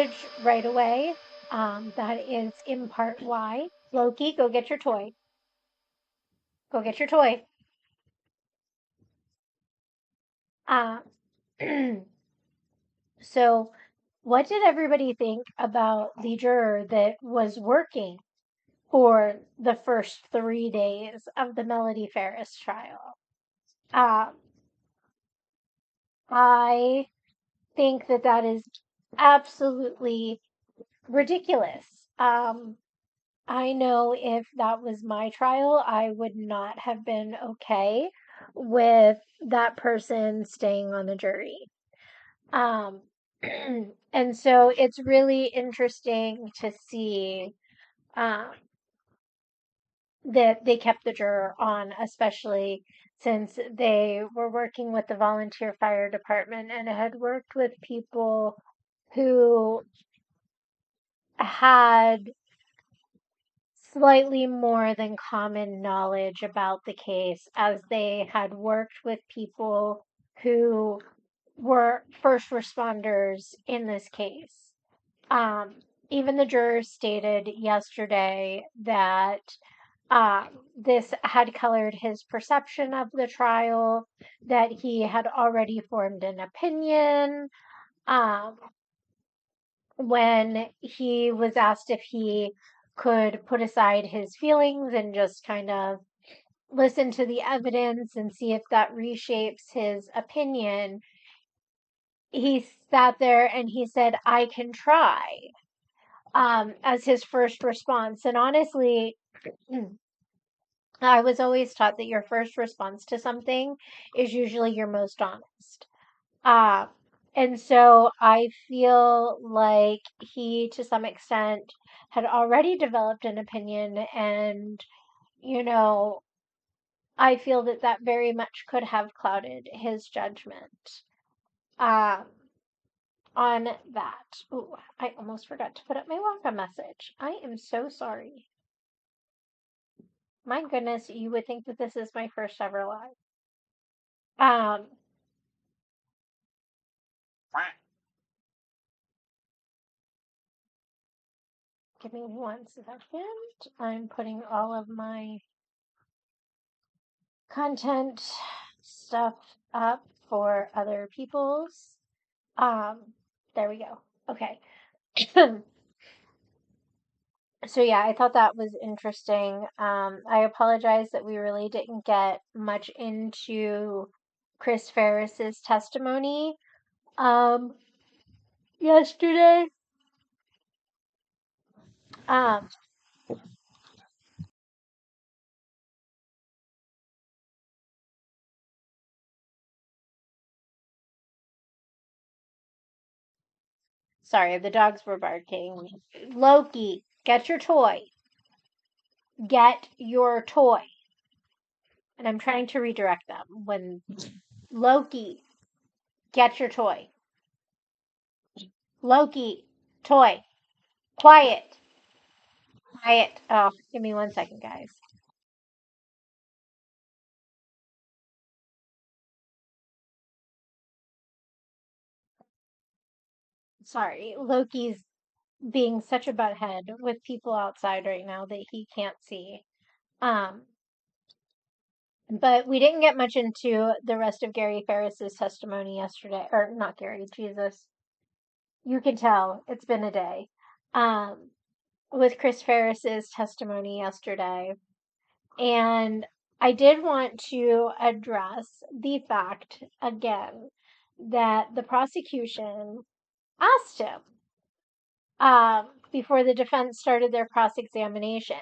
message right away. That is in part why. Loki, go get your toy. Go get your toy. Uh, so, what did everybody think about the juror that was working for the first 3 days of the Melody Farris trial? Um, I think that that is absolutely ridiculous. I know if that was my trial, I would not have been okay with that person staying on the jury. Um, and so it's really interesting to see um, that they kept the juror on, especially since they were working with the volunteer fire department and had worked with people who had slightly more than common knowledge about the case, as they had worked with people who were first responders in this case. Um, Even the jurors stated yesterday that this had colored his perception of the trial, that he had already formed an opinion. Um, when he was asked if he could put aside his feelings and just kind of listen to the evidence and see if that reshapes his opinion, he sat there and he said, I can try, as his first response. And honestly, I was always taught that your first response to something is usually your most honest. Uh, and so I feel like he, to some extent, had already developed an opinion, and, you know, I feel that that very much could have clouded his judgment um, on that. Ooh, I almost forgot to put up my welcome message. I am so sorry. My goodness, you would think that this is my first ever live. Um, Give me 1 second. I'm putting all of my content stuff up for other people's. There we go. Okay. So yeah, I thought that was interesting. I apologize that we really didn't get much into Chris Ferris's testimony um yesterday. Um Sorry, the dogs were barking. Loki, get your toy. Get your toy. And I'm trying to redirect them when Loki, get your toy. Loki, toy. Quiet. Quiet. Oh, give me 1 second, guys. Sorry. Loki's being such a butthead with people outside right now that he can't see. Um, but we didn't get much into the rest of Gary Ferris's testimony yesterday. Or not Gary, Jesus. You can tell it's been a day. Um, with Chris Ferris's testimony yesterday. And I did want to address the fact again that the prosecution asked him before the defense started their cross examination,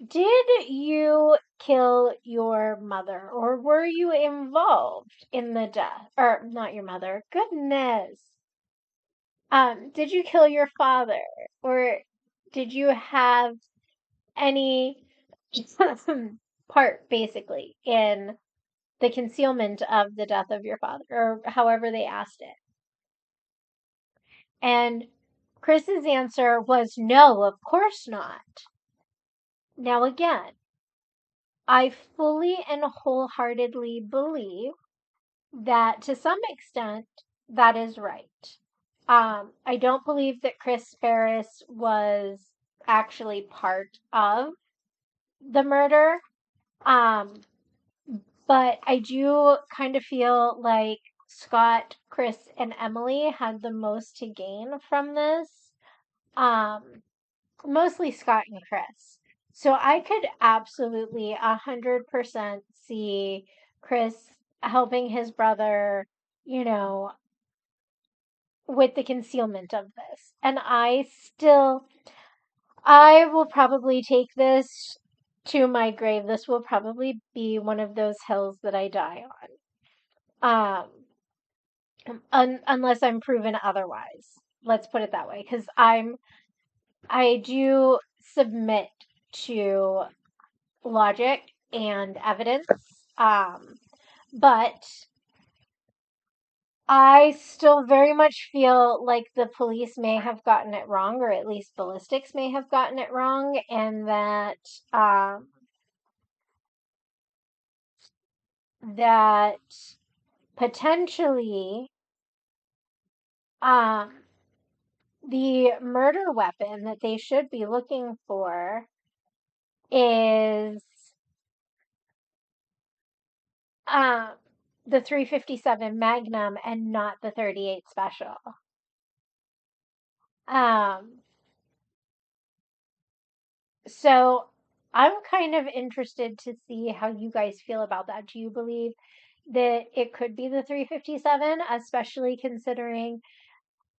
did you kill your mother, or were you involved in the death? Or not your mother, goodness. Did you kill your father, or did you have any part basically in the concealment of the death of your father, or however they asked it? And Chris's answer was no, of course not. Now, again, I fully and wholeheartedly believe that to some extent that is right. I don't believe that Chris Farris was actually part of the murder. Um, but I do kind of feel like Scott, Chris, and Emily had the most to gain from this. Um, Mostly Scott and Chris. So I could absolutely 100% see Chris helping his brother, you know, with the concealment of this. And I will probably take this to my grave. This will probably be one of those hills that I die on. Unless I'm proven otherwise. Let's put it that way. Because I do submit to logic and evidence. Um, but I still very much feel like the police may have gotten it wrong, or at least ballistics may have gotten it wrong, and um, that potentially um, the murder weapon that they should be looking for is um, the 357 Magnum and not the 38 Special. Um, so I'm kind of interested to see how you guys feel about that. Do you believe that it could be the 357, especially considering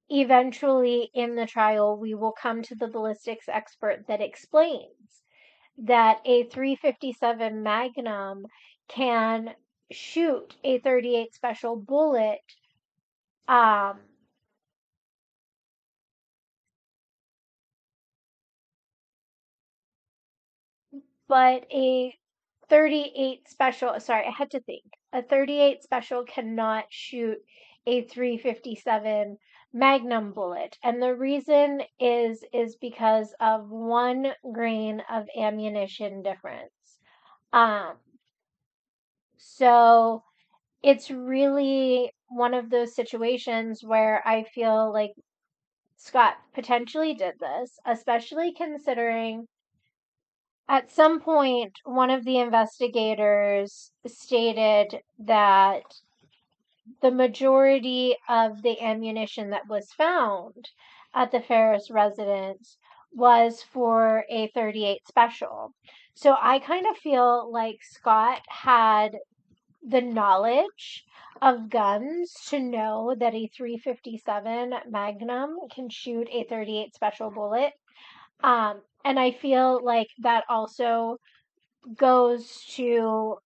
eventually in the trial we will come to the ballistics expert that explains that a 357 Magnum can shoot a 38 Special bullet um, but a 38 special, sorry, I had to think. A 38 special cannot shoot a 357 Magnum bullet. And the reason is because of 1 grain of ammunition difference. Um, so it's really one of those situations where I feel like Scott potentially did this, especially considering at some point, one of the investigators stated that the majority of the ammunition that was found at the Farris residence was for a 38 Special. So I kind of feel like Scott had the knowledge of guns to know that a 357 Magnum can shoot a 38 Special bullet. And I feel like that also goes to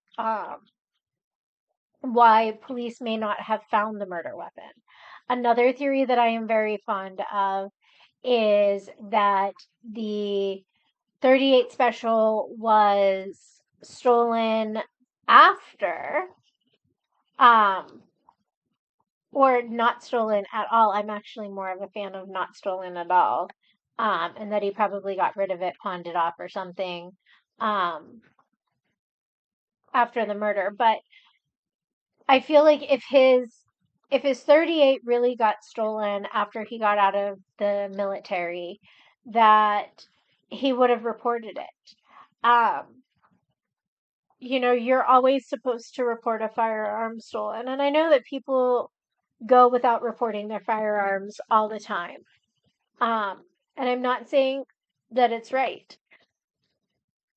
why police may not have found the murder weapon. Another theory that I am very fond of is that the 38 Special was stolen after, um, or not stolen at all. I'm actually more of a fan of not stolen at all, and that he probably got rid of it, pawned it off, or something um, after the murder. But I feel like if his 38 really got stolen after he got out of the military, that he would have reported it. Um, you're always supposed to report a firearm stolen, and I know that people go without reporting their firearms all the time. And I'm not saying that it's right,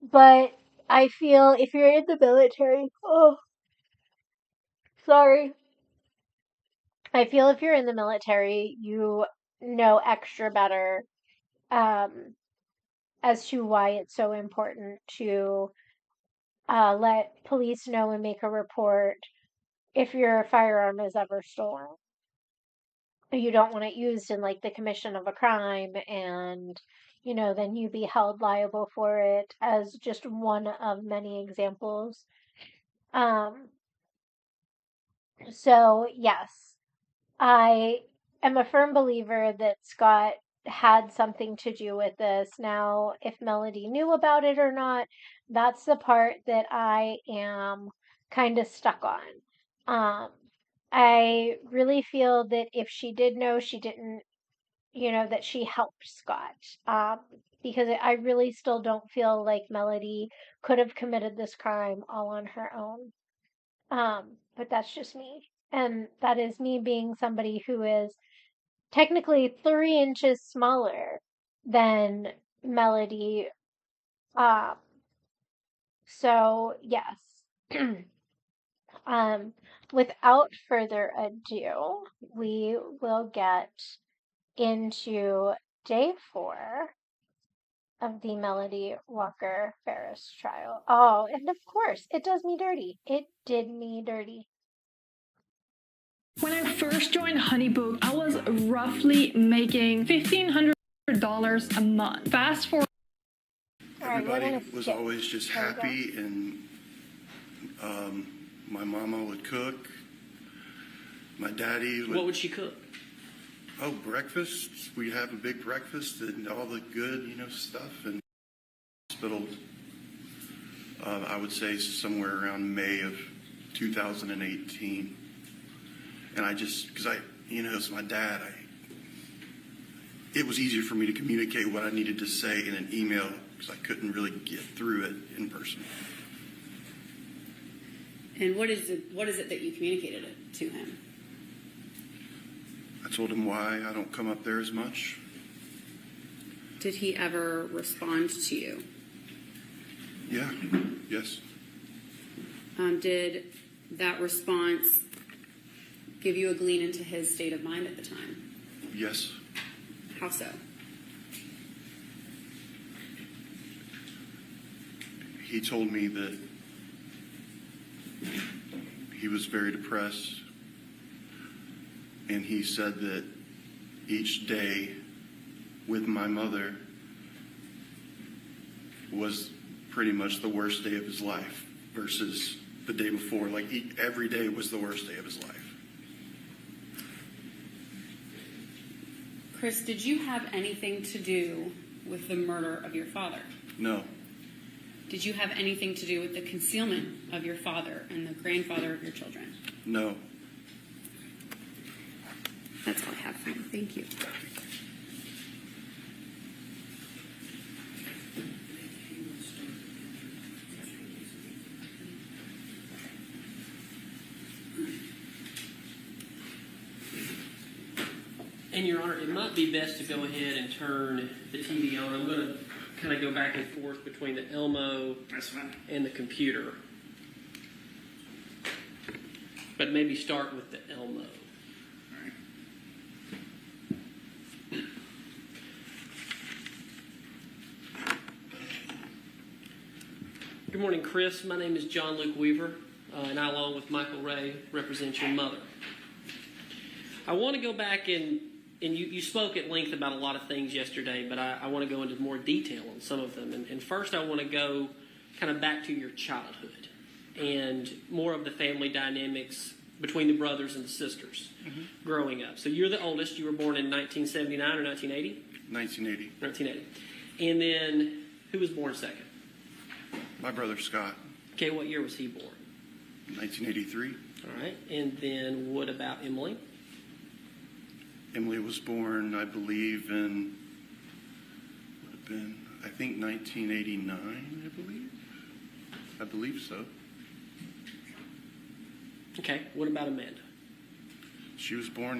but I feel if you're in the military, oh, sorry. I feel if you're in the military, you know extra better um, as to why it's so important to let police know and make a report if your firearm is ever stolen. You don't want it used in like the commission of a crime and then you be held liable for it as just one of many examples. Um, so yes, I am a firm believer that Scott had something to do with this. Now, if Melody knew about it or not, that's the part that I am kind of stuck on. Um, I really feel that if she did know, she didn't, that she helped Scott. Um, because I really still don't feel like Melody could have committed this crime all on her own. But that's just me. And that is me being somebody who is technically 3 inches smaller than Melody. Um, so yes. Um, without further ado, we will get into day 4 of the Melody Walker Farris trial. Oh, and of course, it does me dirty. It did me dirty. When I first joined Honeybook, I was roughly making $1,500 a month. Fast forward. Everybody was always just happy, and my mama would cook. My daddy would... What would she cook? Oh, breakfast. We'd have a big breakfast and all the good, stuff. And hospital, I would say somewhere around May of 2018. And I just, because it's my dad, it was easier for me to communicate what I needed to say in an email because I couldn't really get through it in person. And what is it that you communicated it to him? I told him why I don't come up there as much. Did he ever respond to you? Yeah, yes. Did that response give you a glean into his state of mind at the time? Yes. How so? He told me that he was very depressed, and he said that each day with my mother was pretty much the worst day of his life versus the day before. Like every day was the worst day of his life. Chris, did you have anything to do with the murder of your father? No. Did you have anything to do with the concealment of your father and the grandfather of your children? No. That's all I have for you. Thank you. And Your Honor, it might be best to go ahead and turn the TV on. I'm going to kind of go back and forth between the Elmo and the computer. But maybe start with the Elmo. Good morning, Chris. My name is John Luke Weaver, and I, along with Michael Ray, represent your mother. I want to go back and you spoke at length about a lot of things yesterday, but I want to go into more detail on some of them. And first I want to go kind of back to your childhood and more of the family dynamics between the brothers and the sisters growing up. So you're the oldest. You were born in 1979 or 1980? 1980. 1980. And then who was born second? My brother Scott. Okay, what year was he born? 1983. All right. And then what about Emily? Emily was born, I believe, in, would have been, I think 1989, I believe so. Okay, what about Amanda? She was born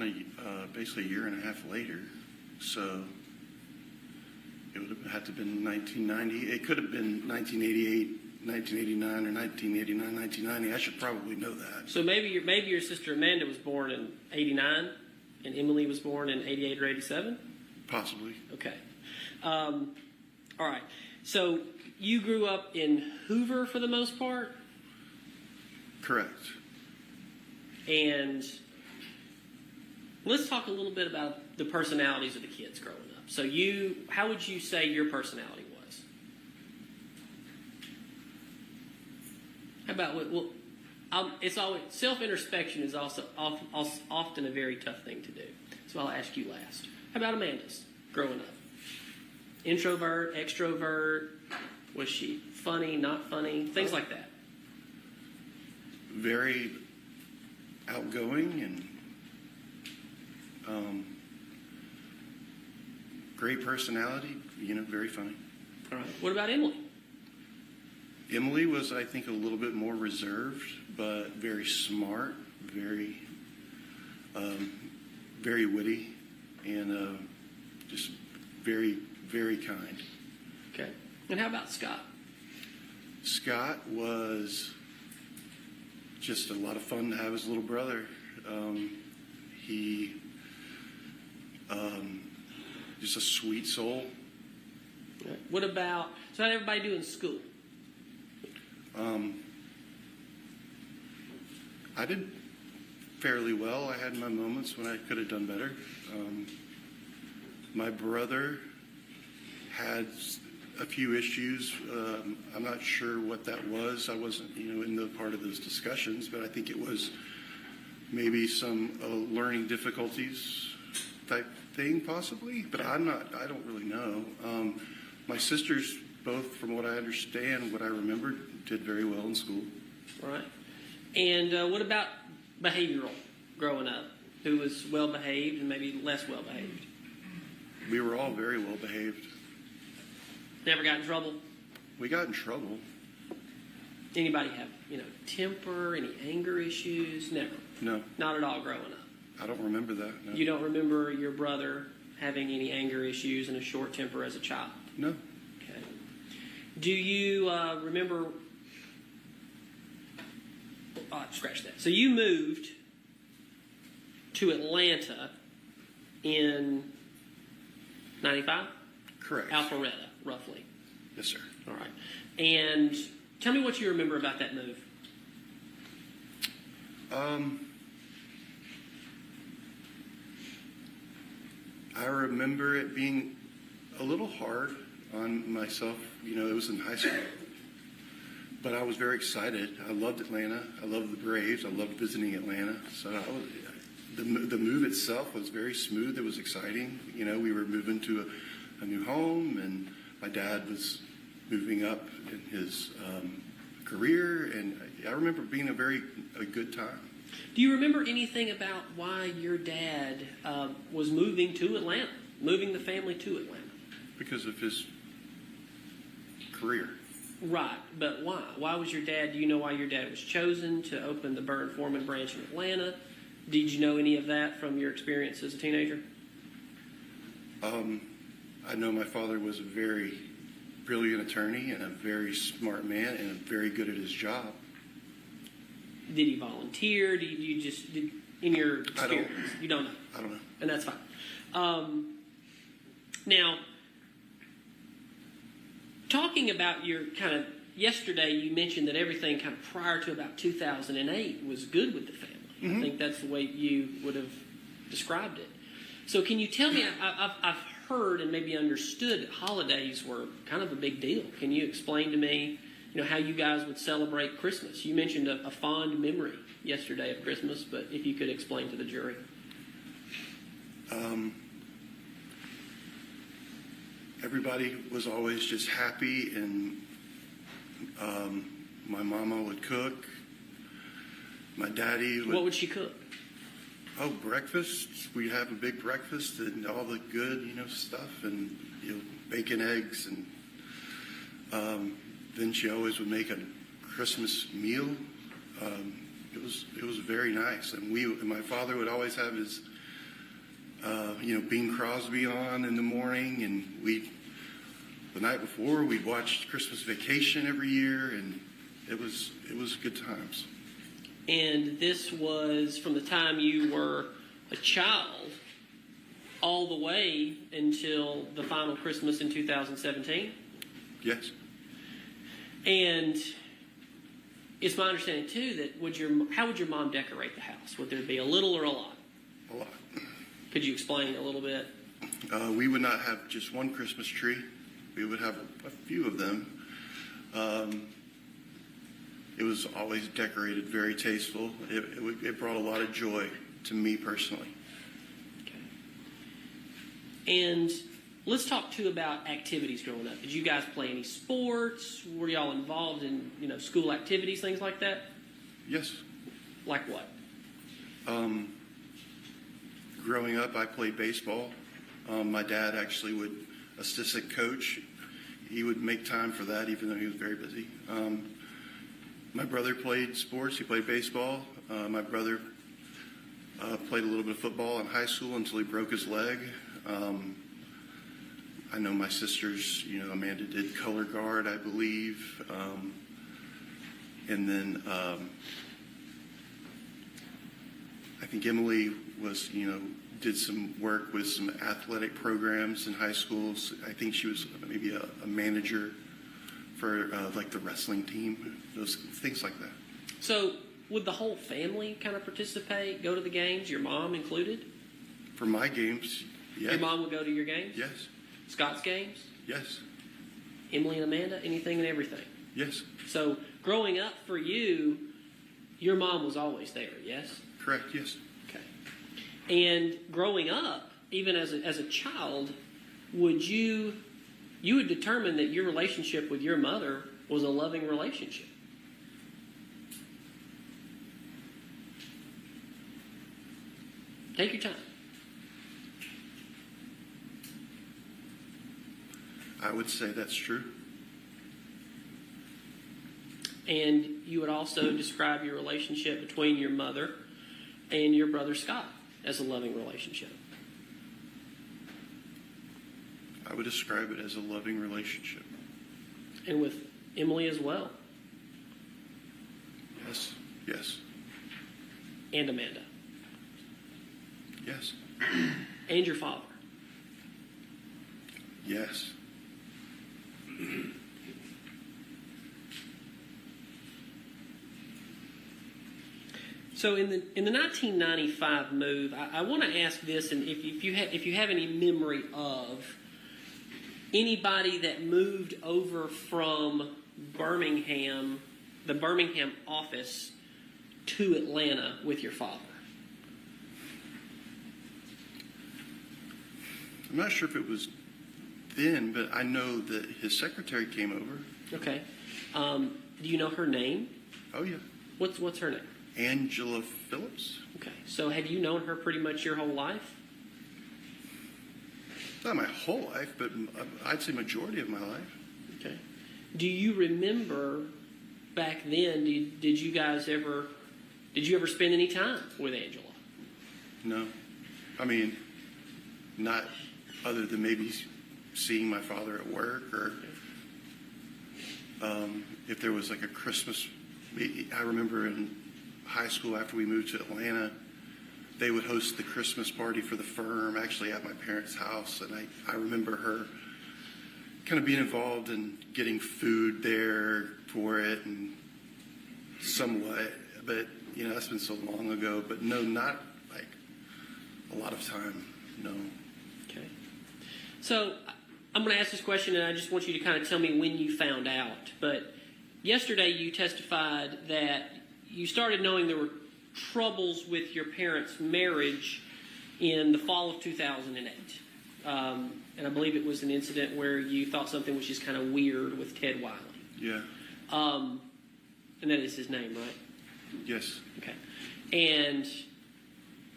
basically a year and a half later, so it would have had to have been 1990. It could have been 1988, 1989, or 1989, 1990. I should probably know that. So maybe your sister Amanda was born in 89? And Emily was born in 88 or 87? Possibly. Okay. All right. So you grew up in Hoover for the most part? Correct. And let's talk a little bit about the personalities of the kids growing up. So how would you say your personality was? How about, it's always, self-introspection is also often a very tough thing to do. So I'll ask you last. How about Amanda's growing up? Introvert, extrovert? Was she funny, not funny? Things like that. Very outgoing and great personality, very funny. All right. What about Emily? Emily was, I think, a little bit more reserved, but very smart, very witty, and just very, very kind. Okay. And how about Scott? Scott was just a lot of fun to have as little brother. He just a sweet soul. Okay. What about, so how did everybody do in school? I did fairly well. I had my moments when I could have done better. My brother had a few issues. I'm not sure what that was. I wasn't, in the part of those discussions, but I think it was maybe some learning difficulties type thing, possibly. But I don't really know. My sisters, both, from what I understand, what I remember, did very well in school. All right. And what about behavioral growing up? Who was well behaved and maybe less well behaved? We were all very well behaved. Never got in trouble? We got in trouble. Anybody have, temper, any anger issues? Never. No. Not at all growing up. I don't remember that. No. You don't remember your brother having any anger issues and a short temper as a child? No. Okay. Do you remember? Scratch that. So you moved to Atlanta in 95? Correct. Alpharetta, roughly. Yes, sir. All right. And tell me what you remember about that move. I remember it being a little hard on myself. It was in high school. But I was very excited. I loved Atlanta. I loved the Braves. I loved visiting Atlanta. So the move itself was very smooth. It was exciting. We were moving to a new home, and my dad was moving up in his career, and I remember it being a good time. Do you remember anything about why your dad was moving to Atlanta, moving the family to Atlanta? Because of his career. Right, but why? Why was your dad, do you know why your dad was chosen to open the Burn Foreman branch in Atlanta? Did you know any of that from your experience as a teenager? I know my father was a very brilliant attorney and a very smart man and very good at his job. Did he volunteer? Did you just, in your experience? You don't know? I don't know. And that's fine. Now, talking about your yesterday you mentioned that everything kind of prior to about 2008 was good with the family. Mm-hmm. I think that's the way you would have described it. So can you tell me, I've heard and maybe understood that holidays were kind of a big deal. Can you explain to me, how you guys would celebrate Christmas? You mentioned a fond memory yesterday of Christmas, but if you could explain to the jury. Everybody was always just happy, and my mama would cook. My daddy would... What would she cook? Oh, breakfast. We'd have a big breakfast and all the good, stuff, and bacon, eggs, and then she always would make a Christmas meal. It was very nice, and my father would always have his Bing Crosby on in the morning, and the night before we'd watch Christmas Vacation every year, and it was good times. And this was from the time you were a child all the way until the final Christmas in 2017? Yes. And it's my understanding too that how would your mom decorate the house? Would there be a little or a lot? A lot. Could you explain a little bit? We would not have just one Christmas tree. We would have a few of them. It was always decorated very tasteful. It brought a lot of joy to me personally. Okay. And let's talk too about activities growing up. Did you guys play any sports? Were y'all involved in school activities, things like that? Yes. Like what? Growing up, I played baseball. My dad actually would assistant coach. He would make time for that, even though he was very busy. My brother played sports. He played baseball. My brother played a little bit of football in high school until he broke his leg. I know my sisters, Amanda did color guard, I believe. And then I think Emily was, did some work with some athletic programs in high schools. I think she was maybe a manager for like the wrestling team, those things like that. So would the whole family kind of participate, go to the games, your mom included? For my games, yes. Your mom would go to your games? Yes. Scott's games? Yes. Emily and Amanda, anything and everything? Yes. So growing up for you, your mom was always there, yes? Correct, yes. Okay. And growing up, even as a child, you would determine that your relationship with your mother was a loving relationship. Take your time. I would say that's true. And you would also describe your relationship between your mother and your brother Scott as a loving relationship. I would describe it as a loving relationship. And with Emily as well. Yes. Yes. And Amanda. Yes. And your father. Yes. So in the 1995 move, I want to ask this, and if you have any memory of anybody that moved over from Birmingham, the Birmingham office, to Atlanta with your father. I'm not sure if it was then, but I know that his secretary came over. Okay. Do you know her name? Oh, yeah. What's her name? Angela Phillips. Okay. So have you known her pretty much your whole life? Not my whole life, but I'd say majority of my life. Okay. Do you remember back then, did you ever spend any time with Angela? No. I mean, not other than maybe seeing my father at work, or if there was like a Christmas. I remember in high school after we moved to Atlanta, they would host the Christmas party for the firm actually at my parents' house, and I remember her kind of being involved in getting food there for it and somewhat, but that's been so long ago. But no, not like a lot of time, no. Okay. So I'm going to ask this question, and I just want you to kind of tell me when you found out. But yesterday you testified that you started knowing there were troubles with your parents' marriage in the fall of 2008. And I believe it was an incident where you thought something was just kind of weird with Ted Wiley. Yeah. And that is his name, right? Yes. Okay.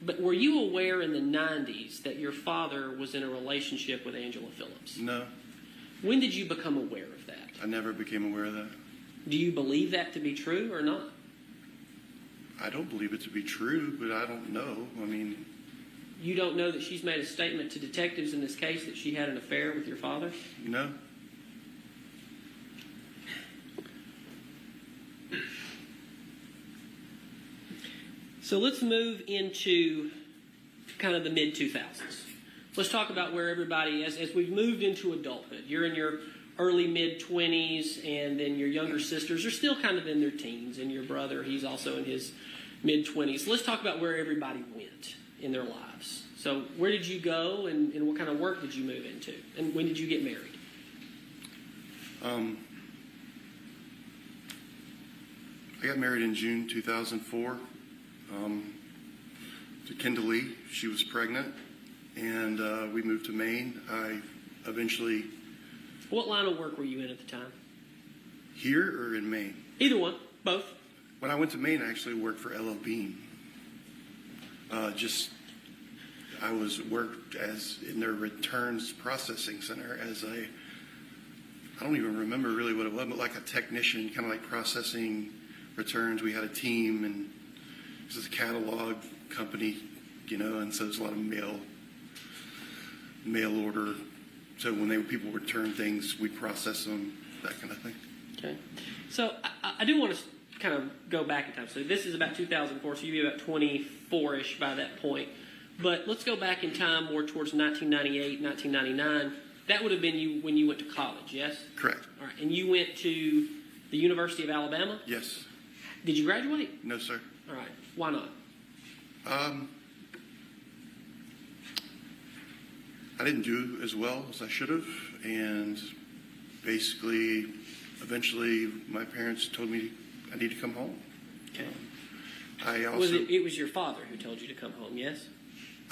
But were you aware in the 90s that your father was in a relationship with Angela Phillips? No. When did you become aware of that? I never became aware of that. Do you believe that to be true or not? I don't believe it to be true, but I don't know. I mean... You don't know that she's made a statement to detectives in this case that she had an affair with your father? No. So let's move into kind of the mid-2000s. Let's talk about where everybody, as we've moved into adulthood, you're in your early mid-20s, and then your younger sisters are still kind of in their teens, and your brother, he's also in his mid-20s. Let's talk about where everybody went in their lives. So where did you go, and what kind of work did you move into? And when did you get married? I got married in June 2004 to Kendall Lee. She was pregnant, and we moved to Maine. I eventually... What line of work were you in at the time? Here or in Maine? Either one. Both. When I went to Maine, I actually worked for L.L. Bean. Just I was worked as in their returns processing center as I don't even remember really what it was, but like a technician, kind of like processing returns. We had a team, and this is a catalog company, and so there's a lot of mail order. So when people return things, we process them, that kind of thing. Okay. So I do want to kind of go back in time. So this is about 2004, so you'd be about 24-ish by that point. But let's go back in time more towards 1998, 1999. That would have been when you went to college, yes? Correct. All right. And you went to the University of Alabama? Yes. Did you graduate? No, sir. All right. Why not? I didn't do as well as I should have, and basically, eventually, my parents told me I need to come home. Okay. I also It was your father who told you to come home, yes?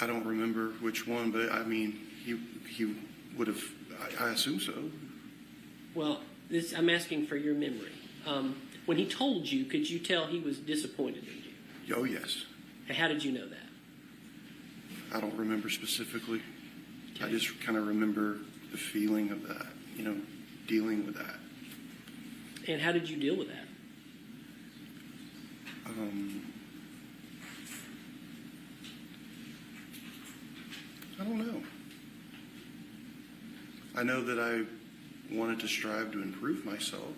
I don't remember which one, but I mean, he would have. I assume so. Well, I'm asking for your memory. When he told you, could you tell he was disappointed in you? Oh yes. And how did you know that? I don't remember specifically. Okay. I just kind of remember the feeling of that, dealing with that. And how did you deal with that? I don't know. I know that I wanted to strive to improve myself.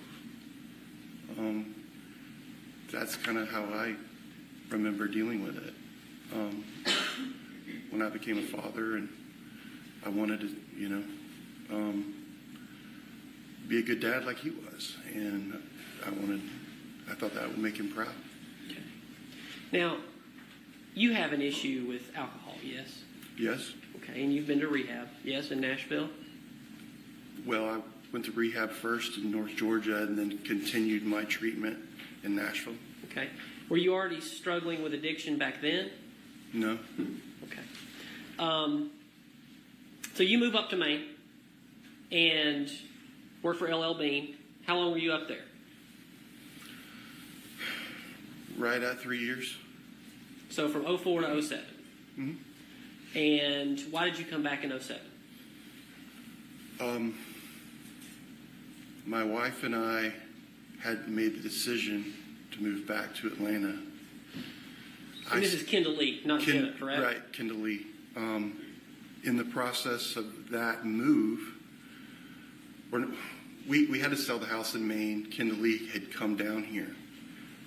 That's kind of how I remember dealing with it. When I became a father, and I wanted to, be a good dad like he was, and I thought that would make him proud. Okay. Now, you have an issue with alcohol, yes? Yes. Okay, and you've been to rehab, yes, in Nashville? Well, I went to rehab first in North Georgia and then continued my treatment in Nashville. Okay. Were you already struggling with addiction back then? No. Okay. So you move up to Maine and work for LL Bean. How long were you up there? Right at 3 years. So from 04 to 07. Mm-hmm. And why did you come back in 07? My wife and I had made the decision to move back to Atlanta. And this is Kendall Lee, not Jenna, correct? Right, Kendall Lee. In the process of that move, we had to sell the house in Maine. Kendall Lee had come down here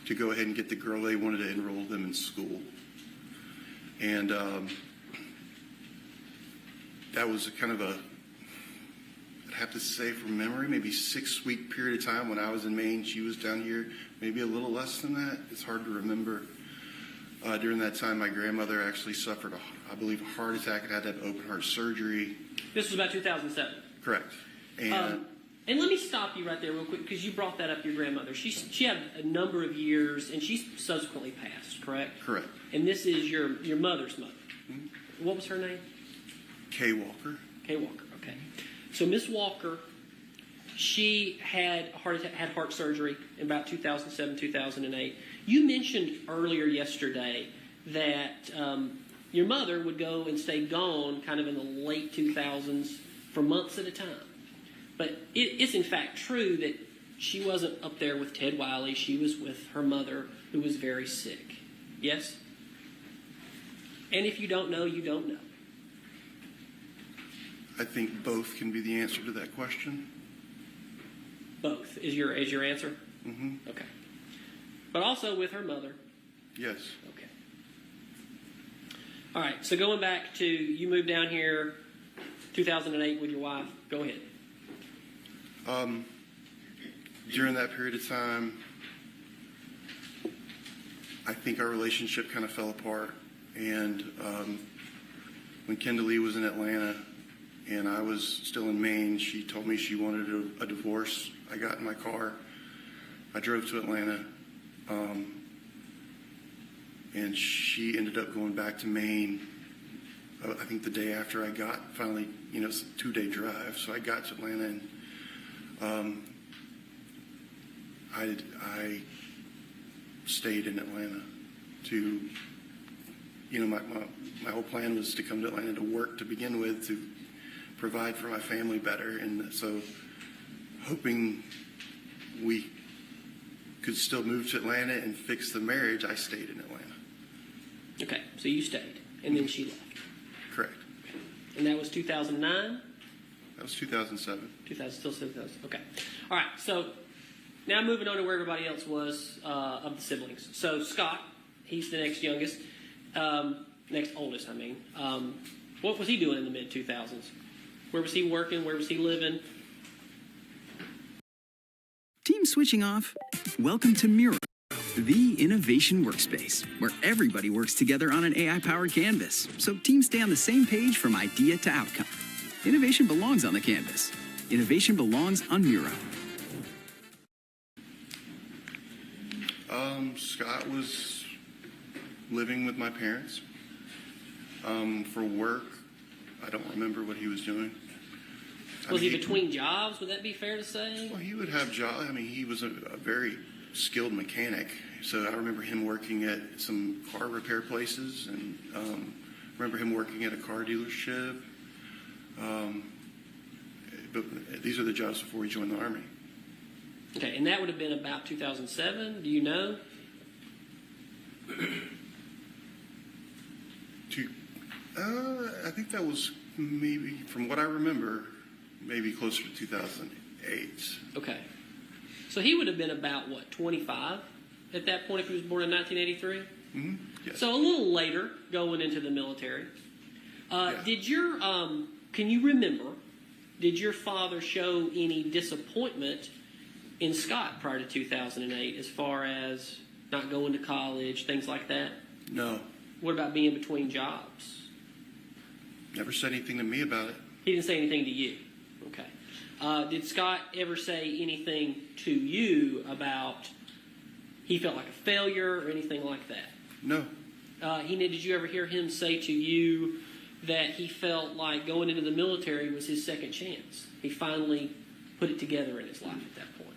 to go ahead and get the girl they wanted to enroll them in school. And that was kind of I'd have to say from memory, maybe 6-week period of time when I was in Maine. She was down here, maybe a little less than that. It's hard to remember. During that time, my grandmother actually suffered, I believe, a heart attack and had to have open heart surgery. This was about 2007. Correct. And let me stop you right there real quick, because you brought that up, your grandmother. She had a number of years, and she subsequently passed, correct? Correct. And this is your mother's mother. Mm-hmm. What was her name? Kay Walker. Kay Walker, okay. So Miss Walker, she had a heart attack, had heart surgery in about 2007, 2008. You mentioned earlier yesterday that your mother would go and stay gone kind of in the late 2000s for months at a time. But it's in fact true that she wasn't up there with Ted Wiley. She was with her mother, who was very sick. Yes? And if you don't know, you don't know. I think both can be the answer to that question. Both is your answer? Mm-hmm. Okay. But also with her mother. Yes. Okay. All right. So going back to, you moved down here 2008 with your wife. Go ahead. During that period of time, I think our relationship kind of fell apart. And when Kendall Lee was in Atlanta and I was still in Maine, she told me she wanted a divorce. I got in my car. I drove to Atlanta. And she ended up going back to Maine, I think the day after I got finally, it's a 2-day drive. So I got to Atlanta and I stayed in Atlanta to my whole plan was to come to Atlanta to work to begin with, to provide for my family better. And so hoping we could still move to Atlanta and fix the marriage, I stayed in Atlanta. Okay, so you stayed, and then she left. Correct. And that was 2009? That was 2007. 2000. Okay. All right, so now moving on to where everybody else was of the siblings. So Scott, he's the next youngest, next oldest, I mean. What was he doing in the mid-2000s? Where was he working? Where was he living? Team switching off? Welcome to Miro, the innovation workspace, where everybody works together on an AI-powered canvas, so teams stay on the same page from idea to outcome. Innovation belongs on the canvas. Innovation belongs on Miro. Scott was living with my parents. For work, I don't remember what he was doing. Was he between jobs? Would that be fair to say? Well, he would have jobs. I mean, he was a very skilled mechanic. So I remember him working at some car repair places, and remember him working at a car dealership. But these are the jobs before he joined the Army. Okay, and that would have been about 2007. Do you know? I think that was maybe, from what I remember, maybe closer to 2008. Okay. So he would have been about, what, 25 at that point if he was born in 1983? Mm-hmm. Yes. So a little later, going into the military. Yeah. Can you remember, did your father show any disappointment in Scott prior to 2008 as far as not going to college, things like that? No. What about being between jobs? Never said anything to me about it. He didn't say anything to you. Okay. Did Scott ever say anything to you about he felt like a failure or anything like that? No. Did you ever hear him say to you that he felt like going into the military was his second chance? He finally put it together in his life at that point.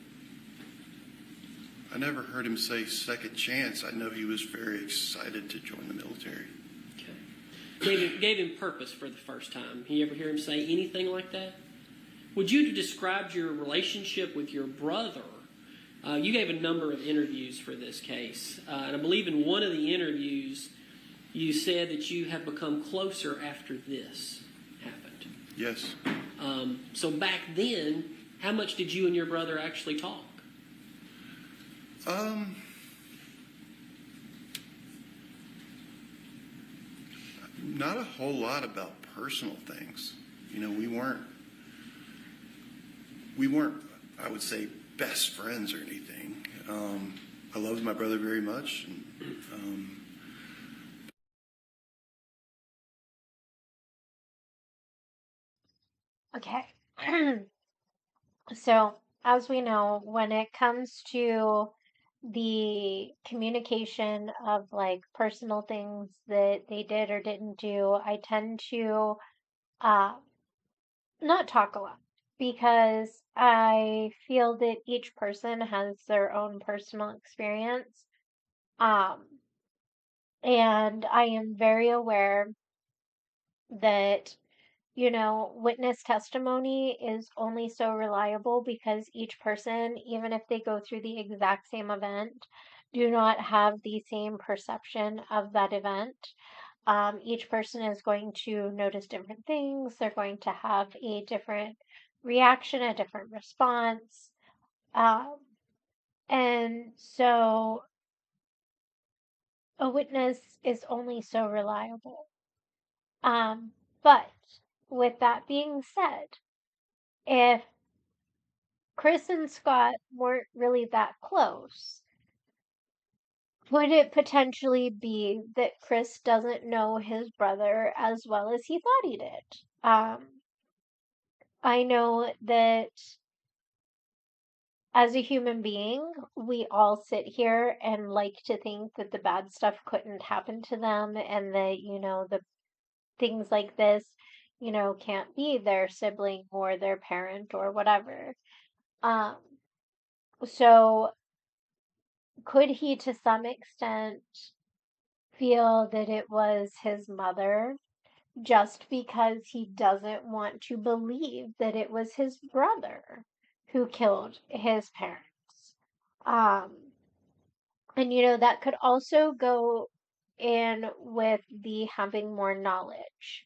I never heard him say second chance. I know he was very excited to join the military. Okay. Gave him purpose for the first time. You ever hear him say anything like that? Would you describe your relationship with your brother? You gave a number of interviews for this case. And I believe in one of the interviews, you said that you have become closer after this happened. Yes. So back then, how much did you and your brother actually talk? Not a whole lot about personal things. You know, we weren't, I would say, best friends or anything. I loved my brother very much. And, Okay. So, as we know, when it comes to the communication of like personal things that they did or didn't do, I tend to uh, not talk a lot because I feel that each person has their own personal experience. Um, and I am very aware that witness testimony is only so reliable because each person, even if they go through the exact same event, do not have the same perception of that event. Each person is going to notice different things. They're going to have a different reaction, a different response. Um, and so a witness is only so reliable. But with that being said, if Chris and Scott weren't really that close, could it potentially be that Chris doesn't know his brother as well as he thought he did? I know that as a human being, we all sit here and like to think that the bad stuff couldn't happen to them and that, the things like this, can't be their sibling or their parent or whatever. Um, so could he to some extent feel that it was his mother just because he doesn't want to believe that it was his brother who killed his parents. Um, and that could also go in with the having more knowledge.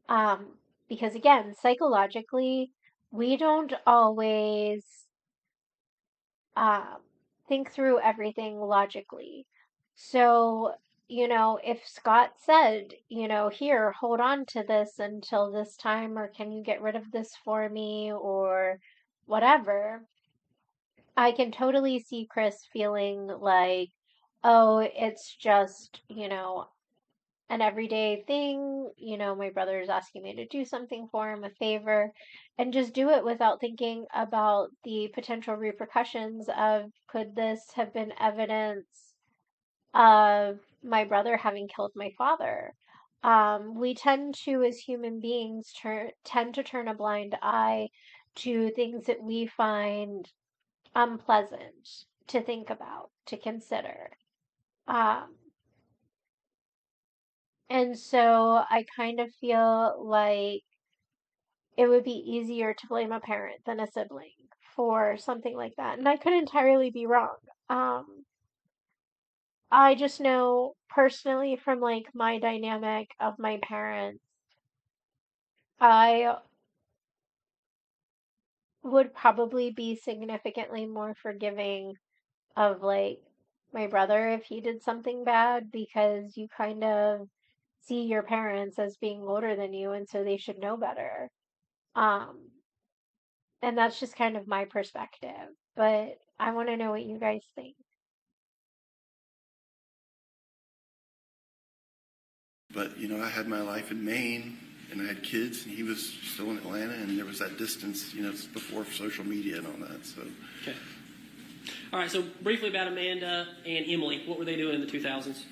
Um, because again, psychologically, we don't always um, think through everything logically. So, if Scott said, here, hold on to this until this time, or can you get rid of this for me, or whatever, I can totally see Chris feeling like, oh, it's just, an everyday thing. My brother's asking me to do something for him, a favor, and just do it without thinking about the potential repercussions of could this have been evidence of my brother having killed my father. We tend to, as human beings, tend to turn a blind eye to things that we find unpleasant to think about, to consider. Um, And so I kind of feel like it would be easier to blame a parent than a sibling for something like that. And I could entirely be wrong. I just know personally from like my dynamic of my parents, I would probably be significantly more forgiving of like my brother if he did something bad because you kind of see your parents as being older than you and so they should know better. Um, And that's just kind of my perspective. But I want to know what you guys think. But, I had my life in Maine and I had kids and he was still in Atlanta and there was that distance, before social media and all that. So, Okay. All right, so briefly about Amanda and Emily. What were they doing in the 2000s?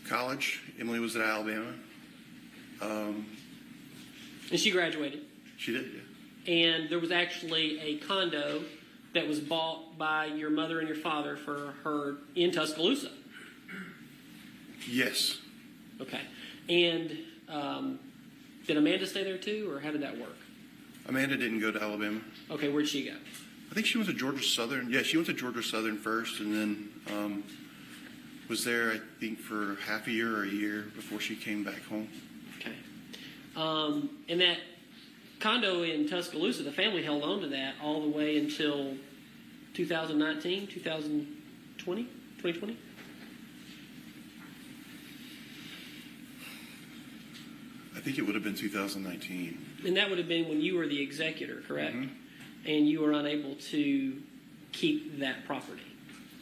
College, Emily was at Alabama. And she graduated. She did, yeah. And there was actually a condo that was bought by your mother and your father for her in Tuscaloosa. Yes. Okay. And did Amanda stay there too, or how did that work? Amanda didn't go to Alabama. Okay, where'd she go? I think she went to Georgia Southern. Yeah, she went to Georgia Southern first and then was there, I think, for half a year or a year before she came back home. Okay. And that condo in Tuscaloosa, the family held on to that all the way until 2019, 2020, 2020? I think it would have been 2019. And that would have been when you were the executor, correct? Mm-hmm. And you were unable to keep that property.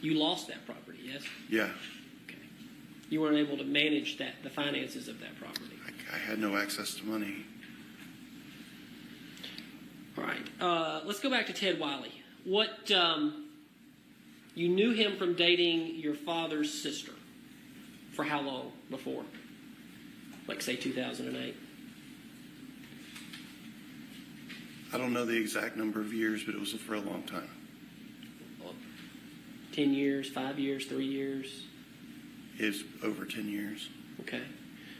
You lost that property, yes? Yeah. Okay. You weren't able to manage the finances of that property. I had no access to money. All right. Let's go back to Ted Wiley. You knew him from dating your father's sister. For how long before? Like, say, 2008? I don't know the exact number of years, but it was for a long time. 10 years, 5 years, 3 years? It was over 10 years. Okay.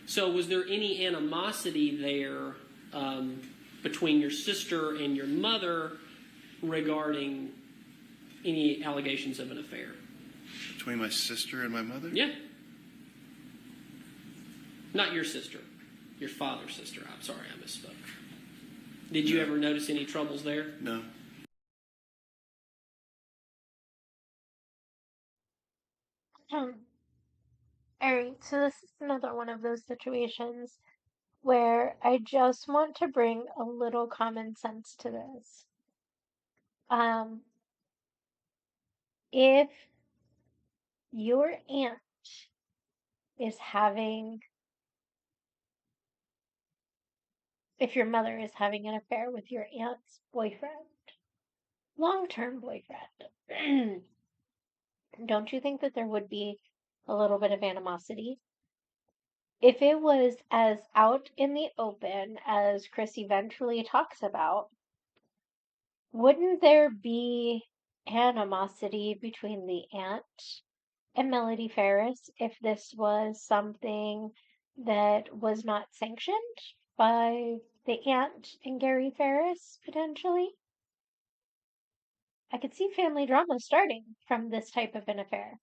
So was there any animosity there between your sister and your mother regarding any allegations of an affair? Between my sister and my mother? Yeah. Not your sister. Your father's sister. I'm sorry, I misspoke. Did you ever notice any troubles there? No. All right, so this is another one of those situations where I just want to bring a little common sense to this. If your aunt is if your mother is having an affair with your aunt's boyfriend, long-term boyfriend, don't you think that there would be a little bit of animosity? If it was as out in the open as Chris eventually talks about, wouldn't there be animosity between the aunt and Melody Farris if this was something that was not sanctioned by the aunt and Gary Farris, potentially. I could see family drama starting from this type of an affair.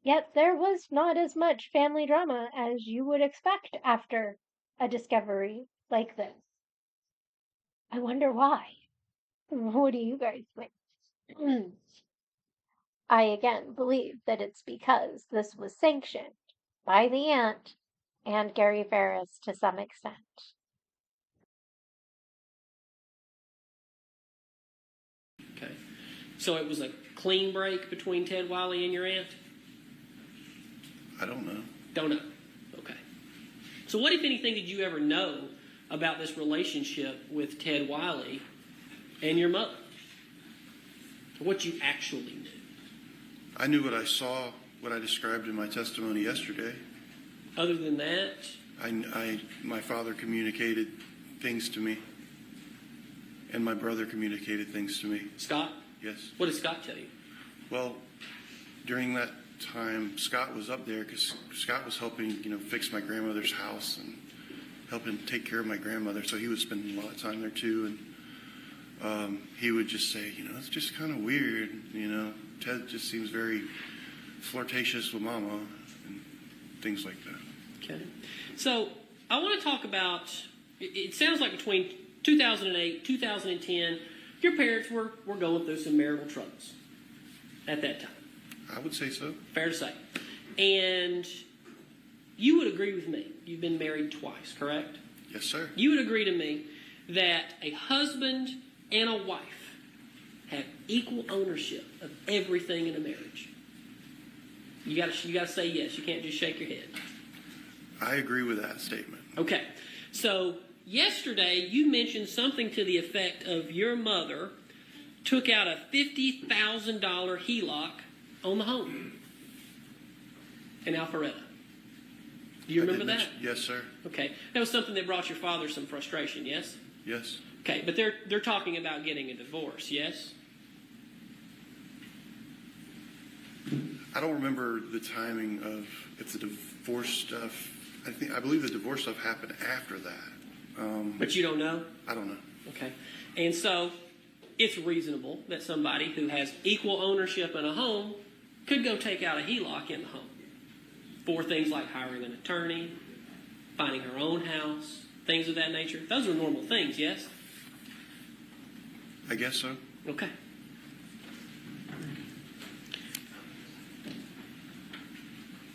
Yet there was not as much family drama as you would expect after a discovery like this. I wonder why. What do you guys think? I again believe that it's because this was sanctioned by the aunt and Gary Farris to some extent. Okay. So it was a clean break between Ted Wiley and your aunt? I don't know. Don't know. Okay. So what, if anything, did you ever know about this relationship with Ted Wiley and your mother? What you actually knew? I knew what I saw, what I described in my testimony yesterday. Other than that? My father communicated things to me, and my brother communicated things to me. Scott? Yes. What did Scott tell you? Well, during that time, Scott was up there because Scott was helping, fix my grandmother's house and helping take care of my grandmother. So he was spending a lot of time there too. And he would just say, it's just kind of weird. Ted just seems very flirtatious with Mama and things like that. Okay. So I want to talk about, it sounds like between 2008, 2010, your parents were going through some marital troubles at that time. I would say so. Fair to say. And you would agree with me. You've been married twice, correct? Yes, sir. You would agree to me that a husband and a wife have equal ownership of everything in a marriage. You got to say yes. You can't just shake your head. I agree with that statement. Okay. So yesterday you mentioned something to the effect of your mother took out a $50,000 HELOC on the home in Alpharetta. Do you remember that? Yes, sir. Okay. That was something that brought your father some frustration, yes? Yes. Okay, but they're talking about getting a divorce, yes? I don't remember the timing of if the divorce stuff. I believe the divorce stuff happened after that. But you don't know? I don't know. Okay. And so it's reasonable that somebody who has equal ownership in a home could go take out a HELOC in the home for things like hiring an attorney, finding her own house, things of that nature. Those are normal things, yes? I guess so. Okay.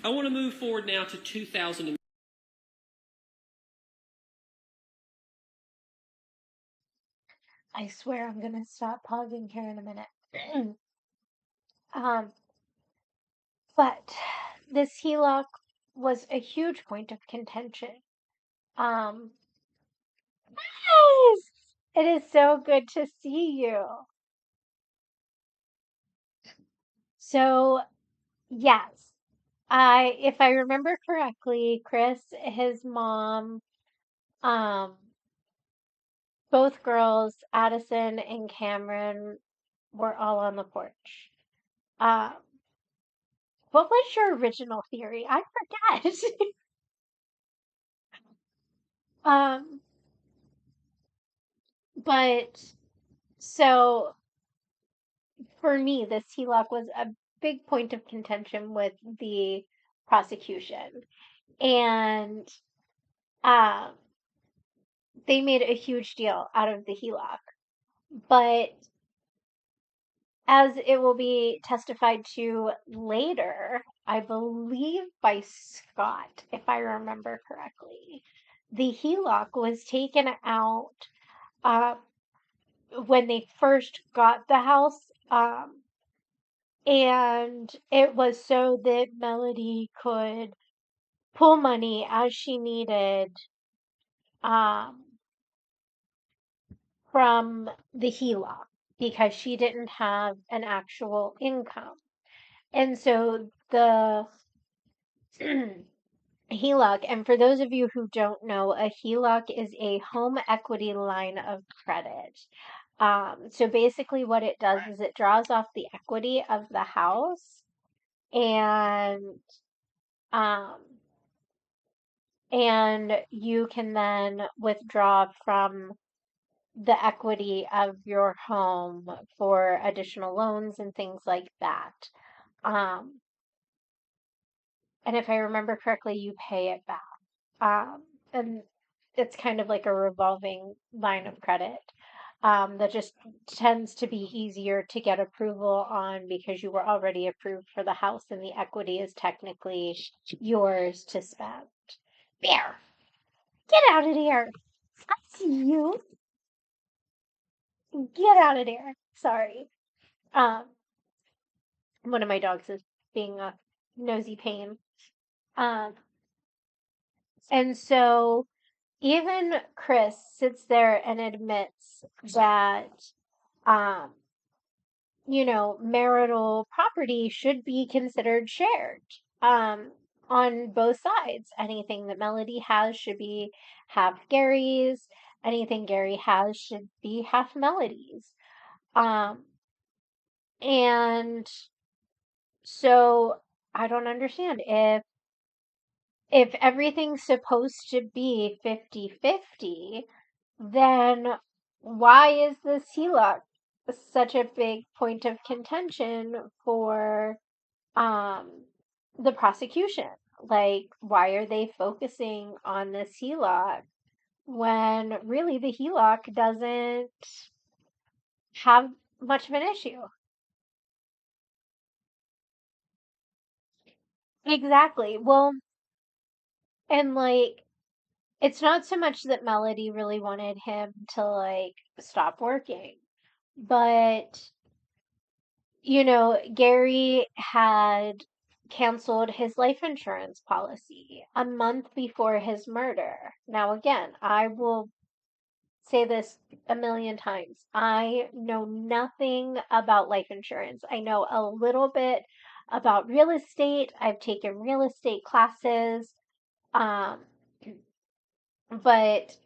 I want to move forward now to 2000. I swear I'm gonna stop pausing here in a minute. But this HELOC was a huge point of contention. Yes! It is so good to see you. So, yes, if I remember correctly, Chris, his mom, both girls, Addison and Cameron, were all on the porch. What was your original theory? I forget. um, but so for me, this HELOC was a big point of contention with the prosecution, and um, they made a huge deal out of the HELOC. But as it will be testified to later, I believe by Scott, if I remember correctly, the HELOC was taken out when they first got the house, and it was so that Melody could pull money as she needed from the HELOC because she didn't have an actual income. And so the HELOC, and for those of you who don't know, a HELOC is a home equity line of credit. So basically what it does is it draws off the equity of the house and um, and you can then withdraw from the equity of your home for additional loans and things like that. Um, and if I remember correctly, you pay it back. And it's kind of like a revolving line of credit that just tends to be easier to get approval on because you were already approved for the house and the equity is technically yours to spend. Bear, get out of here. I see you. Get out of there. Sorry. Um, one of my dogs is being a nosy pain. Um, and so even Chris sits there and admits that, um, marital property should be considered shared, um, on both sides. Anything that Melody has should be half Gary's. Anything Gary has should be half Melody's. Um, and so I don't understand if everything's supposed to be 50-50, then why is this HELOC such a big point of contention for um the prosecution? Like, why are they focusing on this HELOC when really the HELOC doesn't have much of an issue? Exactly. Well, and like it's not so much that Melody really wanted him to like stop working, but Gary had canceled his life insurance policy a month before his murder. Now, again, I will say this a million times. I know nothing about life insurance. I know a little bit about real estate. I've taken real estate classes. Um, but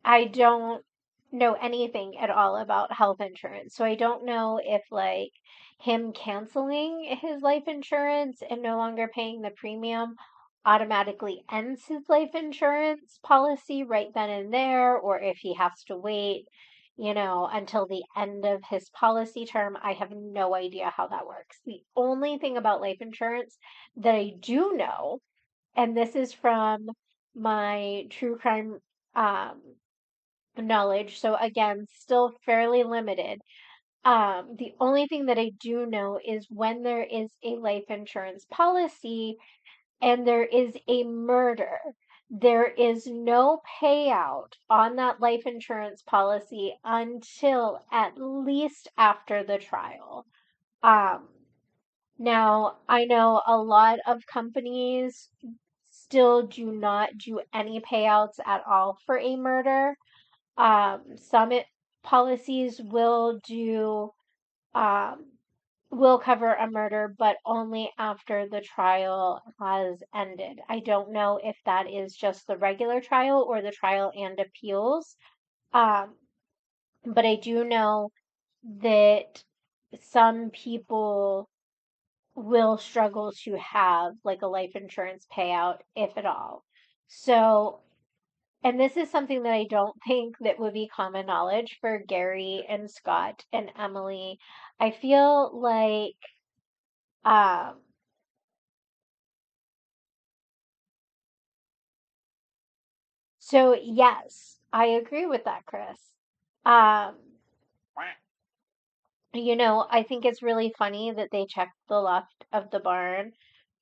I don't know anything at all about health insurance. So I don't know if like him canceling his life insurance and no longer paying the premium automatically ends his life insurance policy right then and there, or if he has to wait, until the end of his policy term. I have no idea how that works. The only thing about life insurance that I do know, and this is from my true crime um, knowledge. So again, still fairly limited. The only thing that I do know is when there is a life insurance policy and there is a murder, there is no payout on that life insurance policy until at least after the trial. Um, Now, I know a lot of companies still do not do any payouts at all for a murder. Some policies um, will cover a murder, but only after the trial has ended. I don't know if that is just the regular trial or the trial and appeals. Um, but I do know that some people will struggle to have like a life insurance payout, if at all. So, and this is something that I don't think that would be common knowledge for Gary and Scott and Emily. I feel like, um, so yes, I agree with that, Chris. Um, I think it's really funny that they checked the left of the barn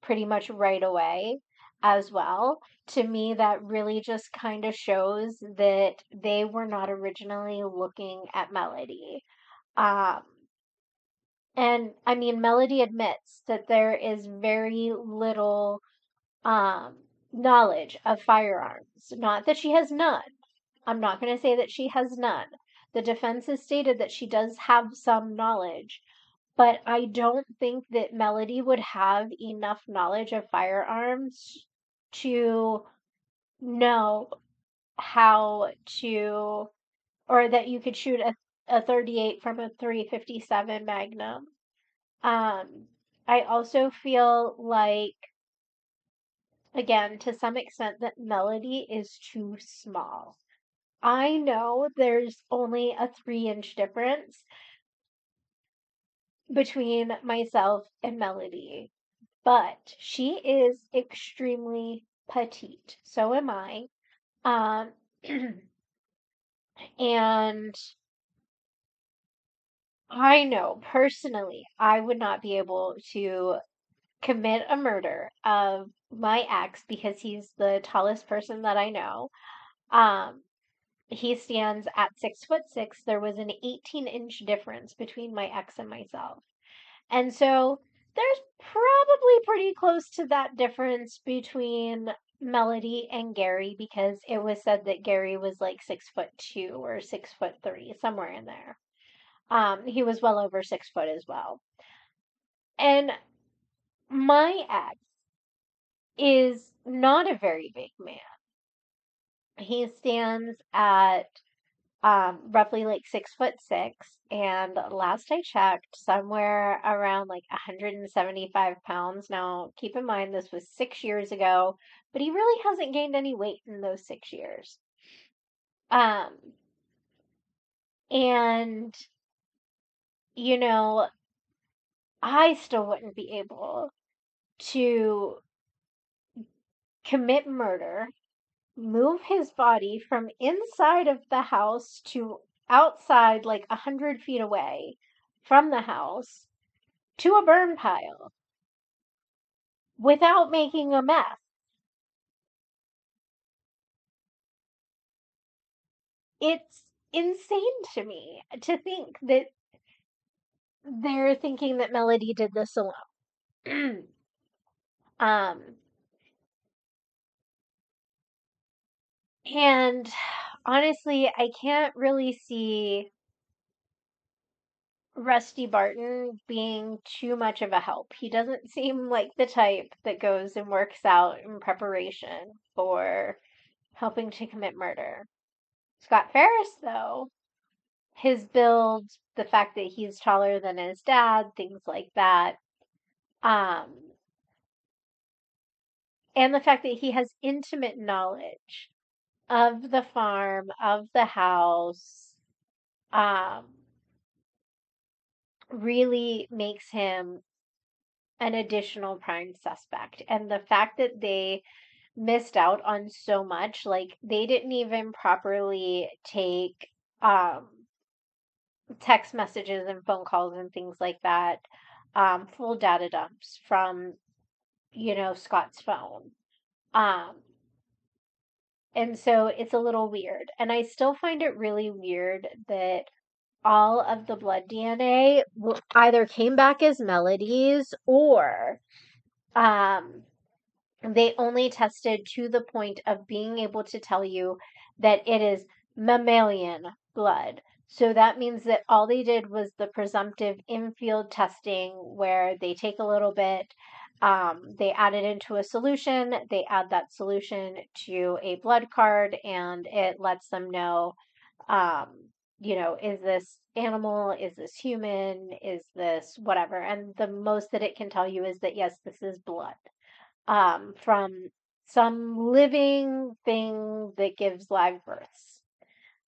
pretty much right away as well. To me, that really just kind of shows that they were not originally looking at Melody. Um, and I mean, Melody admits that there is very little knowledge of firearms. Not that she has none. I'm not going to say that she has none. The defense has stated that she does have some knowledge, but I don't think that Melody would have enough knowledge of firearms to know how to, or that you could shoot a a 38 from a 357 Magnum. I also feel like, again, to some extent, that Melody is too small. I know there's only a 3-inch difference between myself and Melody, but she is extremely petite. So am I. Um, and I know personally I would not be able to commit a murder of my ex because he's the tallest person that I know. Um, he stands at 6'6". There was an 18-inch difference between my ex and myself. And so there's probably pretty close to that difference between Melody and Gary because it was said that Gary was like 6'2" or 6'3", somewhere in there. He was well over 6 foot as well. And my ex is not a very big man. He stands at roughly like 6'6", and last I checked, somewhere around like 175 pounds. Now, keep in mind this was 6 years ago, but he really hasn't gained any weight in those 6 years. Um, and you know, I still wouldn't be able to commit murder, move his body from inside of the house to outside, like 100 feet away from the house, to a burn pile without making a mess. It's insane to me to think that they're thinking that Melody did this alone. um, and honestly, I can't really see Rusty Barton being too much of a help. He doesn't seem like the type that goes and works out in preparation for helping to commit murder. Scott Farris, though, his build, the fact that he's taller than his dad, things like that, um, and the fact that he has intimate knowledge of the farm, of the house, um, really makes him an additional prime suspect. And the fact that they missed out on so much, like they didn't even properly take um, text messages and phone calls and things like that, full data dumps from, Scott's phone. Um, and so it's a little weird. And I still find it really weird that all of the blood DNA either came back as Melody's or um, they only tested to the point of being able to tell you that it is mammalian blood. So that means that all they did was the presumptive in-field testing where they take a little bit, they add it into a solution, they add that solution to a blood card, and it lets them know, um, is this animal? Is this human? Is this whatever? And the most that it can tell you is that, yes, this is blood from some living thing that gives live births.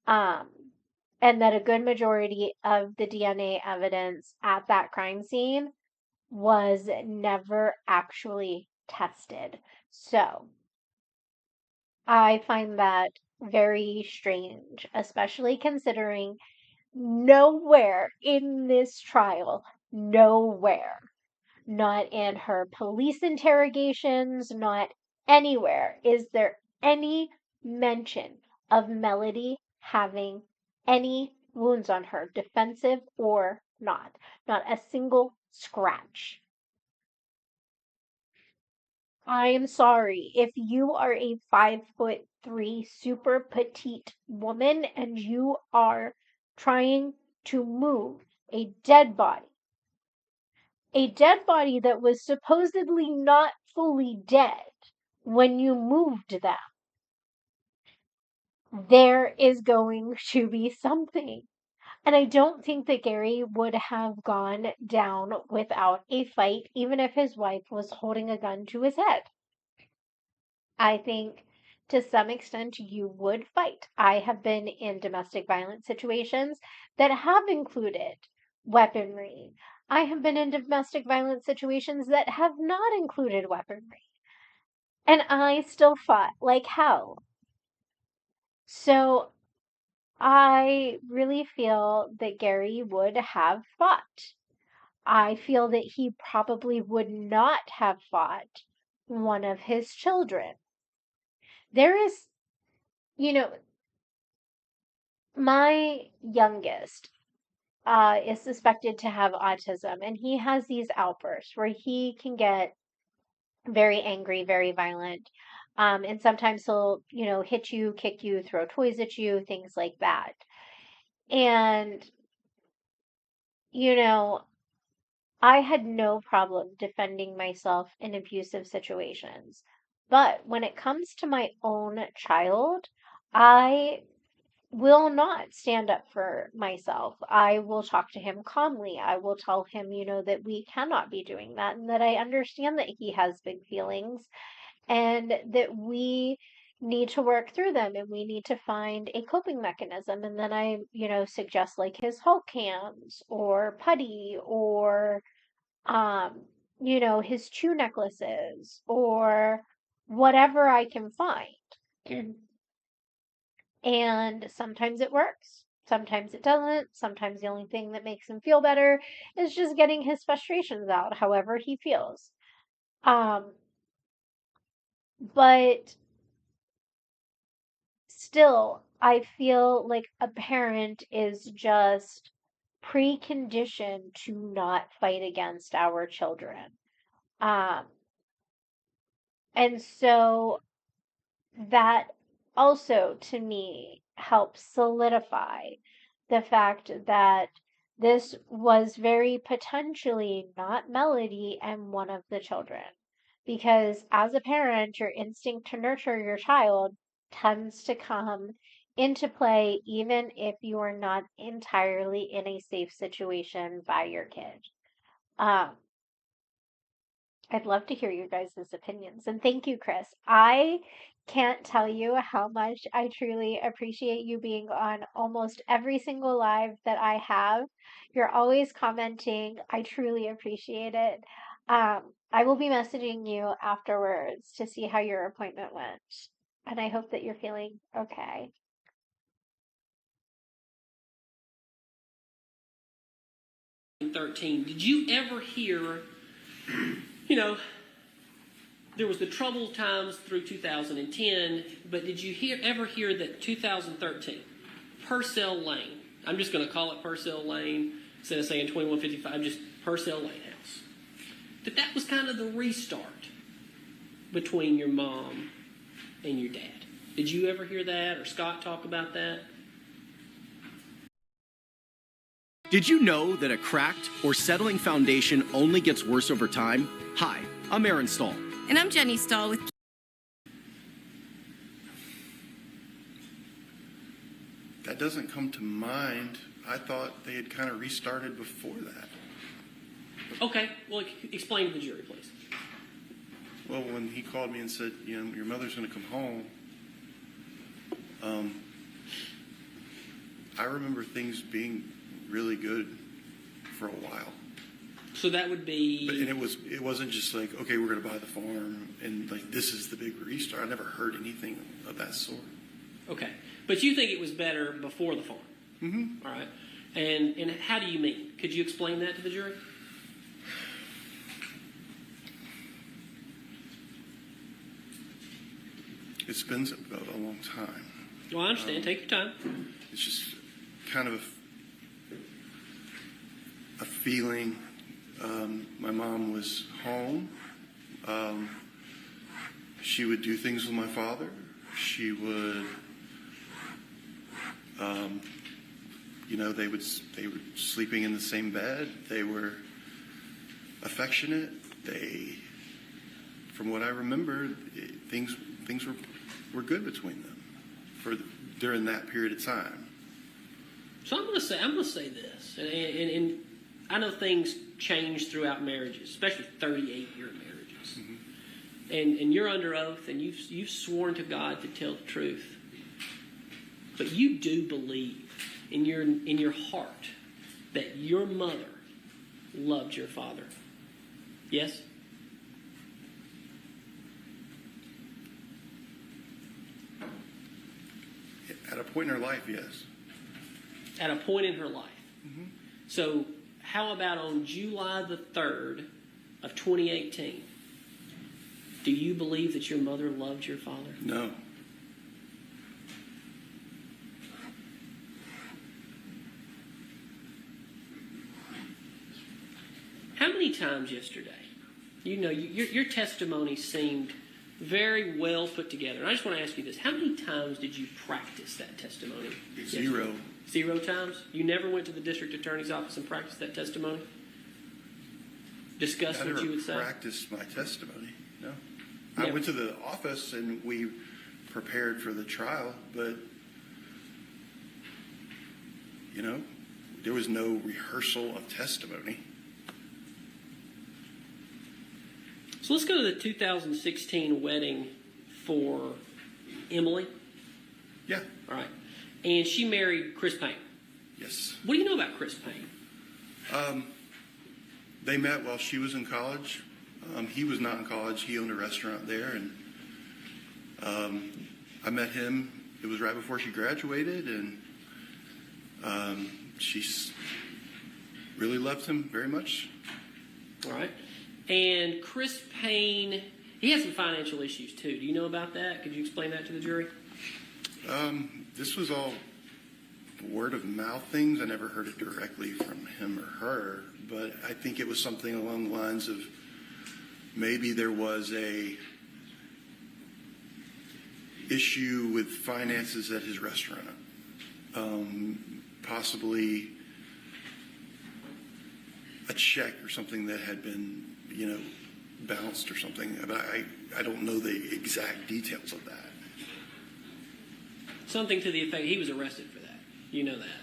Um, and that a good majority of the DNA evidence at that crime scene was never actually tested. So I find that very strange, especially considering nowhere in this trial, nowhere, not in her police interrogations, not anywhere, is there any mention of Melody having any wounds on her, defensive or not. Not a single scratch. I'm sorry. If you are a 5'3" super petite woman and you are trying to move a dead body that was supposedly not fully dead when you moved them, there is going to be something. And I don't think that Gary would have gone down without a fight, even if his wife was holding a gun to his head. I think to some extent you would fight. I have been in domestic violence situations that have included weaponry. I have been in domestic violence situations that have not included weaponry. And I still fought like hell. So I really feel that Gary would have fought. I feel that he probably would not have fought one of his children. There is, you know, my youngest is suspected to have autism, and he has these outbursts where he can get very angry, very violent. And sometimes he'll, hit you, kick you, throw toys at you, things like that. And, you know, I had no problem defending myself in abusive situations. But when it comes to my own child, I will not stand up for myself. I will talk to him calmly. I will tell him, that we cannot be doing that and that I understand that he has big feelings and that we need to work through them and we need to find a coping mechanism. And then I, suggest like his Hulk hands or putty or, um, his chew necklaces or whatever I can find. And sometimes it works, sometimes it doesn't. Sometimes the only thing that makes him feel better is just getting his frustrations out, however he feels. Um, but still, I feel like a parent is just preconditioned to not fight against our children. Um, and so that also to me helps solidify the fact that this was very potentially not Melody and one of the children. Because as a parent, your instinct to nurture your child tends to come into play even if you are not entirely in a safe situation by your kid. Um, I'd love to hear you guys' opinions. And thank you, Chris. I can't tell you how much I truly appreciate you being on almost every single live that I have. You're always commenting. I truly appreciate it. I will be messaging you afterwards to see how your appointment went. And I hope that you're feeling okay. Did you ever hear, you know, there was the troubled times through 2010, but did you ever hear that 2013, Purcell Lane, I'm just going to call it Purcell Lane instead of saying 2155, just Purcell Lane House, that was kind of the restart between your mom and your dad? Did you ever hear that or Scott talk about that? Did you know that a cracked or settling foundation only gets worse over time? Hi, I'm Aaron Stahl. And I'm Jenny Stahl with... That doesn't come to mind. I thought they had kind of restarted before that. Okay, well, explain to the jury, please. Well, when he called me and said, your mother's going to come home, I remember things being really good for a while. So that would be... And it wasn't just like, okay, we're going to buy the farm and like this is the big restart. I never heard anything of that sort. Okay, but you think it was better before the farm? Mm-hmm. All right. And how do you mean? Could you explain that to the jury? It's been a long time. Well, I understand. Take your time. It's just kind of a feeling. My mom was home. She would do things with my father. She would, they were sleeping in the same bed. They were affectionate. From what I remember, things were good between them during that period of time. So I'm gonna say this, and I know things change throughout marriages, especially 38-year marriages. And you're under oath, and you've sworn to God to tell the truth. But you do believe in your heart that your mother loved your father. Yes? At a point in her life, yes. At a point in her life. So how about on July the 3rd of 2018? Do you believe that your mother loved your father? No. How many times yesterday? You know, your testimony seemed very well put together. And I just want to ask you this. How many times did you practice that testimony? Zero. Yesterday? 0 times? You never went to the district attorney's office and practiced that testimony? Discuss I what never you would say? practiced my testimony, no. Never. I went to the office and we prepared for the trial, but, you know, there was no rehearsal of testimony. So let's go to the 2016 wedding for Emily. Yeah, All right. And she married Chris Payne. yes. What do you know about Chris Payne? They met while she was in college. He was not in college. He owned a restaurant there, and I met him. It was right before she graduated, and she really loved him very much. All right. And Chris Payne, he has some financial issues too. Do you know about that? Could you explain that to the jury? This was all word of mouth things. I never heard it directly from him or her, but I think it was something along the lines of maybe there was a issue with finances at his restaurant. Possibly a check or something that had been, you know, bounced or something. But I don't know the exact details of that. Something to the effect he was arrested for that. You know that.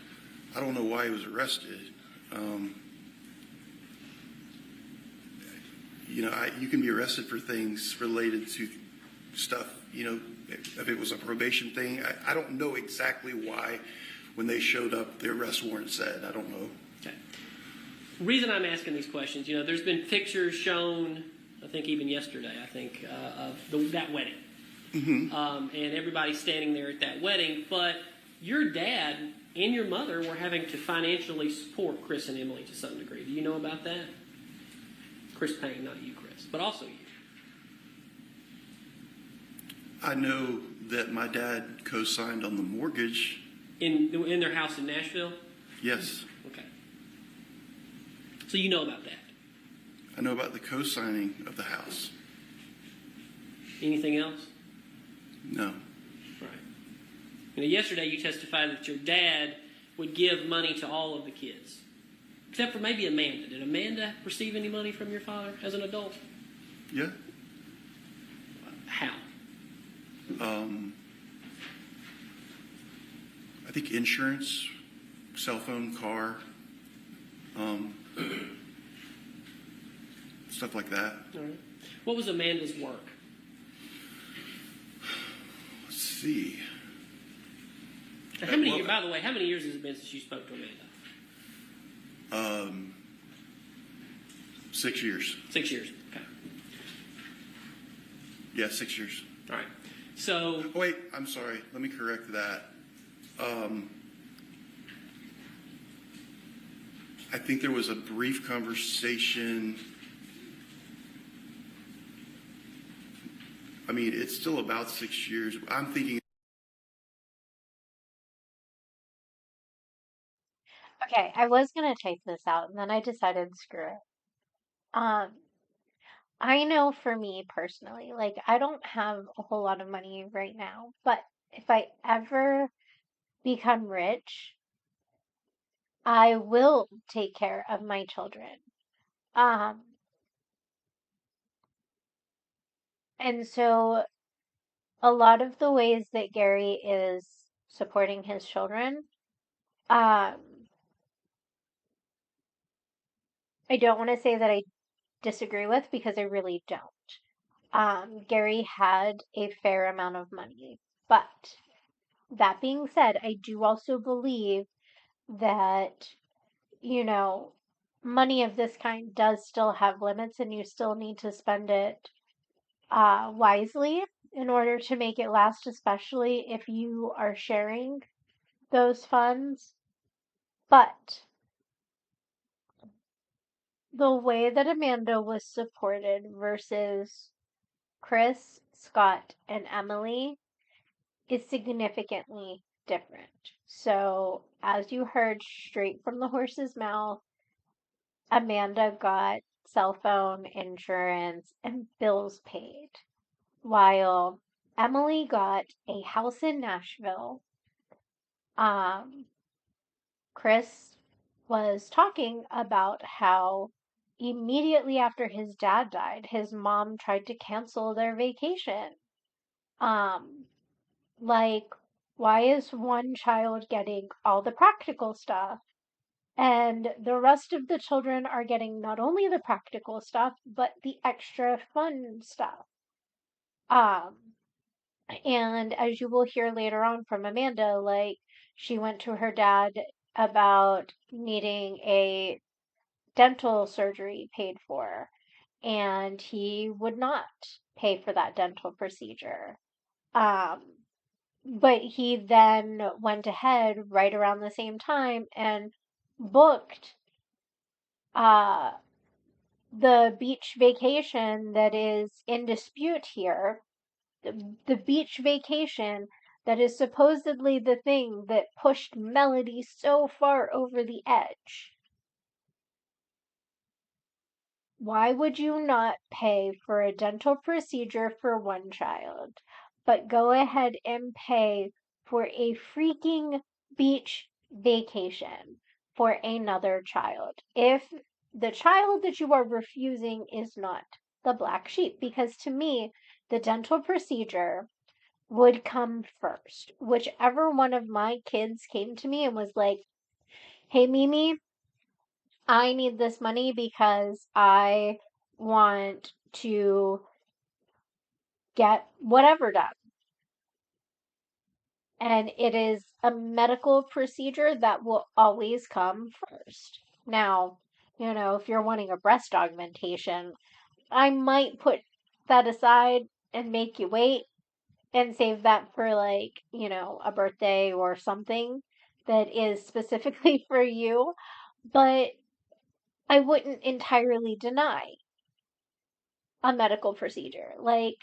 I don't know why he was arrested. You know, you can be arrested for things related to stuff, you know, if it was a probation thing. I don't know exactly why when they showed up, the arrest warrant said. I don't know. Okay. The reason I'm asking these questions, you know, there's been pictures shown, I think even yesterday, of that wedding. And everybody standing there at that wedding. But your dad and your mother were having to financially support Chris and Emily to some degree. Do you know about that? Chris Payne, not you, Chris, but also you. I know that my dad co-signed on the mortgage. In their house in Nashville? Yes. Okay. So you know about that. I know about the co-signing of the house. Anything else? No. Right. You know, yesterday you testified that your dad would give money to all of the kids, except for maybe Amanda. Did Amanda receive any money from your father as an adult? Yeah. How? I think insurance, cell phone, car, stuff like that. All right. What was Amanda's work? Let's see. How many? By the way, how many years has it been since you spoke to Amanda? 6 years. 6 years. Okay. Yeah, 6 years. All right. So. Oh, wait, I'm sorry. Let me correct that. I think there was a brief conversation. I mean, it's still about 6 years. I'm thinking. Okay, I was gonna type this out and then I decided screw it. I know for me personally, like I don't have a whole lot of money right now, but if I ever become rich, I will take care of my children. Um, and so a lot of the ways that Gary is supporting his children, Um, I don't want to say that I disagree with because I really don't. Gary had a fair amount of money, but that being said, I do also believe that, you know, money of this kind does still have limits and you still need to spend it wisely in order to make it last, especially if you are sharing those funds. But the way that Amanda was supported versus Chris, Scott, and Emily is significantly different. So, as you heard straight from the horse's mouth, Amanda got cell phone insurance and bills paid, while Emily got a house in Nashville. Chris was talking about how immediately after his dad died, his mom tried to cancel their vacation. Um, like, why is one child getting all the practical stuff and the rest of the children are getting not only the practical stuff, but the extra fun stuff? Um, and as you will hear later on from Amanda, like, she went to her dad about needing a dental surgery paid for, and he would not pay for that dental procedure. Um, but he then went ahead right around the same time and booked uh, the beach vacation that is in dispute here. The beach vacation that is supposedly the thing that pushed Melody so far over the edge. Why would you not pay for a dental procedure for one child, but go ahead and pay for a freaking beach vacation for another child? If the child that you are refusing is not the black sheep, because to me, the dental procedure would come first. Whichever one of my kids came to me and was like, hey, Mimi, I need this money because I want to get whatever done. And it is a medical procedure that will always come first. Now, if you're wanting a breast augmentation, I might put that aside and make you wait and save that for a birthday or something that is specifically for you. But I wouldn't entirely deny a medical procedure. Like,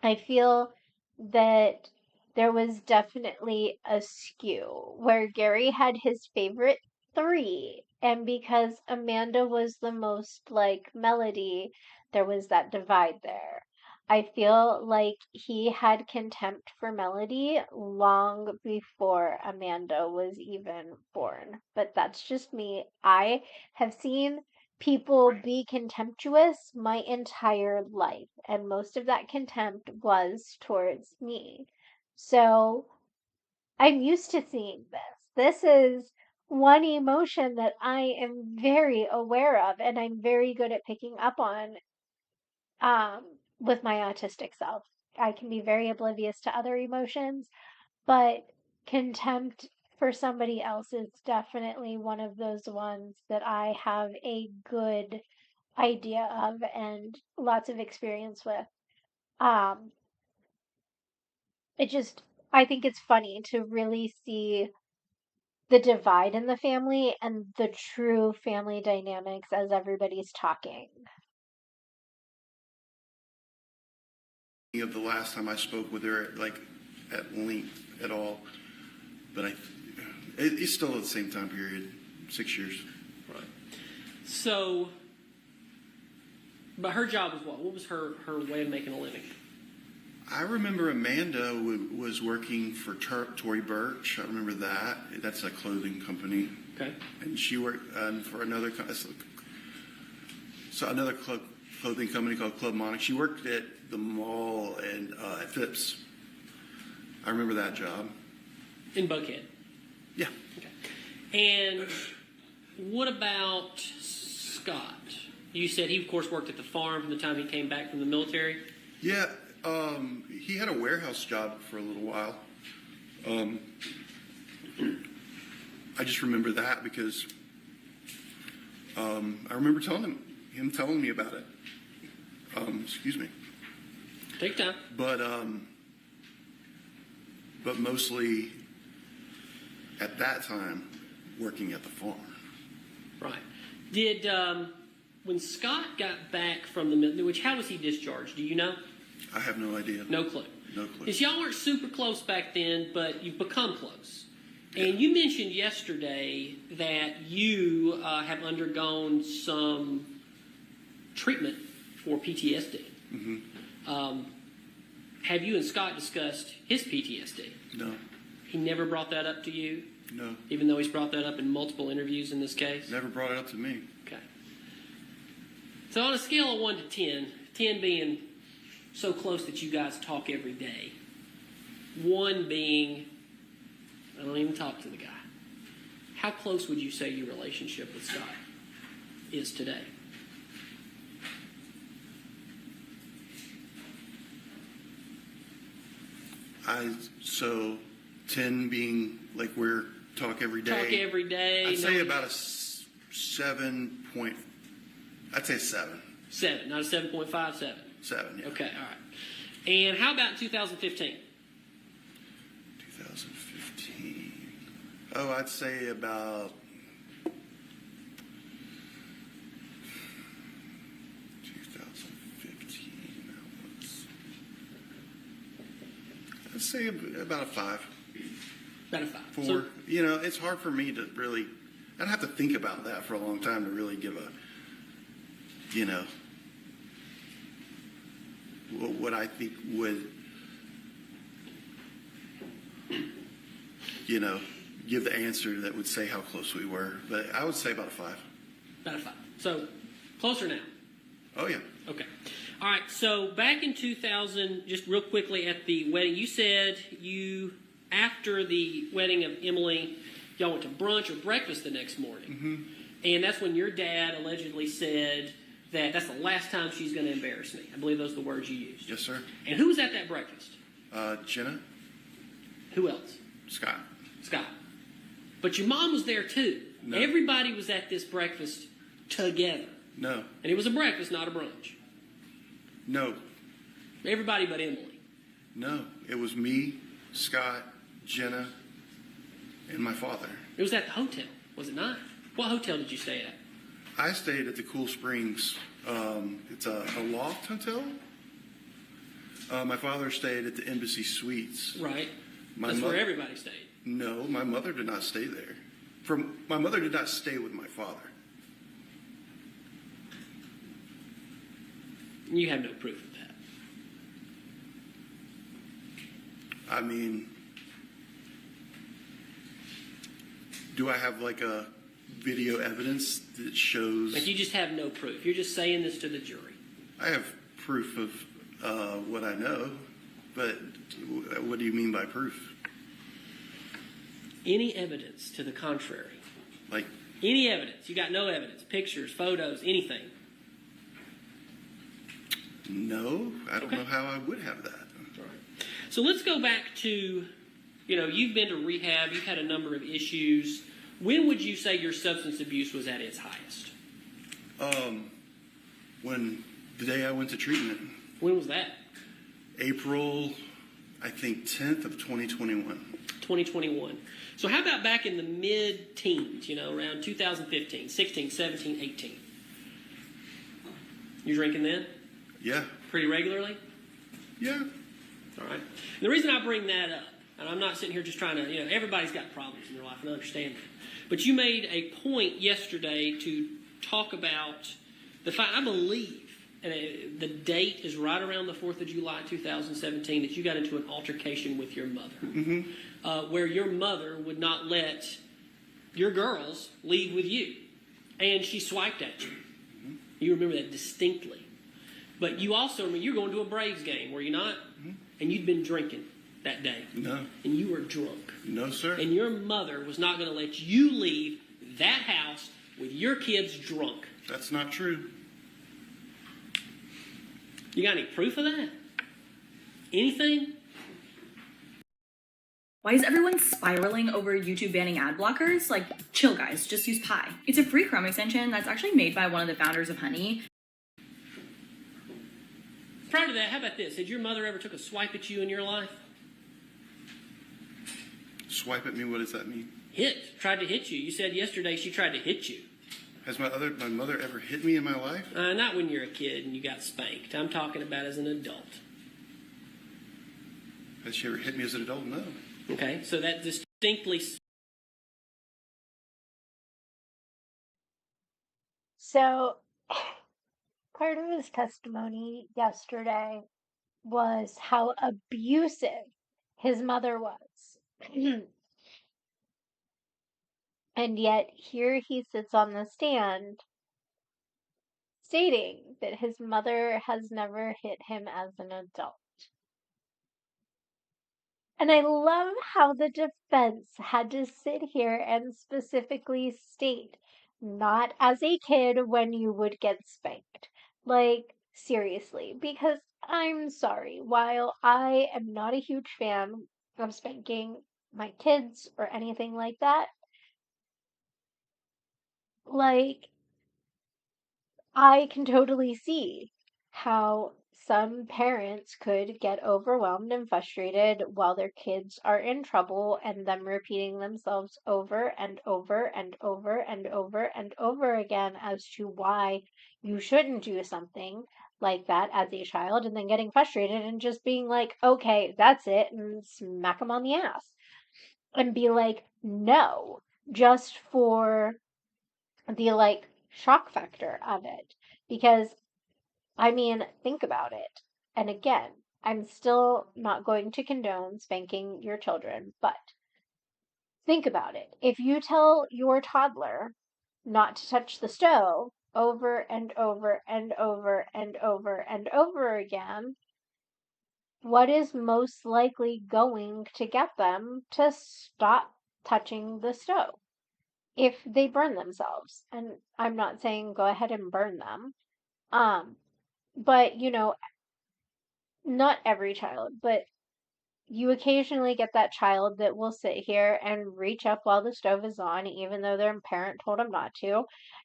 I feel that there was definitely a skew where Gary had his favorite three, and because Amanda was the most like Melody, there was that divide there. I feel like he had contempt for Melody long before Amanda was even born. But that's just me. I have seen people be contemptuous my entire life, and most of that contempt was towards me. So I'm used to seeing this. This is one emotion that I am very aware of, and I'm very good at picking up on with my autistic self. I can be very oblivious to other emotions, but contempt for somebody else is definitely one of those ones that I have a good idea of and lots of experience with. Um, I think it's funny to really see the divide in the family and the true family dynamics as everybody's talking. Of the last time I spoke with her, like at length at all, but it's still at the same time period, 6 years. Right. So, but her job was what? What was her way of making a living? I remember Amanda was working for Tory Burch. I remember that. That's a clothing company. Okay. And she worked for another clothing company called Club Monarch. She worked at the mall and at Phipps. I remember that job. In Buckhead. Yeah. Okay. And what about Scott? You said he, of course, worked at the farm from the time he came back from the military. Yeah, he had a warehouse job for a little while. I just remember that because I remember telling him telling me about it. Excuse me. Take time. But mostly at that time working at the farm. Right. Did when Scott got back from the military, which how was he discharged? Do you know? I have no idea. No clue. No clue. Because y'all weren't super close back then, but you've become close. And you mentioned yesterday that you have undergone some treatment for PTSD. Mm-hmm. Have you and Scott discussed his PTSD? No. He never brought that up to you? No. Even though he's brought that up in multiple interviews in this case? Never brought it up to me. Okay. So on a scale of 1 to 10, 10 being so close that you guys talk every day, 1 being I don't even talk to the guy, how close would you say your relationship with Scott is today? So 10 being like we're talk every day. Talk every day. I'd say about a 7 point. I'd say 7. 7, not a 7.5, 7. 7. Yeah. Okay, all right. And how about 2015? 2015. Oh, I'd say about 2015. That was. I'd say about a 5. About a 5. 4. So, You know, it's hard for me to really. I'd have to think about that for a long time to really give a. You know. What I think would. You know, give the answer that would say how close we were. But I would say about a 5. about a 5. So closer now. Oh, yeah. Okay. All right. So back in 2000, just real quickly at the wedding, you said you, after the wedding of Emily, y'all went to brunch or breakfast the next morning. Mm-hmm. And that's when your dad allegedly said that that's the last time she's going to embarrass me. I believe those are the words you used. Yes, sir. And who was at that breakfast? Jenna. Who else? Scott. Scott. But your mom was there too. No. Everybody was at this breakfast together. No. And it was a breakfast, not a brunch. No. Everybody but Emily. No. It was me, Scott, Jenna, and my father. It was at the hotel, was it not? What hotel did you stay at? I stayed at the Cool Springs. It's a loft hotel. My father stayed at the Embassy Suites. Right. My That's mo- where everybody stayed. No, my mother did not stay there. My mother did not stay with my father. You have no proof of that. I mean, do I have like a video evidence that shows? Like you just have no proof. You're just saying this to the jury. I have proof of what I know, but what do you mean by proof? Any evidence to the contrary. Like, Any evidence. You got no evidence. Pictures, photos, anything. no, I don't Okay. know how I would have that. All right. So let's go back to, you've been to rehab. You've had a number of issues. When would you say your substance abuse was at its highest? When the day I went to treatment, When was that? April, I think 10th of 2021. 2021. So how about back in the mid-teens, around 2015, 16, 17, 18? You drinking then? Yeah, Pretty regularly? yeah. All right. And the reason I bring that up, and I'm not sitting here just trying to, everybody's got problems in their life, and I understand that. But you made a point yesterday to talk about the fact, I believe, and the date is right around the 4th of July, 2017, that you got into an altercation with your mother, where your mother would not let your girls leave with you. And she swiped at you. You remember that distinctly. But you also remember you were going to a Braves game, were you not? And you'd been drinking that day. No. And you were drunk. No, sir. And your mother was not going to let you leave that house with your kids drunk. That's not true. You got any proof of that? Anything? Why is everyone spiraling over YouTube banning ad blockers? Like, chill guys, just use Pi. It's a free Chrome extension that's actually made by one of the founders of Honey. Prior to that, how about this? Had your mother ever took a swipe at you in your life? Swipe at me, what does that mean? Hit. Tried to hit you. You said yesterday she tried to hit you. Has my mother ever hit me in my life? Not when you're a kid and you got spanked. I'm talking about as an adult. Has she ever hit me as an adult? No. Okay, so that distinctly... So, part of his testimony yesterday was how abusive his mother was. And yet, here he sits on the stand stating that his mother has never hit him as an adult. And I love how the defense had to sit here and specifically state, not as a kid when you would get spanked. Like, seriously, because I'm sorry, while I am not a huge fan of spanking my kids or anything like that, like, I can totally see how some parents could get overwhelmed and frustrated while their kids are in trouble and them repeating themselves over and over and over and over and over again as to why you shouldn't do something like that as a child, and then getting frustrated and just being like, okay, that's it, and smack them on the ass and be like, no, just for the like shock factor of it. Because I mean, think about it. And again, I'm still not going to condone spanking your children, but think about it. If you tell your toddler not to touch the stove over and over and over and over and over again, what is most likely going to get them to stop touching the stove? If they burn themselves. And I'm not saying go ahead and burn them. But not every child, but you occasionally get that child that will sit here and reach up while the stove is on, even though their parent told them not to.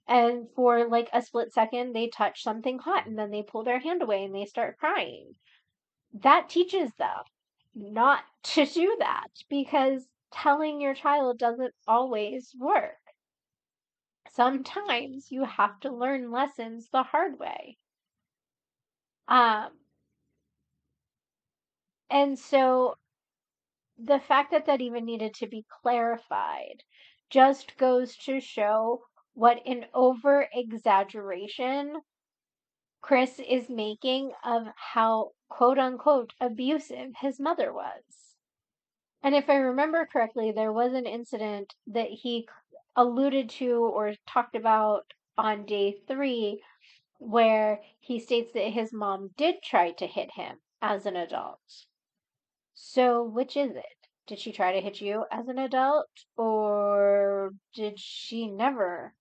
And for like a split second, they touch something hot and then they pull their hand away and they start crying. That teaches them not to do that, because telling your child doesn't always work. Sometimes you have to learn lessons the hard way. And so the fact that that even needed to be clarified just goes to show what an over exaggeration Chris is making of how quote unquote abusive his mother was. And if I remember correctly, there was an incident that he alluded to or talked about on day 3 where he states that his mom did try to hit him as an adult. So, which is it? Did she try to hit you as an adult, or did she never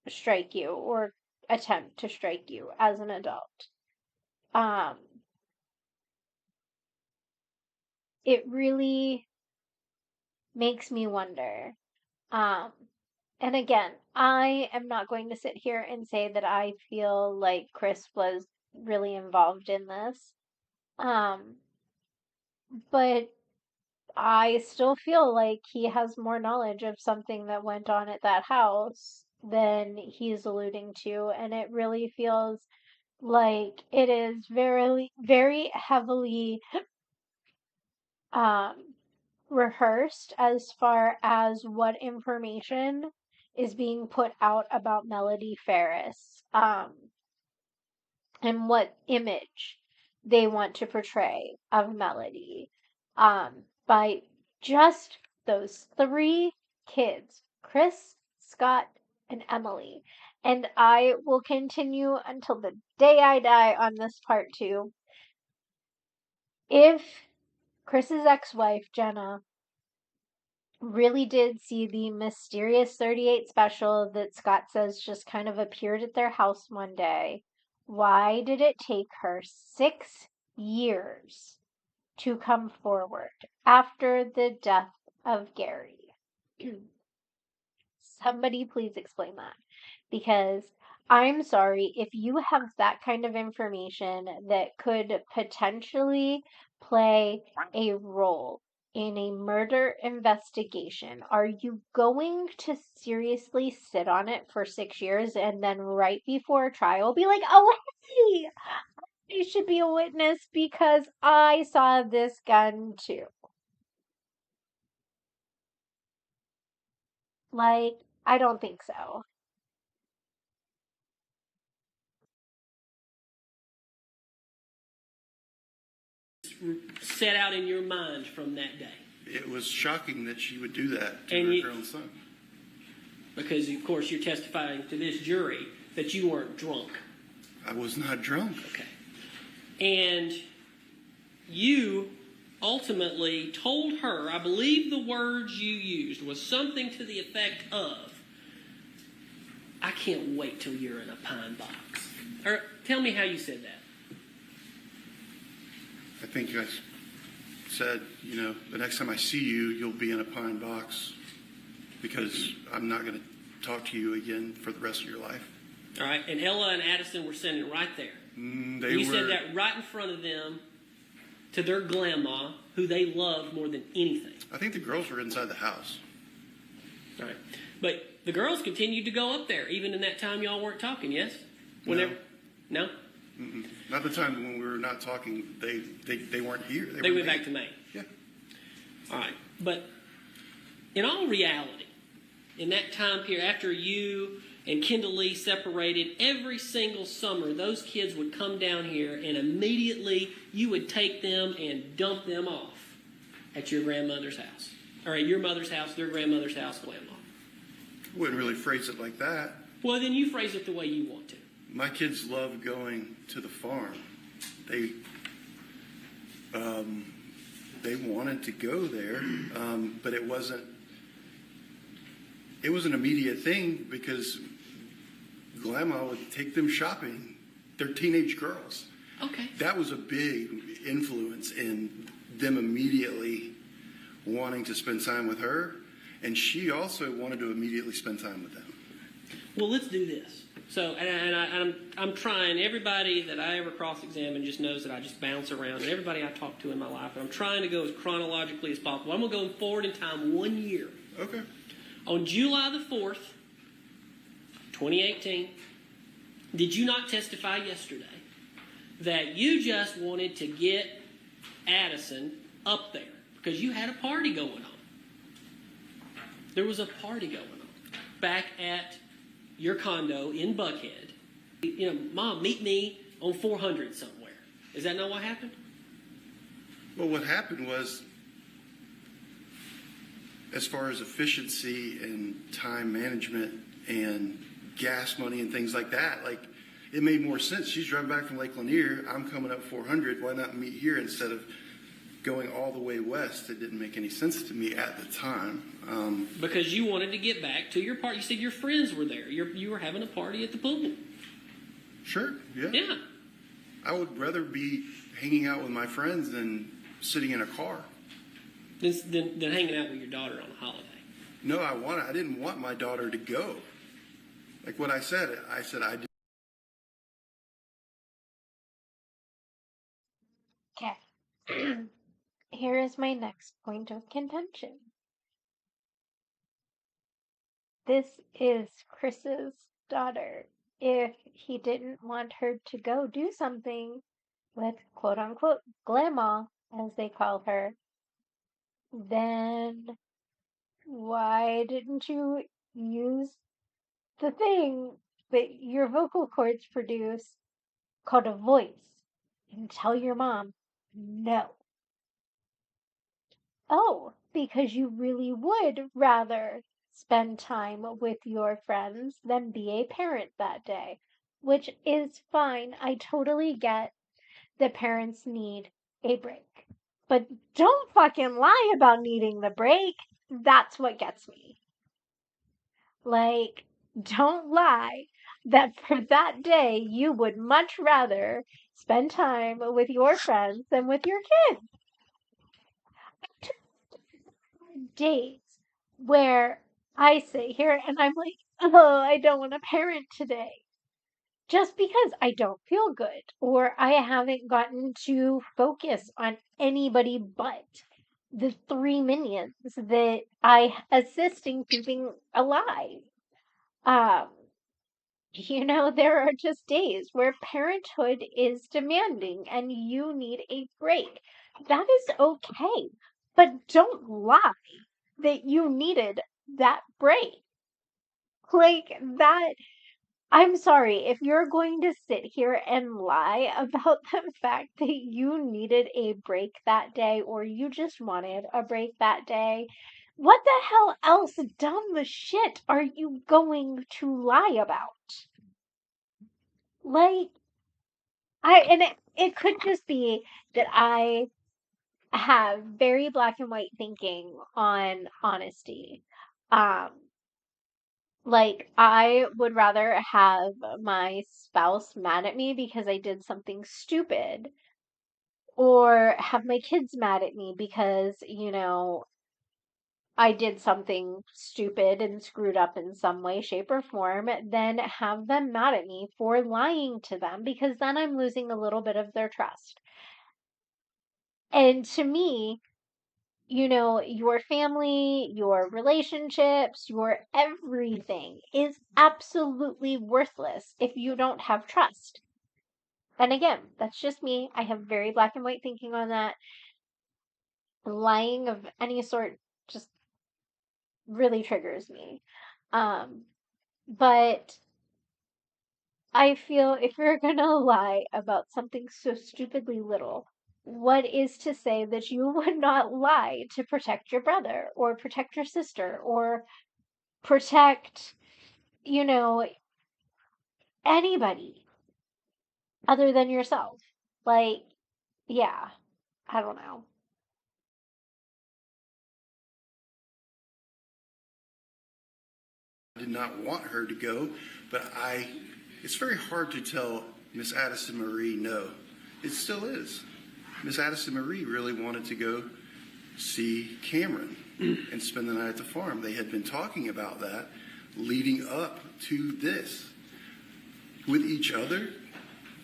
strike you or attempt to strike you as an adult? It really makes me wonder. And again, I am not going to sit here and say that I feel like Chris was really involved in this. But I still feel like he has more knowledge of something that went on at that house than he's alluding to, and it really feels like it is very, very heavily rehearsed as far as what information is being put out about Melody Farris, and what image they want to portray of Melody, by just those 3 kids, Chris, Scott, and Emily. And I will continue until the day I die on this part too. If Chris's ex-wife, Jenna, really did see the mysterious 38 special that Scott says just kind of appeared at their house one day. Why did it take her 6 years to come forward after the death of Gary? Somebody please explain that. Because I'm sorry, if you have that kind of information that could potentially play a role in a murder investigation, are you going to seriously sit on it for 6 years and then right before trial be like, oh, hey, you should be a witness because I saw this gun too? Like, I don't think so. Set out in your mind from that day. It was shocking that she would do that to And her own son. Because, of course, you're testifying to this jury that you weren't drunk. I was not drunk. Okay. And you ultimately told her, I believe the words you used was something to the effect of, I can't wait till you're in a pine box. Or tell me how you said that. I think I said, the next time I see you, you'll be in a pine box because I'm not going to talk to you again for the rest of your life. All right. And Ella and Addison were sitting right there. You said that right in front of them to their grandma, who they loved more than anything. I think the girls were inside the house. All right. But the girls continued to go up there, even in that time y'all weren't talking, yes? Whenever? No? Mm-mm. Not the time when we were not talking. They weren't here. They went back to Maine. Yeah. All right. But in all reality, in that time period, after you and Kendall Lee separated, every single summer, those kids would come down here and immediately you would take them and dump them off at your grandmother's house. Or at your mother's house, their grandmother's house, grandma. I wouldn't really phrase it like that. Well, then you phrase it the way you want to. My kids love going to the farm. They wanted to go there, but it wasn't an immediate thing because Grandma would take them shopping. They're teenage girls. Okay. That was a big influence in them immediately wanting to spend time with her, and she also wanted to immediately spend time with them. Well, let's do this. So, I'm trying, everybody that I ever cross-examine just knows that I just bounce around, and everybody I talk to in my life, and I'm trying to go as chronologically as possible. I'm going to go forward in time 1 year. Okay. On July the 4th, 2018, did you not testify yesterday that you just wanted to get Addison up there because you had a party going on? There was a party going on back at your condo in Buckhead. Mom, meet me on 400 somewhere. Is that not what happened? Well, what happened was, as far as efficiency and time management and gas money and things like that, it made more sense. She's driving back from Lake Lanier. I'm coming up 400. Why not meet here instead of going all the way west? It didn't make any sense to me at the time. Because you wanted to get back to your party. You said your friends were there. You were having a party at the pool. Sure, yeah. Yeah. I would rather be hanging out with my friends than sitting in a car. Than hanging out with your daughter on a holiday. No, I didn't want my daughter to go. Like what I said I did. Okay. Here is my next point of contention. This is Chris's daughter. If he didn't want her to go do something with quote unquote grandma, as they call her, then why didn't you use the thing that your vocal cords produce called a voice and tell your mom no? Oh, because you really would rather spend time with your friends than be a parent that day, which is fine. I totally get that parents need a break. But don't fucking lie about needing the break. That's what gets me. Like, don't lie that for that day you would much rather spend time with your friends than with your kids. Days where I sit here and I'm like, oh, I don't want to parent today. Just because I don't feel good or I haven't gotten to focus on anybody but the 3 minions that I assist in keeping alive. Um, there are just days where parenthood is demanding and you need a break. That is okay. But don't lie that you needed that break. Like that, I'm sorry, if you're going to sit here and lie about the fact that you needed a break that day or you just wanted a break that day, what the hell else dumb shit are you going to lie about? Like, it could just be that I have very black and white thinking on honesty. Um, Like, I would rather have my spouse mad at me because I did something stupid, or have my kids mad at me because, I did something stupid and screwed up in some way, shape, or form, than have them mad at me for lying to them because then I'm losing a little bit of their trust. And to me, your family, your relationships, your everything is absolutely worthless if you don't have trust. And again, that's just me. I have very black and white thinking on that. Lying of any sort just really triggers me. Um, but I feel if you're gonna lie about something so stupidly little, what is to say that you would not lie to protect your brother or protect your sister or protect, you know, anybody other than yourself? Like, yeah, I don't know. I did not want her to go, but it's very hard to tell Miss Addison Marie no. It still is. Miss Addison Marie really wanted to go see Cameron and spend the night at the farm. They had been talking about that leading up to this with each other,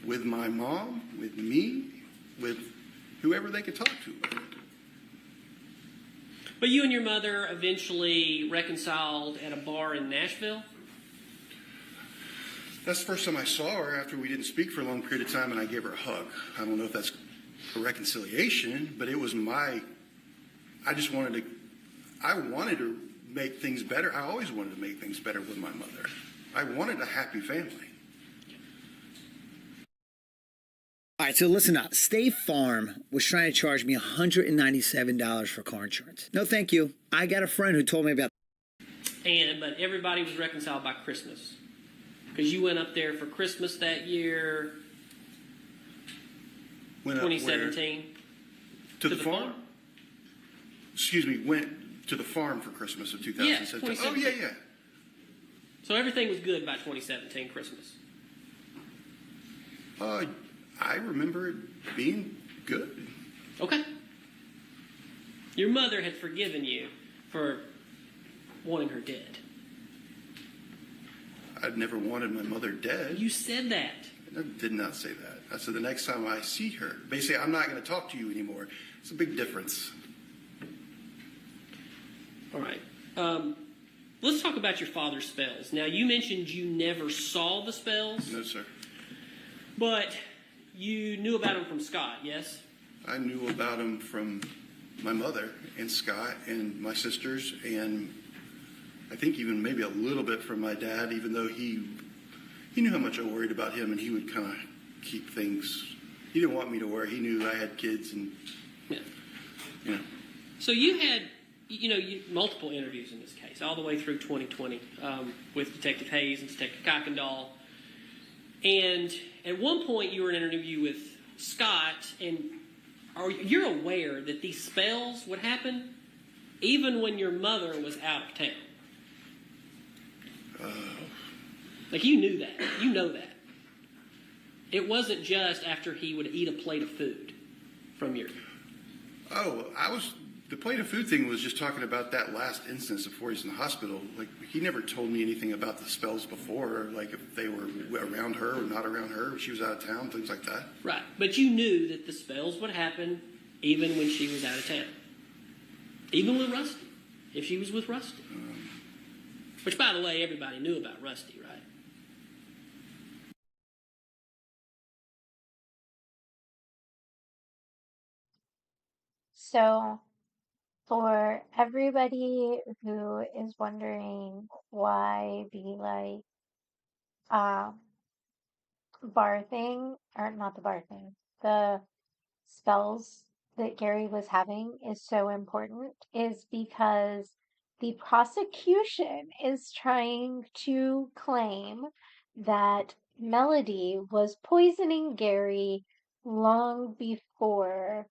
with my mom, with me, with whoever they could talk to. But you and your mother eventually reconciled at a bar in Nashville? That's the first time I saw her after we didn't speak for a long period of time, and I gave her a hug. I don't know if that's a reconciliation, but it was I wanted to make things better. I always wanted to make things better with my mother. I wanted a happy family. All right, so listen up. State Farm was trying to charge me $197 for car insurance. No, thank you. I got a friend who told me about. But everybody was reconciled by Christmas. Because you went up there for Christmas that year, Went 2017. To the farm? Excuse me, went to the farm for Christmas of 2017. Yeah, oh, yeah. So everything was good by 2017 Christmas. I remember it being good. Okay. Your mother had forgiven you for wanting her dead. I'd never wanted my mother dead. You said that. I did not say that. I said the next time I see her, basically, I'm not going to talk to you anymore. It's a big difference. All right. Let's talk about your father's spells. Now, you mentioned you never saw the spells. No, sir. But you knew about them from Scott, yes? I knew about him from my mother and Scott and my sisters, and I think even maybe a little bit from my dad, even though he knew how much I worried about him, and he would kind of keep things. He didn't want me to worry. He knew I had kids, and So you had, multiple interviews in this case, all the way through 2020, with Detective Hayes and Detective Kuykendall. And at one point, you were in an interview with Scott, and you're aware that these spells would happen even when your mother was out of town? Like, you knew that. You know that. It wasn't just after he would eat a plate of food from your... Oh, the plate of food thing was just talking about that last instance before he's in the hospital. Like, he never told me anything about the spells before, like if they were around her or not around her, if she was out of town, things like that. Right. But you knew that the spells would happen even when she was out of town. Even with Rusty. If she was with Rusty. Which, by the way, everybody knew about Rusty, right? So, for everybody who is wondering why the um bar thing, or not the bar thing, the spells that Gary was having is so important, is because the prosecution is trying to claim that Melody was poisoning Gary long before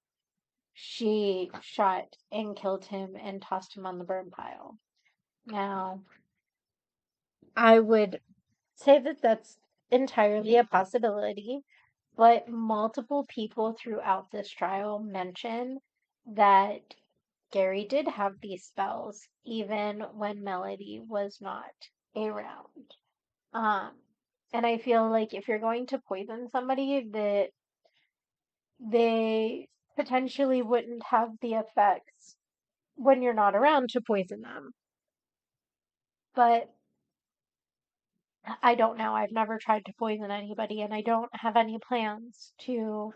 she shot and killed him and tossed him on the burn pile. Now, I would say that that's entirely a possibility, but multiple people throughout this trial mention that Gary did have these spells even when Melody was not around. Um, and I feel like if you're going to poison somebody, that they potentially wouldn't have the effects when you're not around to poison them. But I don't know. I've never tried to poison anybody, and I don't have any plans to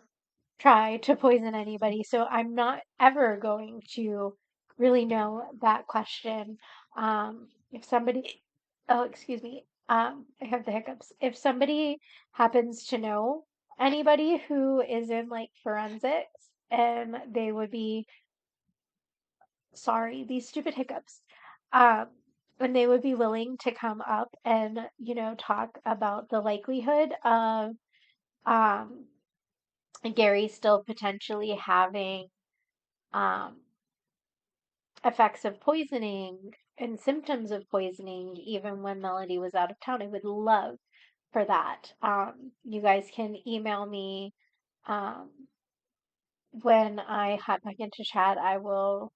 try to poison anybody. So I'm not ever going to really know that question. If somebody, oh, excuse me, I have the hiccups. If somebody happens to know anybody who is in like forensics and they would be, sorry, these stupid hiccups, um, and they would be willing to come up and, talk about the likelihood of, um, Gary still potentially having um, effects of poisoning and symptoms of poisoning even when Melody was out of town. I would love for that. You guys can email me um, when I hop back into chat. I will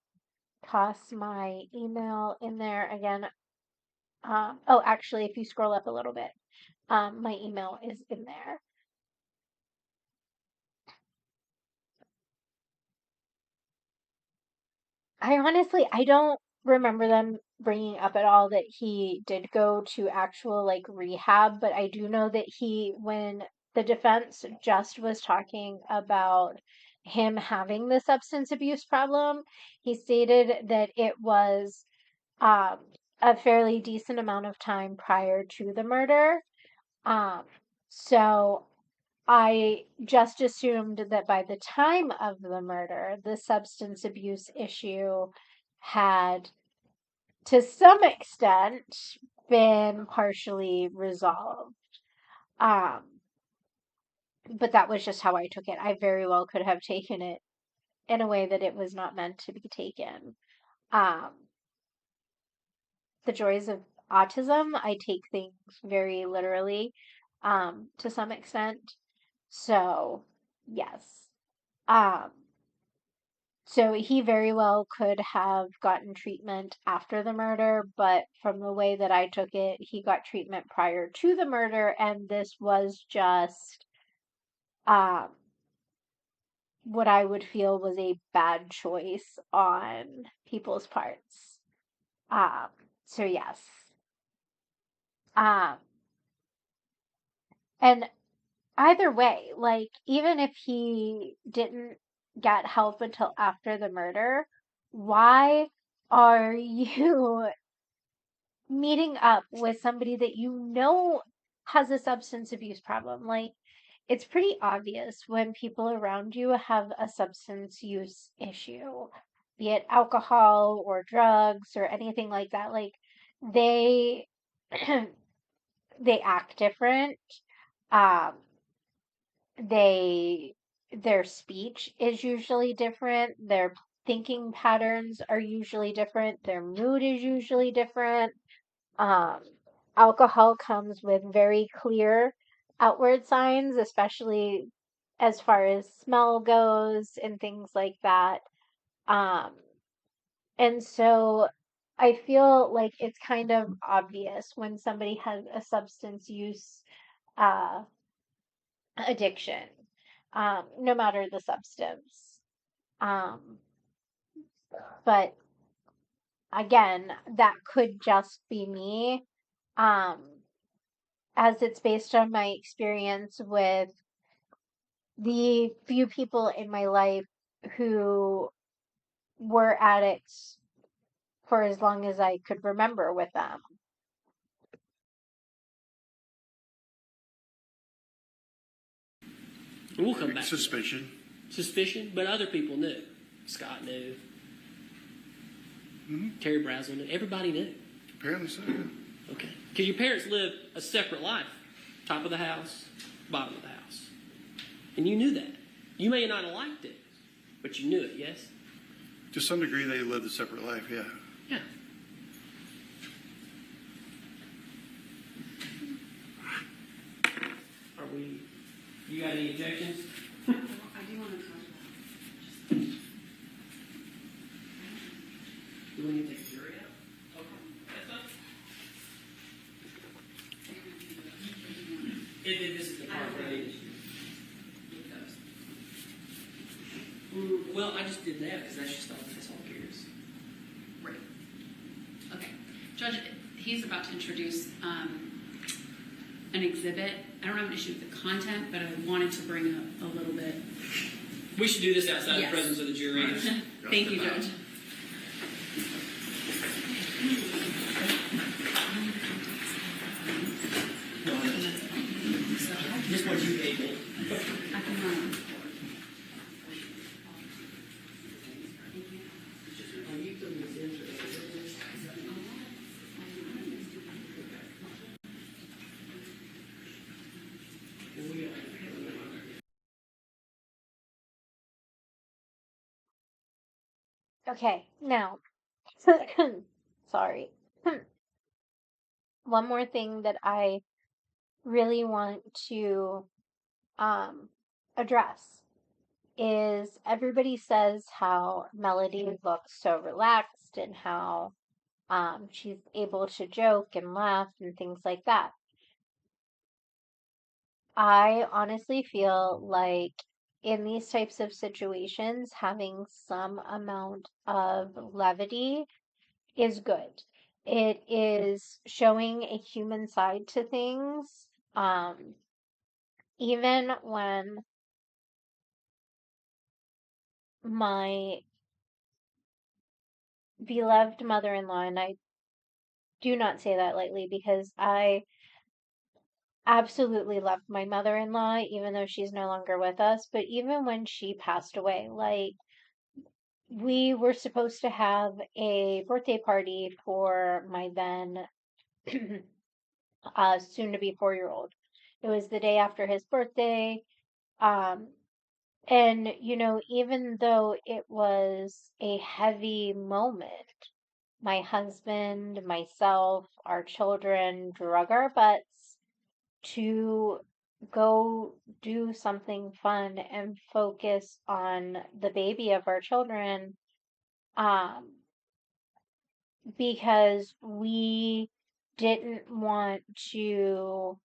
toss my email in there again. Oh, actually, if you scroll up a little bit, my email is in there. I don't remember them bringing up at all that he did go to actual like rehab, but I do know that when the defense just was talking about him having the substance abuse problem, he stated that it was um, a fairly decent amount of time prior to the murder. Um, so I just assumed that by the time of the murder, the substance abuse issue had, to some extent, been partially resolved. Um, but that was just how I took it. I very well could have taken it in a way that it was not meant to be taken. Um, the joys of autism, I take things very literally, to some extent. So, yes. Um, So he very well could have gotten treatment after the murder, but from the way that I took it, he got treatment prior to the murder, and this was just um, what I would feel was a bad choice on people's parts. Um, so yes. Um, and either way, like even if he didn't get help until after the murder, why are you meeting up with somebody that you know has a substance abuse problem? Like, it's pretty obvious when people around you have a substance use issue, be it alcohol or drugs or anything like that. Like, they they act different. Um, they their speech is usually different, their thinking patterns are usually different, their mood is usually different. Um, Alcohol comes with very clear outward signs, especially as far as smell goes and things like that. Um, and so I feel like it's kind of obvious when somebody has a substance use uh, addiction, no matter the substance. Um, but again, that could just be me, um, as it's based on my experience with the few people in my life who were addicts for as long as I could remember with them. And we'll come back. Suspicion. Suspicion, but other people knew. Scott knew. Terry Brazel knew. Everybody knew. Apparently so. Yeah. Okay. Because your parents lived a separate life. Top of the house, bottom of the house. And you knew that. You may not have liked it, but you knew it, yes? To some degree, they lived a separate life. Yeah. Yeah. Are we... You got any objections? I do want to talk about it. Do we need to take the jury out? Okay. That's fine. This is the part where I need to... Well, I just did that because that's just all gears. Right. Okay. Judge, he's about to introduce an exhibit. I don't have an issue with the content, but I wanted to bring up a little bit. We should do this outside Yes. the presence of the jury. Thank you, Judge. This one you gave me. I can run. Okay, now, sorry. One more thing that I really want to address is everybody says how Melody looks so relaxed and how she's able to joke and laugh and things like that. I honestly feel like in these types of situations, having some amount of levity is good. It is showing a human side to things. Even when my beloved mother-in-law, and I do not say that lightly because I absolutely loved my mother-in-law, even though she's no longer with us, but even when she passed away, like, we were supposed to have a birthday party for my then soon to be 4-year-old. It was the day after his birthday. Um, and, even though it was a heavy moment, my husband, myself, our children drug our butts to go do something fun and focus on the baby of our children, um, because didn't want to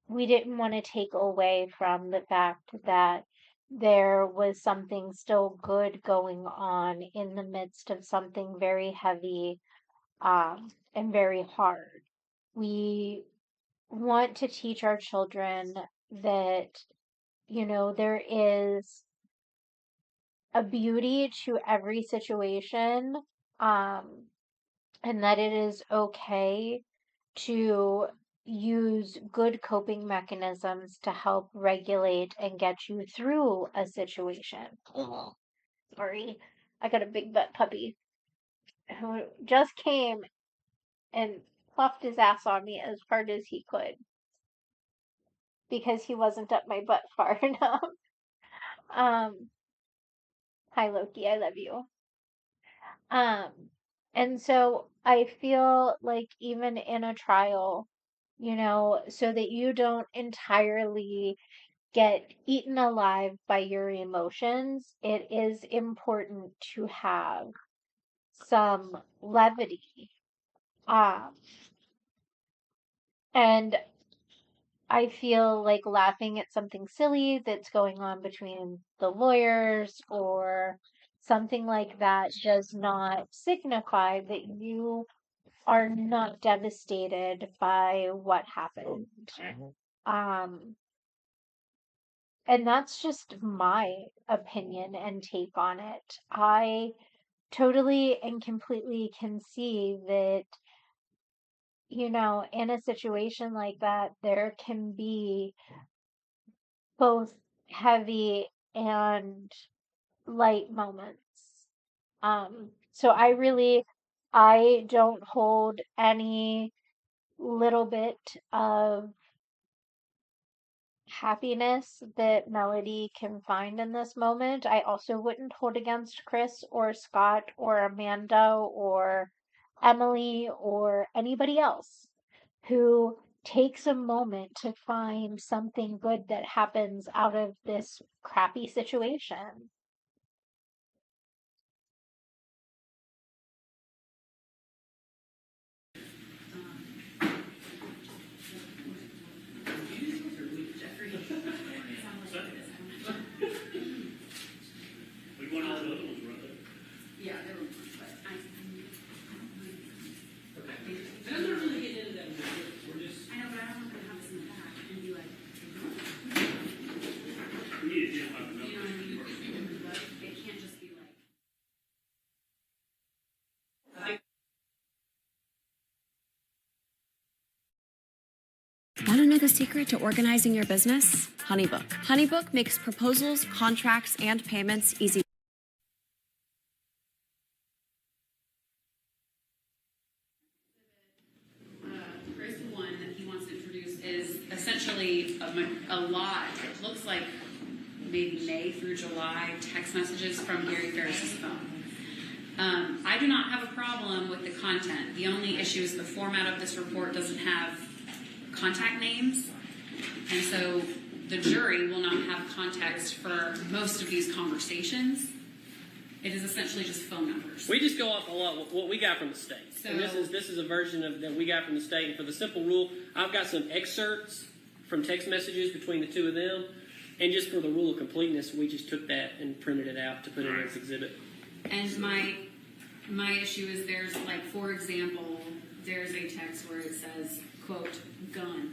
we didn't want to take away from the fact that there was something still good going on in the midst of something very heavy, and very hard. We want to teach our children that, there is a beauty to every situation, um, and that it is okay to use good coping mechanisms to help regulate and get you through a situation. Ugh. Sorry, I got a big butt puppy who just came and plucked his ass on me as hard as he could. because he wasn't up my butt far enough. Um, Hi Loki, I love you. Um, and so I feel like even in a trial, so that you don't entirely get eaten alive by your emotions, it is important to have some levity. Um, and I feel like laughing at something silly that's going on between the lawyers or something like that does not signify that you are not devastated by what happened. Um, and that's just my opinion and take on it. I totally and completely can see that, in a situation like that, there can be both heavy and light moments. So I don't hold any little bit of happiness that Melody can find in this moment. I also wouldn't hold against Chris or Scott or Amanda or Emily or anybody else who takes a moment to find something good that happens out of this crappy situation. Yeah, there were, but I know, but I don't want to have this in the back and be like, you know what I mean? But it can't just be like. Want to know the secret to organizing your business? HoneyBook. HoneyBook makes proposals, contracts, and payments easy. Chris one that he wants to introduce is essentially a lot. It looks like maybe May through July text messages from Gary Farris's phone. I do not have a problem with the content. The only issue is the format of this report doesn't have contact names, and so the jury will not have context for most of these conversations. It is essentially just phone numbers. We just go off a lot what we got from the state. So, and this is a version of that we got from the state. And for the simple rule, I've got some excerpts from text messages between the two of them. And just for the rule of completeness, we just took that and printed it out to put it in this exhibit. and my issue is there's like, for example, there's a text where it says, quote, gun.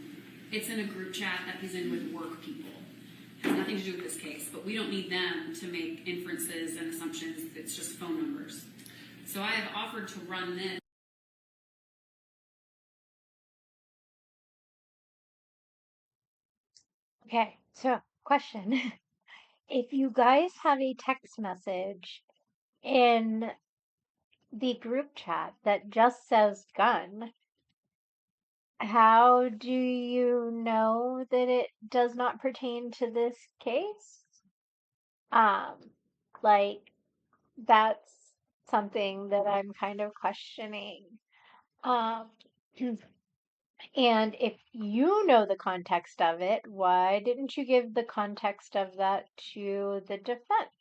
It's in a group chat that he's in with work people. Has nothing to do with this case, but we don't need them to make inferences and assumptions. It's just phone numbers. So I have offered to run this. Okay, so question. If you guys have a text message in the group chat that just says gun, how do you know that it does not pertain to this case? Like, that's something that I'm kind of questioning. Um, and if you know the context of it, why didn't you give the context of that to the defense?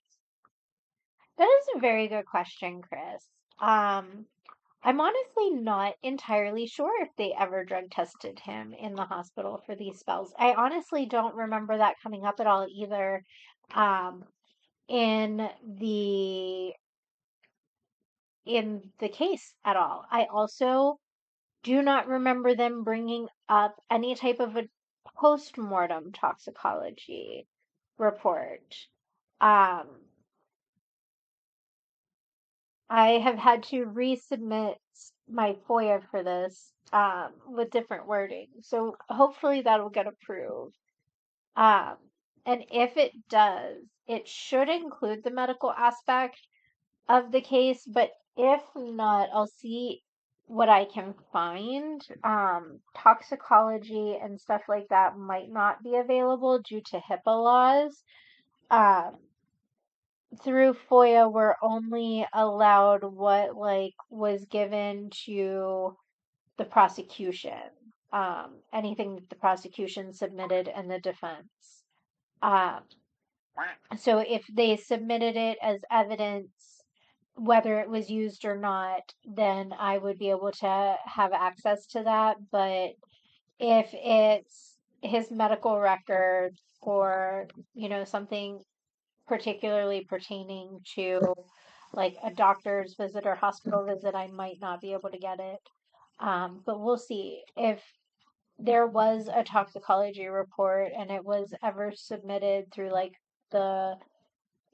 That is a very good question, Chris. I'm honestly not entirely sure if they ever drug tested him in the hospital for these spells. I honestly don't remember that coming up at all either, um, in the in the case at all. I also do not remember them bringing up any type of a post-mortem toxicology report. Um, I have had to resubmit my FOIA for this with different wording. So hopefully that'll get approved. Um, and if it does, it should include the medical aspect of the case. But if not, I'll see what I can find. Toxicology and stuff like that might not be available due to HIPAA laws. Um, through FOIA, we're only allowed what like was given to the prosecution. Anything that the prosecution submitted and the defense. Um, so if they submitted it as evidence, whether it was used or not, then I would be able to have access to that. But if it's his medical record or, something particularly pertaining to like a doctor's visit or hospital visit, I might not be able to get it. But we'll see if there was a toxicology report and it was ever submitted through like the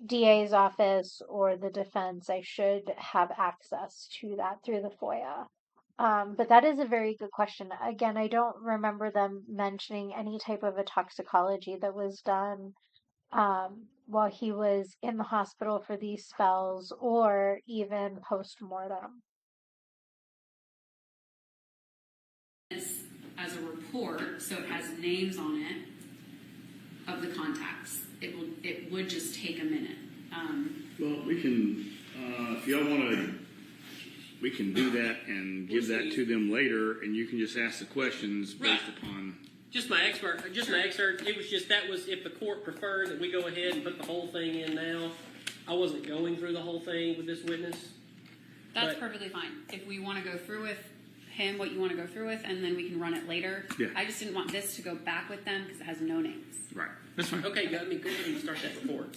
DA's office or the defense. I should have access to that through the FOIA. But that is a very good question. Again, I don't remember them mentioning any type of a toxicology that was done while he was in the hospital for these spells or even post mortem. As a report, so it has names on it of the contacts. It would just take a minute. Well, we can, if y'all want to, we can do that and give that to them later, and you can just ask the questions based upon. Just my expert. It was just that was if the court preferred that we go ahead and put the whole thing in now. I wasn't going through the whole thing with this witness. That's perfectly fine. If we want to go through with him what you want to go through with, and then we can run it later. Yeah. I just didn't want this to go back with them because it has no names. Right. That's fine. Okay, go ahead and start that report.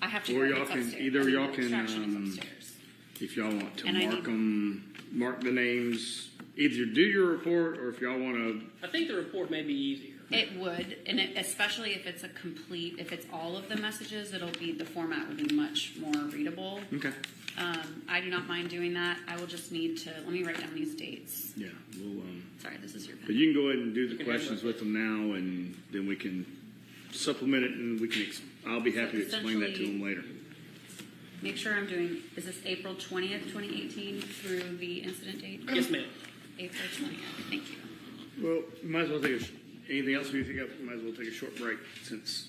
I have to Or go. y'all can, upstairs. either y'all Extraction can, is upstairs. if y'all want to And mark the names, either do your report or if y'all want to. I think the report may be easier. It would, and especially if it's if it's all of the messages, the format will be much more readable. Okay. I do not mind doing that. I will just need to, let me write down these dates. Yeah, we'll. Sorry, this is your pen. But you can go ahead and do the questions with them now, and then we can supplement it, and we can. I'll be happy to explain that to them later. Make sure I'm doing, is this April 20th, 2018 through the incident date? Yes, ma'am. April 20th, thank you. Well, might as well take anything else we think of, might as well take a short break since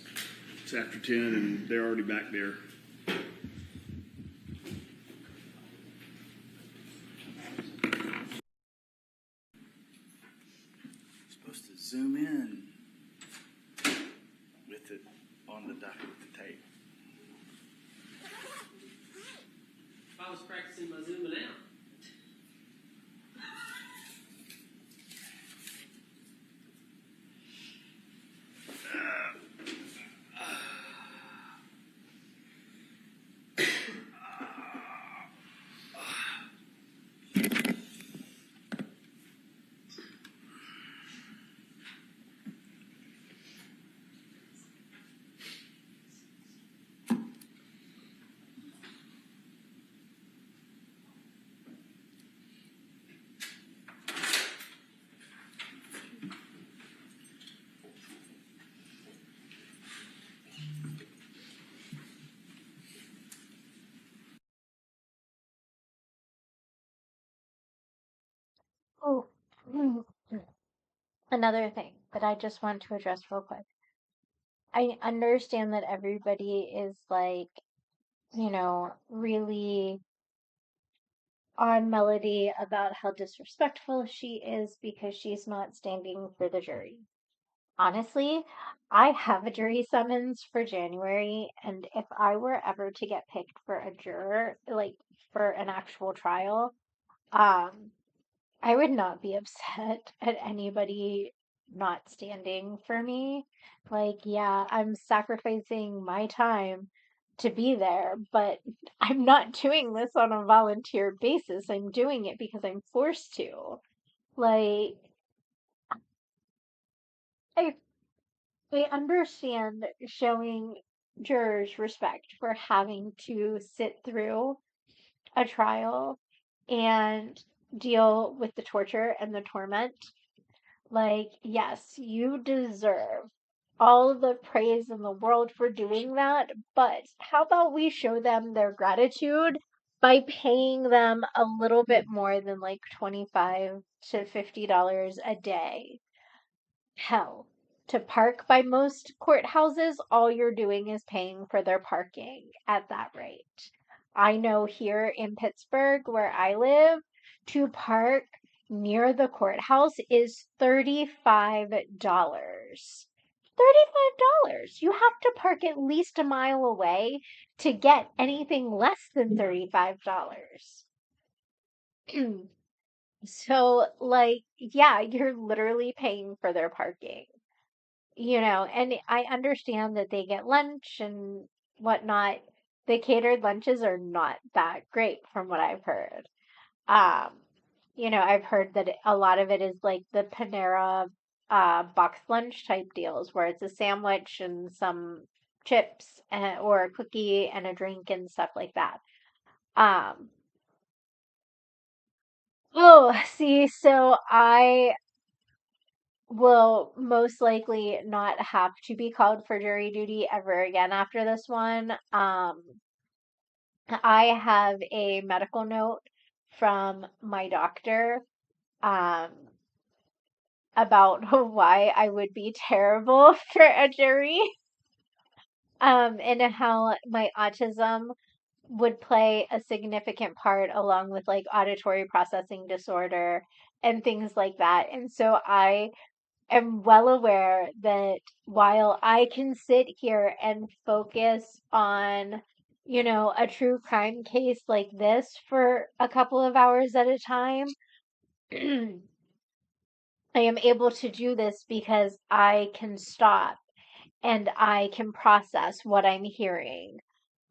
it's after 10 and they're already back there. Supposed to zoom in with it on the dock with the tape. If I was practicing my zooming out. Oh, another thing that I just want to address real quick. I understand that everybody is like, really on Melody about how disrespectful she is because she's not standing for the jury. Honestly, I have a jury summons for January, and if I were ever to get picked for a juror, like for an actual trial, um, I would not be upset at anybody not standing for me. Like, yeah, I'm sacrificing my time to be there, but I'm not doing this on a volunteer basis. I'm doing it because I'm forced to. Like, I I understand showing jurors respect for having to sit through a trial and deal with the torture and the torment. Like, yes, you deserve all the praise in the world for doing that, but how about we show them their gratitude by paying them a little bit more than like $25 to $50 a day. Hell, to park by most courthouses, all you're doing is paying for their parking at that rate. I know here in Pittsburgh, where I live, to park near the courthouse is $35. $35. You have to park at least a mile away to get anything less than $35. So, like, yeah, you're literally paying for their parking, and I understand that they get lunch and whatnot. The catered lunches are not that great from what I've heard. Um, I've heard that a lot of it is like the Panera box lunch type deals where it's a sandwich and some chips or a cookie and a drink and stuff like that. Um, oh, see, so I will most likely not have to be called for jury duty ever again after this one. I have a medical note from my doctor um, about why I would be terrible for a jury, and how my autism would play a significant part along with like auditory processing disorder and things like that. And so I am well aware that while I can sit here and focus on, a true crime case like this for a couple of hours at a time, I am able to do this because I can stop and I can process what I'm hearing.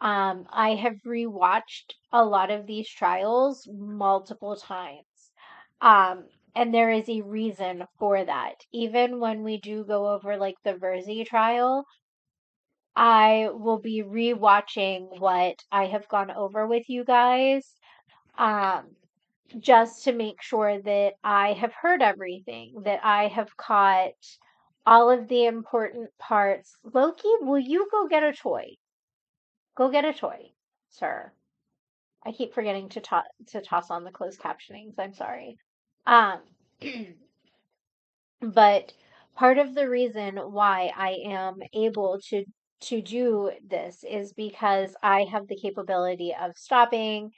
I have rewatched a lot of these trials multiple times. Um, and there is a reason for that. Even when we do go over like the Verzi trial, I will be rewatching what I have gone over with you guys. Um, just to make sure that I have heard everything, that I have caught all of the important parts. Loki, will you go get a toy? Go get a toy, sir. I keep forgetting to toss on the closed captionings. I'm sorry. Um, but part of the reason why I am able to do this is because I have the capability of stopping.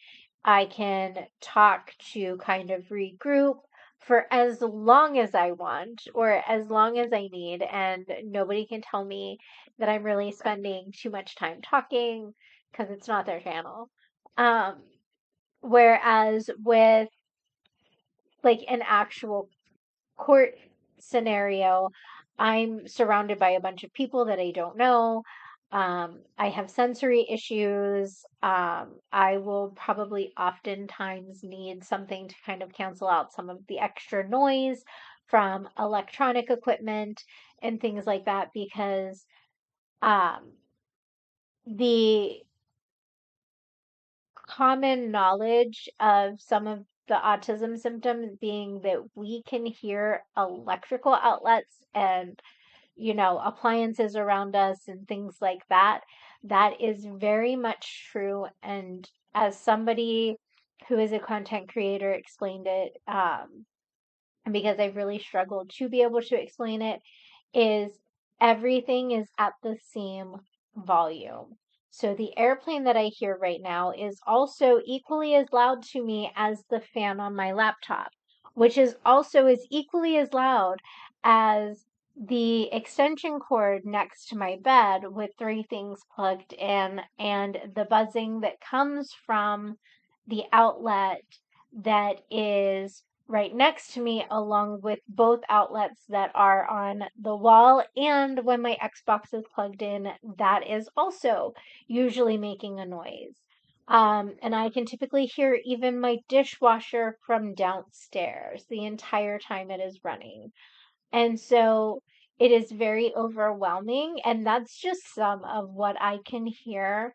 I can talk to kind of regroup for as long as I want or as long as I need, and nobody can tell me that I'm really spending too much time talking because it's not their channel. Um, Whereas with like an actual court scenario, I'm surrounded by a bunch of people that I don't know. I have sensory issues. I will probably oftentimes need something to kind of cancel out some of the extra noise from electronic equipment and things like that because um, the common knowledge of some of the autism symptoms being that we can hear electrical outlets and appliances around us and things like that. That is very much true. And as somebody who is a content creator explained it, because I've really struggled to be able to explain it, is everything is at the same volume. So the airplane that I hear right now is also equally as loud to me as the fan on my laptop, which is also as equally as loud as the extension cord next to my bed with 3 things plugged in and the buzzing that comes from the outlet that is right next to me, along with both outlets that are on the wall. And when my Xbox is plugged in, that is also usually making a noise. And I can typically hear even my dishwasher from downstairs the entire time it is running. And so it is very overwhelming. And that's just some of what I can hear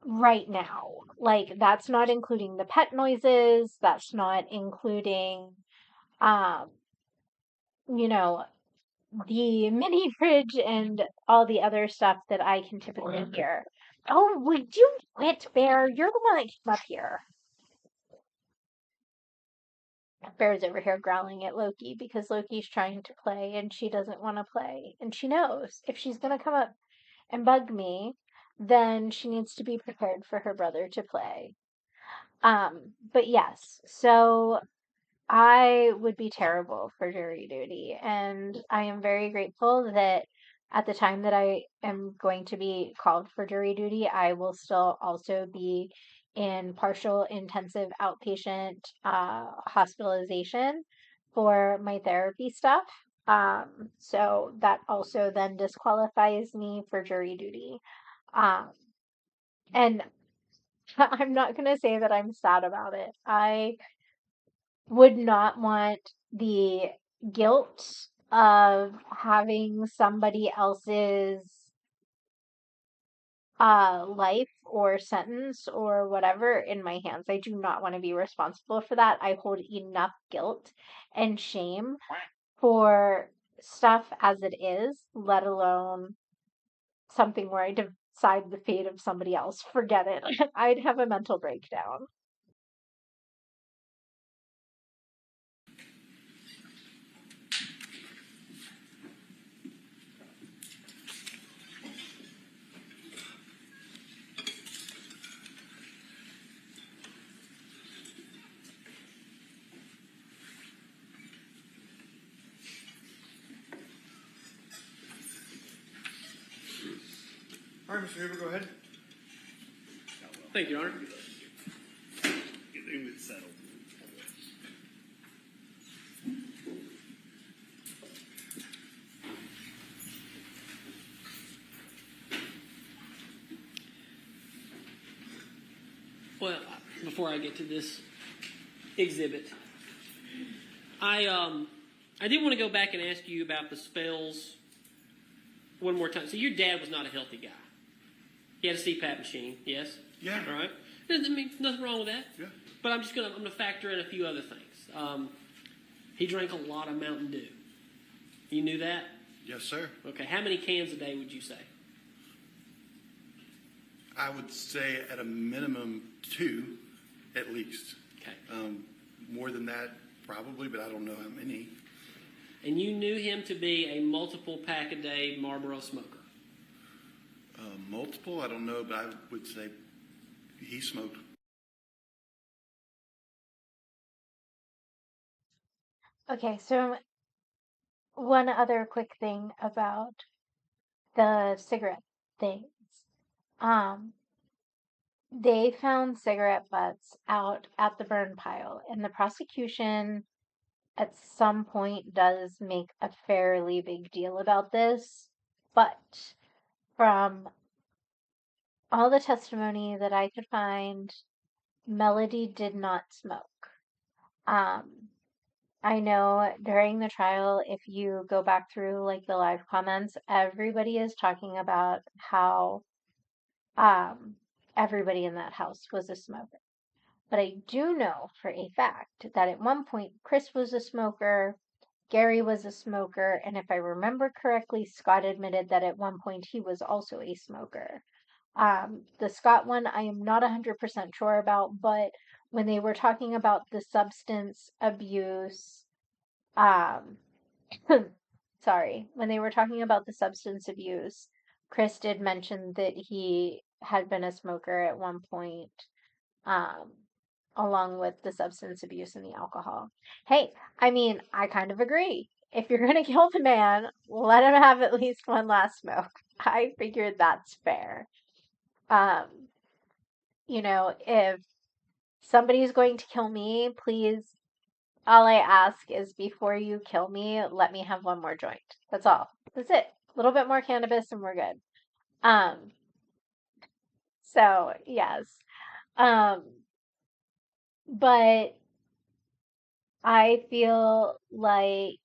right now. Like, that's not including the pet noises, that's not including, um, you know, the mini fridge and all the other stuff that I can typically hear. Oh, would you quit, Bear? You're the one that came up here. Bear's over here growling at Loki because Loki's trying to play and she doesn't want to play. And she knows if she's going to come up and bug me, then she needs to be prepared for her brother to play. But yes, so I would be terrible for jury duty, and I am very grateful that at the time that I am going to be called for jury duty, I will still also be in partial intensive outpatient hospitalization for my therapy stuff. So that also then disqualifies me for jury duty. Um, and I'm not going to say that I'm sad about it. I would not want the guilt of having somebody else's life or sentence or whatever in my hands. I do not want to be responsible for that. I hold enough guilt and shame for stuff as it is, let alone something where I decide the fate of somebody else. Forget it. I'd have a mental breakdown. All right, Mr. Hoover, go ahead. Thank you, Your Honor. Get him settled. Well, before I get to this exhibit, I did want to go back and ask you about the spells one more time. So your dad was not a healthy guy. He had a CPAP machine, yes? Yeah. All right. I mean, nothing wrong with that. Yeah. But I'm gonna factor in a few other things. He drank a lot of Mountain Dew. You knew that? Yes, sir. Okay. How many cans a day would you say? I would say at a minimum 2, at least. Okay. More than that, probably, but I don't know how many. And you knew him to be a multiple pack a day Marlboro smoker. Multiple, I don't know, but I would say he smoked. Okay, so one other quick thing about the cigarette things. They found cigarette butts out at the burn pile, and the prosecution at some point does make a fairly big deal about this, but from all the testimony that I could find, Melody did not smoke. I know during the trial, if you go back through like the live comments, everybody is talking about how everybody in that house was a smoker. But I do know for a fact that at one point Chris was a smoker, Gary was a smoker, and if I remember correctly, Scott admitted that at one point he was also a smoker. The Scott one, I am not 100% sure about, but when they were talking about the substance abuse, um, sorry, when they were talking about the substance abuse, Chris did mention that he had been a smoker at one point, um, along with the substance abuse and the alcohol. Hey, I mean, I kind of agree. If you're gonna kill the man, let him have at least one last smoke. I figured that's fair. Um, if somebody's going to kill me, please, all I ask is before you kill me, let me have one more joint. That's all. That's it. A little bit more cannabis and we're good. So yes. But I feel like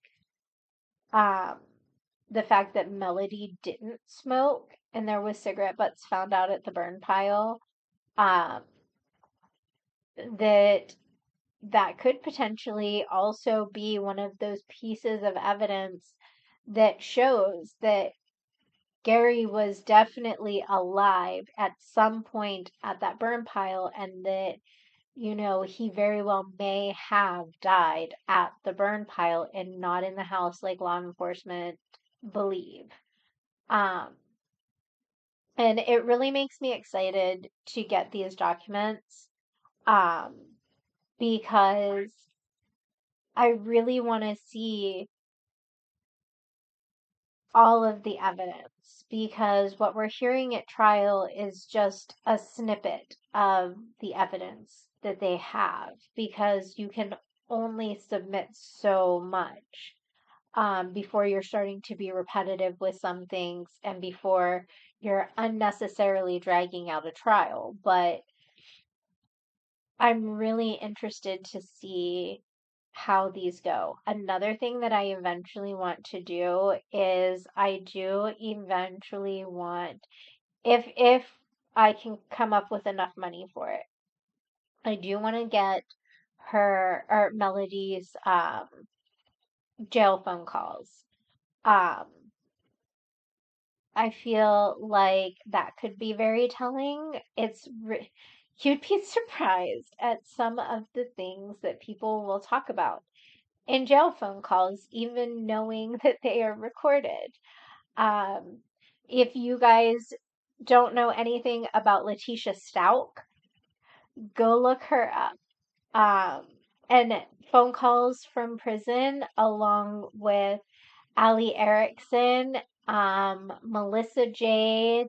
the fact that Melody didn't smoke and there was cigarette butts found out at the burn pile, um, that could potentially also be one of those pieces of evidence that shows that Gary was definitely alive at some point at that burn pile, and that, he very well may have died at the burn pile and not in the house like law enforcement believe. Um, and it really makes me excited to get these documents, um, because I really want to see all of the evidence, because what we're hearing at trial is just a snippet of the evidence that they have, because you can only submit so much, before you're starting to be repetitive with some things and before you're unnecessarily dragging out a trial. But I'm really interested to see how these go. Another thing that I eventually want to do is I do eventually want, if I can come up with enough money for it, I do want to get her or Melody's jail phone calls. Um, I feel like that could be very telling. You'd be surprised at some of the things that people will talk about in jail phone calls, even knowing that they are recorded. Um, if you guys don't know anything about Letitia Stout, go look her up. And phone calls from prison, along with Ali Erickson, Melissa Jade,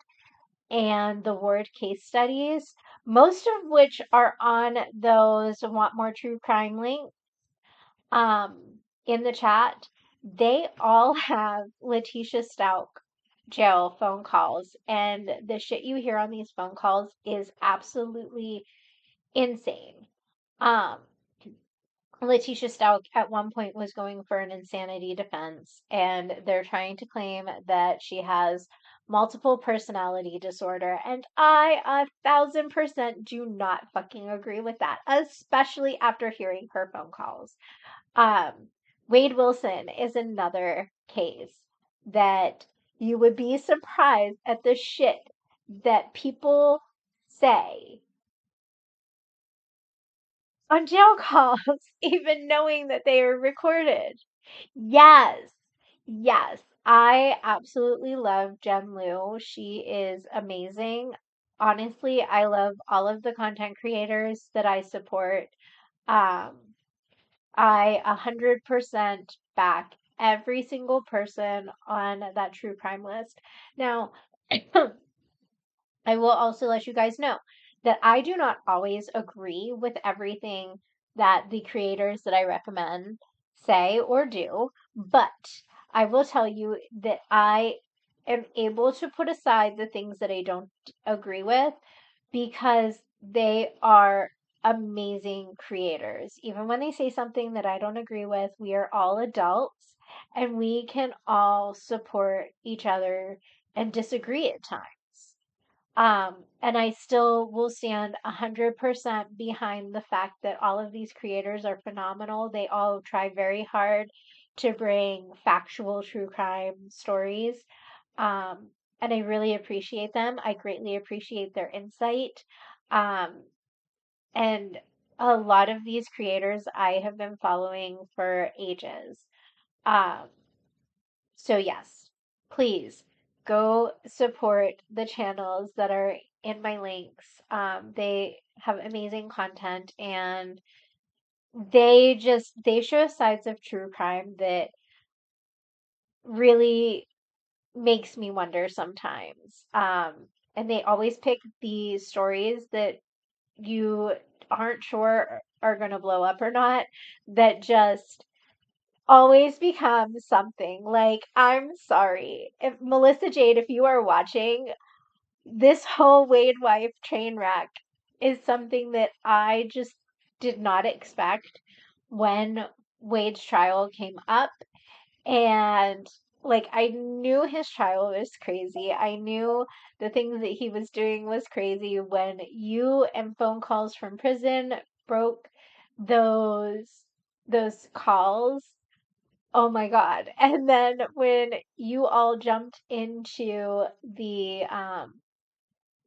and the Ward case studies, most of which are on those Want More True Crime links, in the chat. They all have Letitia Stout jail phone calls, and the shit you hear on these phone calls is absolutely insane. Letitia Stout at one point was going for an insanity defense, and they're trying to claim that she has multiple personality disorder, and I 1,000% do not fucking agree with that, especially after hearing her phone calls. Wade Wilson is another case that you would be surprised at the shit that people say on jail calls, even knowing that they are recorded. Yes, yes. I absolutely love Jen Liu. She is amazing. Honestly, I love all of the content creators that I support. Um, I 100% back every single person on that true crime list. Now, I will also let you guys know that I do not always agree with everything that the creators that I recommend say or do, but I will tell you that I am able to put aside the things that I don't agree with, because they are amazing creators. Even when they say something that I don't agree with, we are all adults and we can all support each other and disagree at times. And I still will stand 100% behind the fact that all of these creators are phenomenal. They all try very hard to bring factual true crime stories. And I really appreciate them. I greatly appreciate their insight. Um, and a lot of these creators I have been following for ages. Um, so yes, please go support the channels that are in my links. They have amazing content, and they show sides of true crime that really makes me wonder sometimes. And they always pick the stories that you aren't sure are going to blow up or not, that just always become something. Like, I'm sorry. If Melissa Jade, if you are watching, this whole Wade wife train wreck is something that I just did not expect when Wade's trial came up. And like, I knew his trial was crazy. I knew the things that he was doing was crazy. When you and phone calls from prison broke those calls, Oh my God. And then when you all jumped into the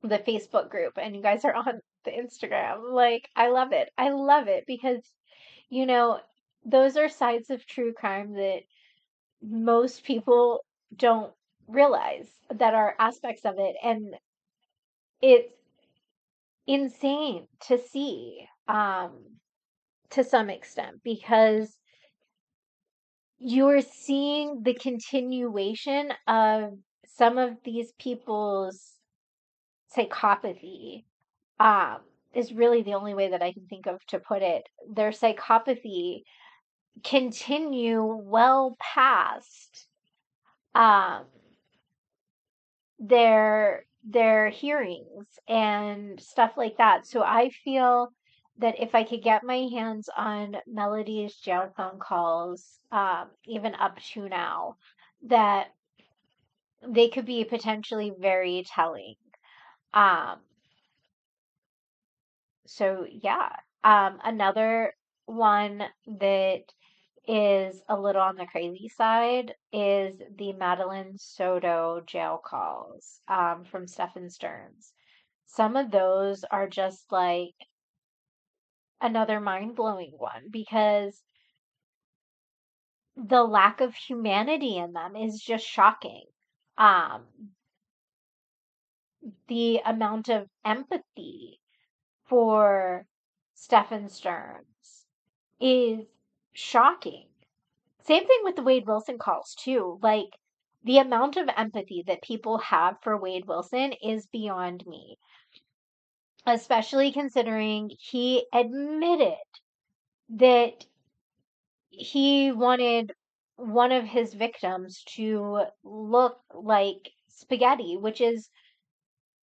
Facebook group and you guys are on the Instagram, like I love it. I love it because you know, those are sides of true crime that most people don't realize that are aspects of it, and it's insane to see to some extent because you're seeing the continuation of some of these people's psychopathy. um is really the only way that I can think of to put it. Their psychopathy continue well past um their hearings and stuff like that. So I feel that if I could get my hands on Melody's jail phone calls, even up to now, that they could be potentially very telling. Um, so yeah. Another one that is a little on the crazy side is the Madeline Soto jail calls from Stephen Stearns. Some of those are just like another mind-blowing one because the lack of humanity in them is just shocking. Um, the amount of empathy for Stephen Stearns is shocking. Same thing with the Wade Wilson calls, too. Like, the amount of empathy that people have for Wade Wilson is beyond me, especially considering he admitted that he wanted one of his victims to look like spaghetti, which is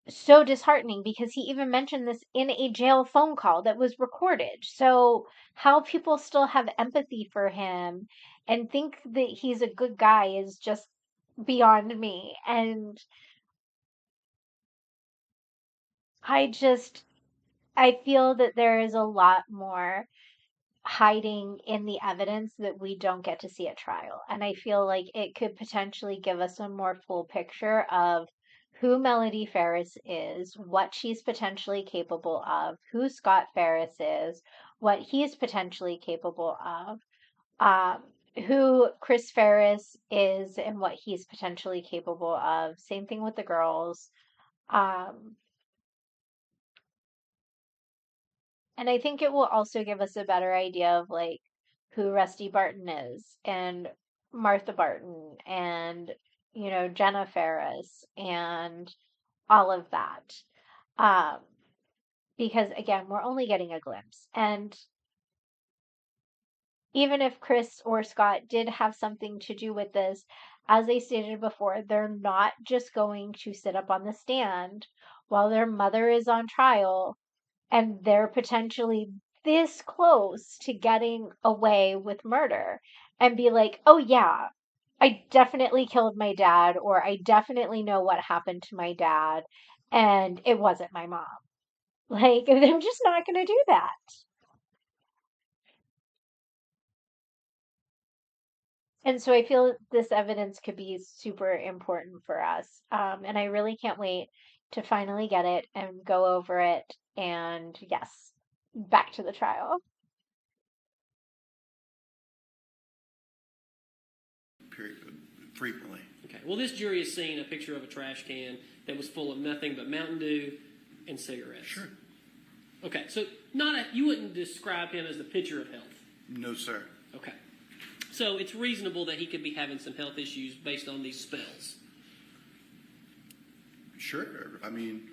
so disheartening because he even mentioned this in a jail phone call that was recorded. So, how people still have empathy for him and think that he's a good guy is just beyond me. And I just, I feel that there is a lot more hiding in the evidence that we don't get to see at trial. And I feel like it could potentially give us a more full picture of who Melody Farris is, what she's potentially capable of, who Scott Farris is, what he's potentially capable of, um, who Chris Farris is, and what he's potentially capable of. Same thing with the girls. Um, And I think it will also give us a better idea of like who Rusty Barton is and Martha Barton and Jenna Ferris and all of that. Um, because again, we're only getting a glimpse. And even if Chris or Scott did have something to do with this, as I stated before, they're not just going to sit up on the stand while their mother is on trial and they're potentially this close to getting away with murder and be like, oh yeah, I definitely killed my dad, or I definitely know what happened to my dad, and it wasn't my mom. Like, they're just not going to do that. And so I feel this evidence could be super important for us. And I really can't wait to finally get it and go over it. And yes, back to the trial. Frequently. Okay. Well, this jury has seen a picture of a trash can that was full of nothing but Mountain Dew and cigarettes. Sure. Okay. So you wouldn't describe him as the picture of health. No, sir. Okay. So it's reasonable that he could be having some health issues based on these spells. Sure. I mean,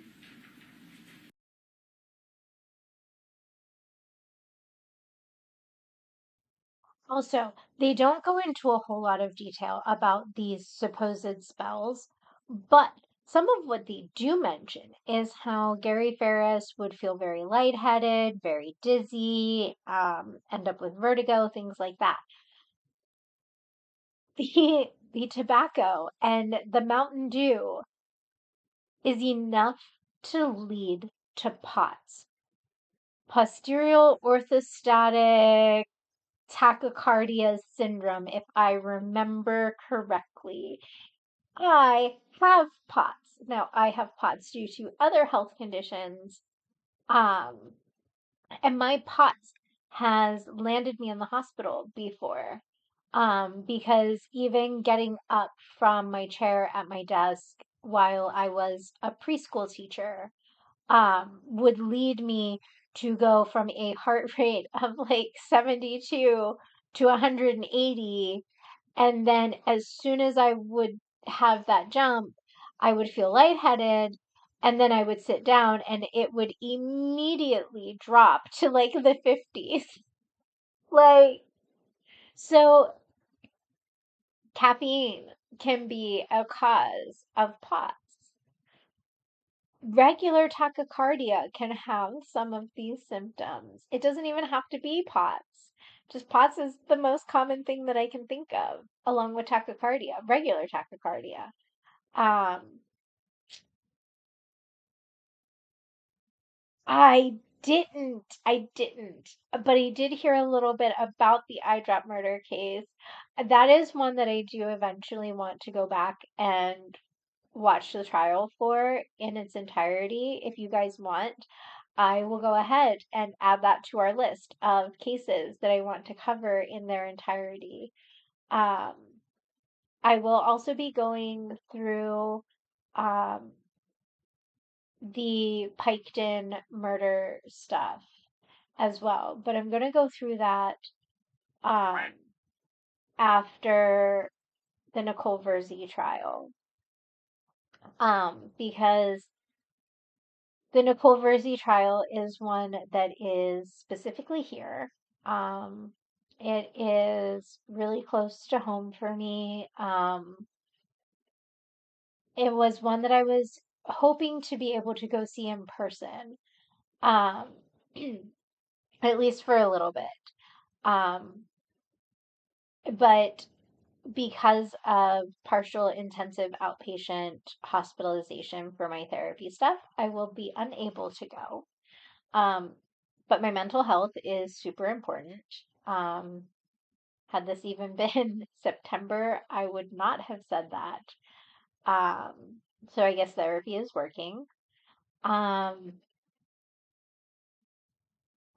Also, they don't go into a whole lot of detail about these supposed spells, but some of what they do mention is how Gary Ferris would feel very lightheaded, very dizzy, end up with vertigo, things like that. The tobacco and the Mountain Dew is enough to lead to POTS, posterior orthostatic tachycardia syndrome, if I remember correctly. I have POTS. Now, I have POTS due to other health conditions, um, and my POTS has landed me in the hospital before. Because even getting up from my chair at my desk while I was a preschool teacher, would lead me to go from a heart rate of like 72 to 180. And then as soon as I would have that jump, I would feel lightheaded. And then I would sit down and it would immediately drop to like the 50s. Like, so caffeine can be a cause of POTS. Regular tachycardia can have some of these symptoms. It doesn't even have to be POTS. Just POTS is the most common thing that I can think of, along with tachycardia, regular tachycardia. Um, I didn't, but I did hear a little bit about the eye drop murder case. That is one that I do eventually want to go back and watch the trial for in its entirety. If you guys want, I will go ahead and add that to our list of cases that I want to cover in their entirety. Um, I will also be going through um, the Piketon murder stuff as well, but I'm going to go through that um, after the Nicole Verzi trial, because the Nicole Verzi trial is one that is specifically here. Um, it is really close to home for me. It was one that I was hoping to be able to go see in person, um, at least for a little bit. Um, but because of partial intensive outpatient hospitalization for my therapy stuff, I will be unable to go. Um, but my mental health is super important. Um, had this even been September, I would not have said that. So I guess therapy is working. Um,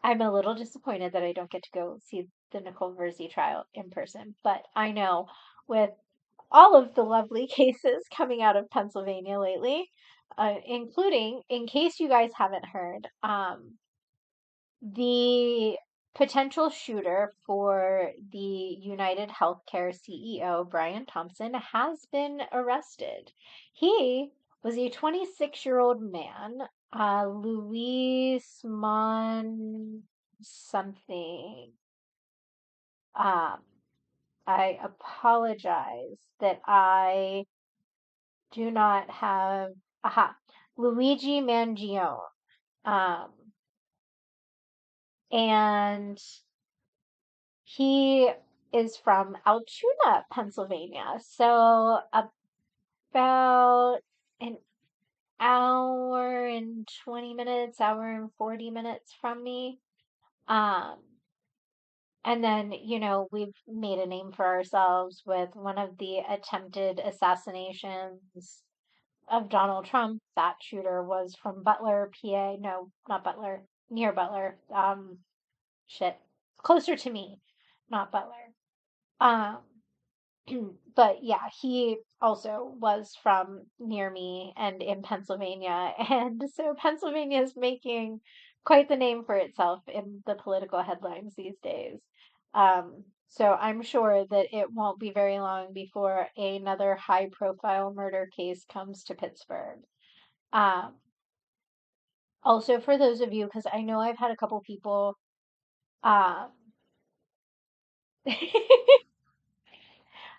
I'm a little disappointed that I don't get to go see the Nicole Verzi trial in person, but I know with all of the lovely cases coming out of Pennsylvania lately, including, in case you guys haven't heard, the potential shooter for the United Healthcare CEO, Brian Thompson, has been arrested. He was a 26-year-old man, Luis Mon something. Um, I apologize that I do not have, aha, Luigi Mangione. Um, and he is from Altoona, Pennsylvania. So about an hour and 20 minutes, hour and 40 minutes from me. Um, and then, we've made a name for ourselves with one of the attempted assassinations of Donald Trump. That shooter was from Butler, PA. No, not Butler, near Butler. Shit. Closer to me, not Butler. Um, but yeah, he also was from near me and in Pennsylvania. And so Pennsylvania is making quite the name for itself in the political headlines these days. So I'm sure that it won't be very long before another high profile murder case comes to Pittsburgh. Um, Also, for those of you, because I know I've had a couple people, um,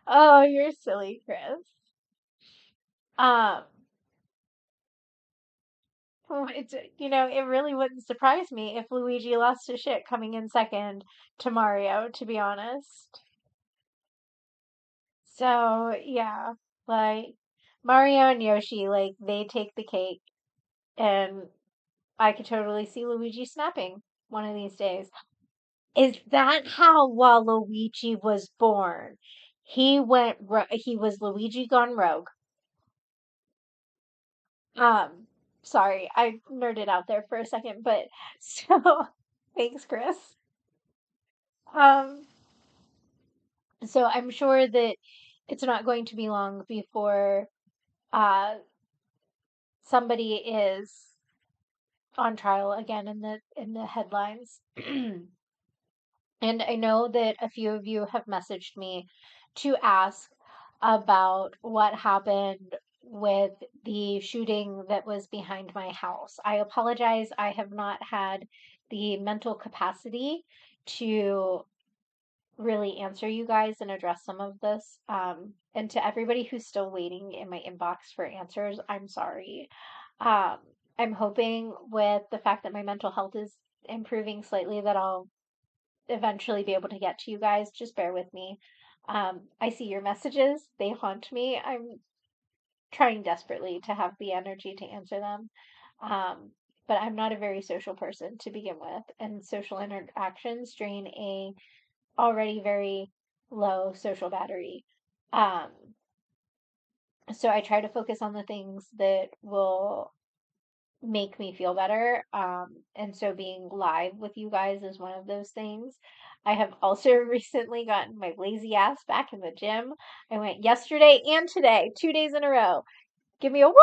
oh, you're silly, Chris. Um, it really wouldn't surprise me if Luigi lost his shit coming in second to Mario, to be honest. So, yeah, like Mario and Yoshi, like they take the cake, and I could totally see Luigi snapping one of these days. Is that how Waluigi was born? He was Luigi gone rogue. Sorry, I nerded out there for a second, but so thanks, Chris. Um, so I'm sure that it's not going to be long before uh somebody is on trial again in the headlines. And I know that a few of you have messaged me to ask about what happened with the shooting that was behind my house. I apologize. I have not had the mental capacity to really answer you guys and address some of this. And to everybody who's still waiting in my inbox for answers, I'm sorry. Um, I'm hoping with the fact that my mental health is improving slightly that I'll eventually be able to get to you guys. Just bear with me. I see your messages, they haunt me. I'm trying desperately to have the energy to answer them. But I'm not a very social person to begin with, and social interactions drain a already very low social battery. Um, so I try to focus on the things that will make me feel better. And so being live with you guys is one of those things. I have also recently gotten my lazy ass back in the gym. I went yesterday and today, 2 days in a row. Give me a whoop.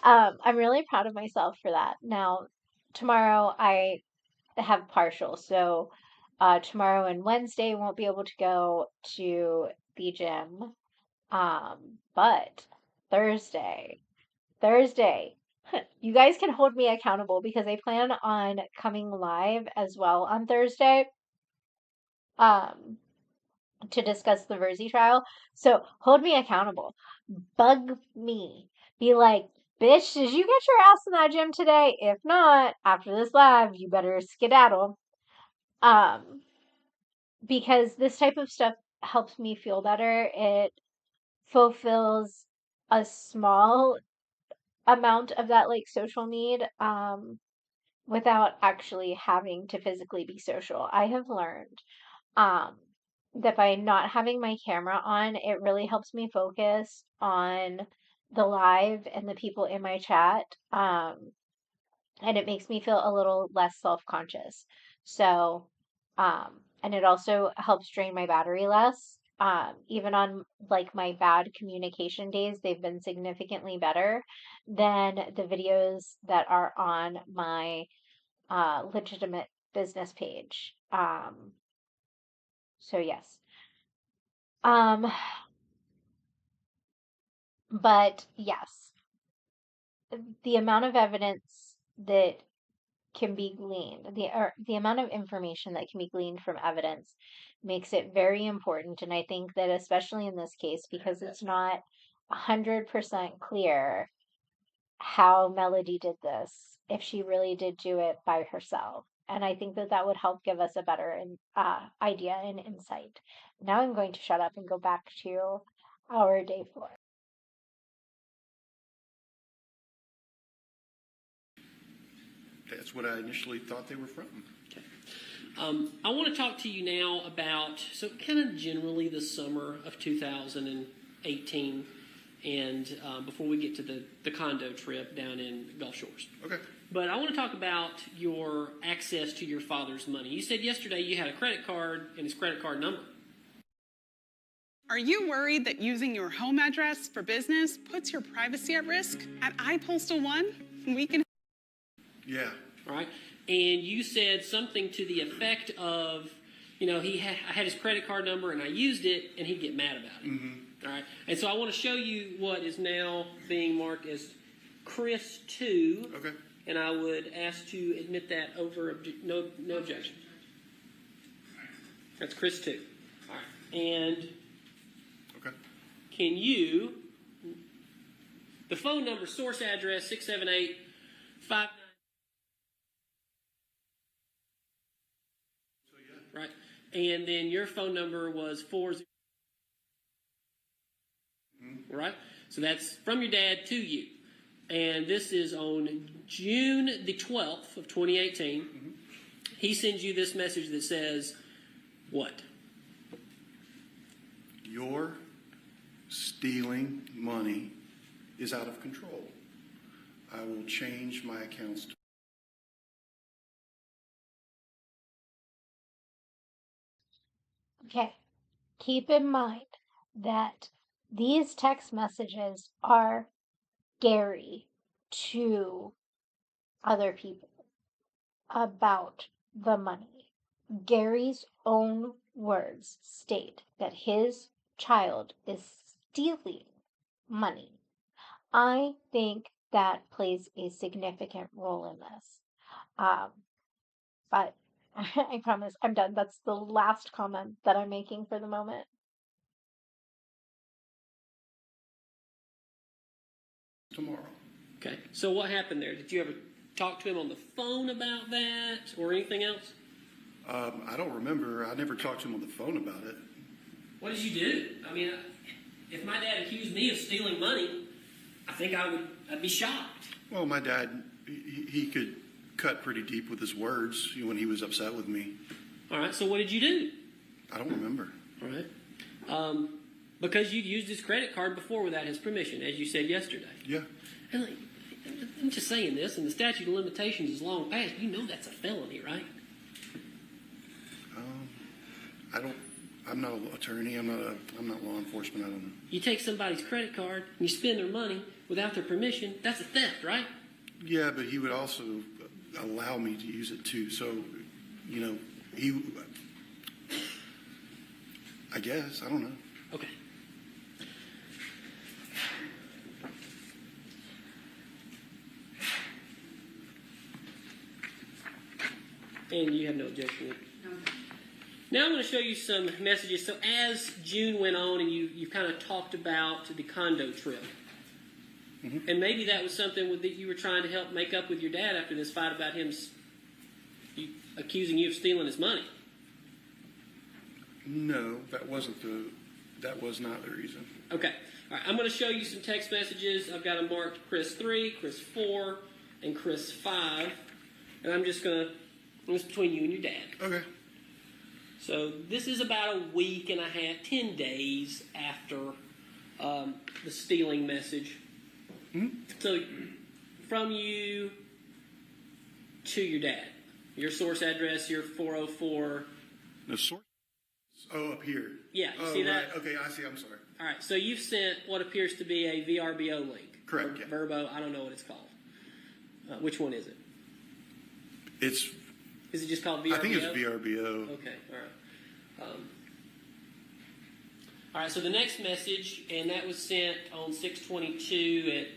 I'm really proud of myself for that. Now, tomorrow I have partial, so tomorrow and Wednesday won't be able to go to the gym. But Thursday, you guys can hold me accountable because I plan on coming live as well on Thursday um, to discuss the Verzi trial. So hold me accountable. Bug me. Be like, bitch, did you get your ass in that gym today? If not, after this live, you better skedaddle. Um, because this type of stuff helps me feel better. It fulfills a small amount of that like social need without actually having to physically be social. I have learned um that by not having my camera on, it really helps me focus on the live and the people in my chat. And it makes me feel a little less self-conscious. So, and it also helps drain my battery less. Even on like my bad communication days, they've been significantly better than the videos that are on my legitimate business page. So yes. Um, but yes, the amount of evidence that can be gleaned, the amount of information that can be gleaned from evidence makes it very important. And I think that especially in this case, because it's not 100% clear how Melody did this, if she really did do it by herself. And I think that that would help give us a better idea and insight. Now I'm going to shut up and go back to our day 4. That's what I initially thought they were from. Okay. I want to talk to you now about, so kind of generally the summer of 2018 and before we get to the condo trip down in Gulf Shores. Okay. But I want to talk about your access to your father's money. You said yesterday you had a credit card and his credit card number. Are you worried that using your home address for business puts your privacy at risk? At iPostal One, we can... Yeah. All right. And you said something to the effect of, you know, I had his credit card number and I used it and he'd get mad about it. Mm-hmm. All right. And so I want to show you what is now being marked as Chris 2. Okay. And I would ask to admit that over no objection. That's Chris 2. All right. And okay. Can you, the phone number, source address 678 right? And then your phone number was 40. Right? So that's from your dad to you. And this is on June the 12th of 2018. He sends you this message that says, what? Your stealing money is out of control. I will change my accounts. Okay, keep in mind that these text messages are Gary to other people about the money. Gary's own words state that his child is stealing money. I think that plays a significant role in this. But I promise I'm done. That's the last comment that I'm making for the moment. Tomorrow. Okay. So what happened there? Did you ever talk to him on the phone about that or anything else? I don't remember. I never talked to him on the phone about it. What did you do? I mean, if my dad accused me of stealing money, I think I'd be shocked. Well, my dad, he could cut pretty deep with his words when he was upset with me. All right. So what did you do? I don't remember. All right. Because you'd used his credit card before without his permission, as you said yesterday. Yeah. And I'm just saying this, and the statute of limitations is long past. You know that's a felony, right? I'm not an attorney. I'm not law enforcement. I don't know. You take somebody's credit card and you spend their money without their permission. That's a theft, right? Yeah, but he would also allow me to use it too. So, I guess, I don't know. Okay. And you have no objection? No. Now I'm going to show you some messages. So as June went on and you kind of talked about the condo trip, and maybe that was something that you were trying to help make up with your dad after this fight about him accusing you of stealing his money. No, that was not the reason. Okay. All right. I'm going to show you some text messages. I've got them marked Chris 3, Chris 4, and Chris 5. And I'm just going to, it's between you and your dad. Okay. So this is about a week and a half, 10 days after the stealing message. So from you to your dad, your source address, your 404. The source? Oh, up here. Yeah, you oh, see that? Right. Okay, I see. I'm sorry. All right, so you've sent what appears to be a VRBO link. Correct. Yeah. Verbo, I don't know what it's called. Which one is it? Is it just called VRBO? I think it's VRBO. Okay, all right. All right, so the next message, and that was sent on 6/22 at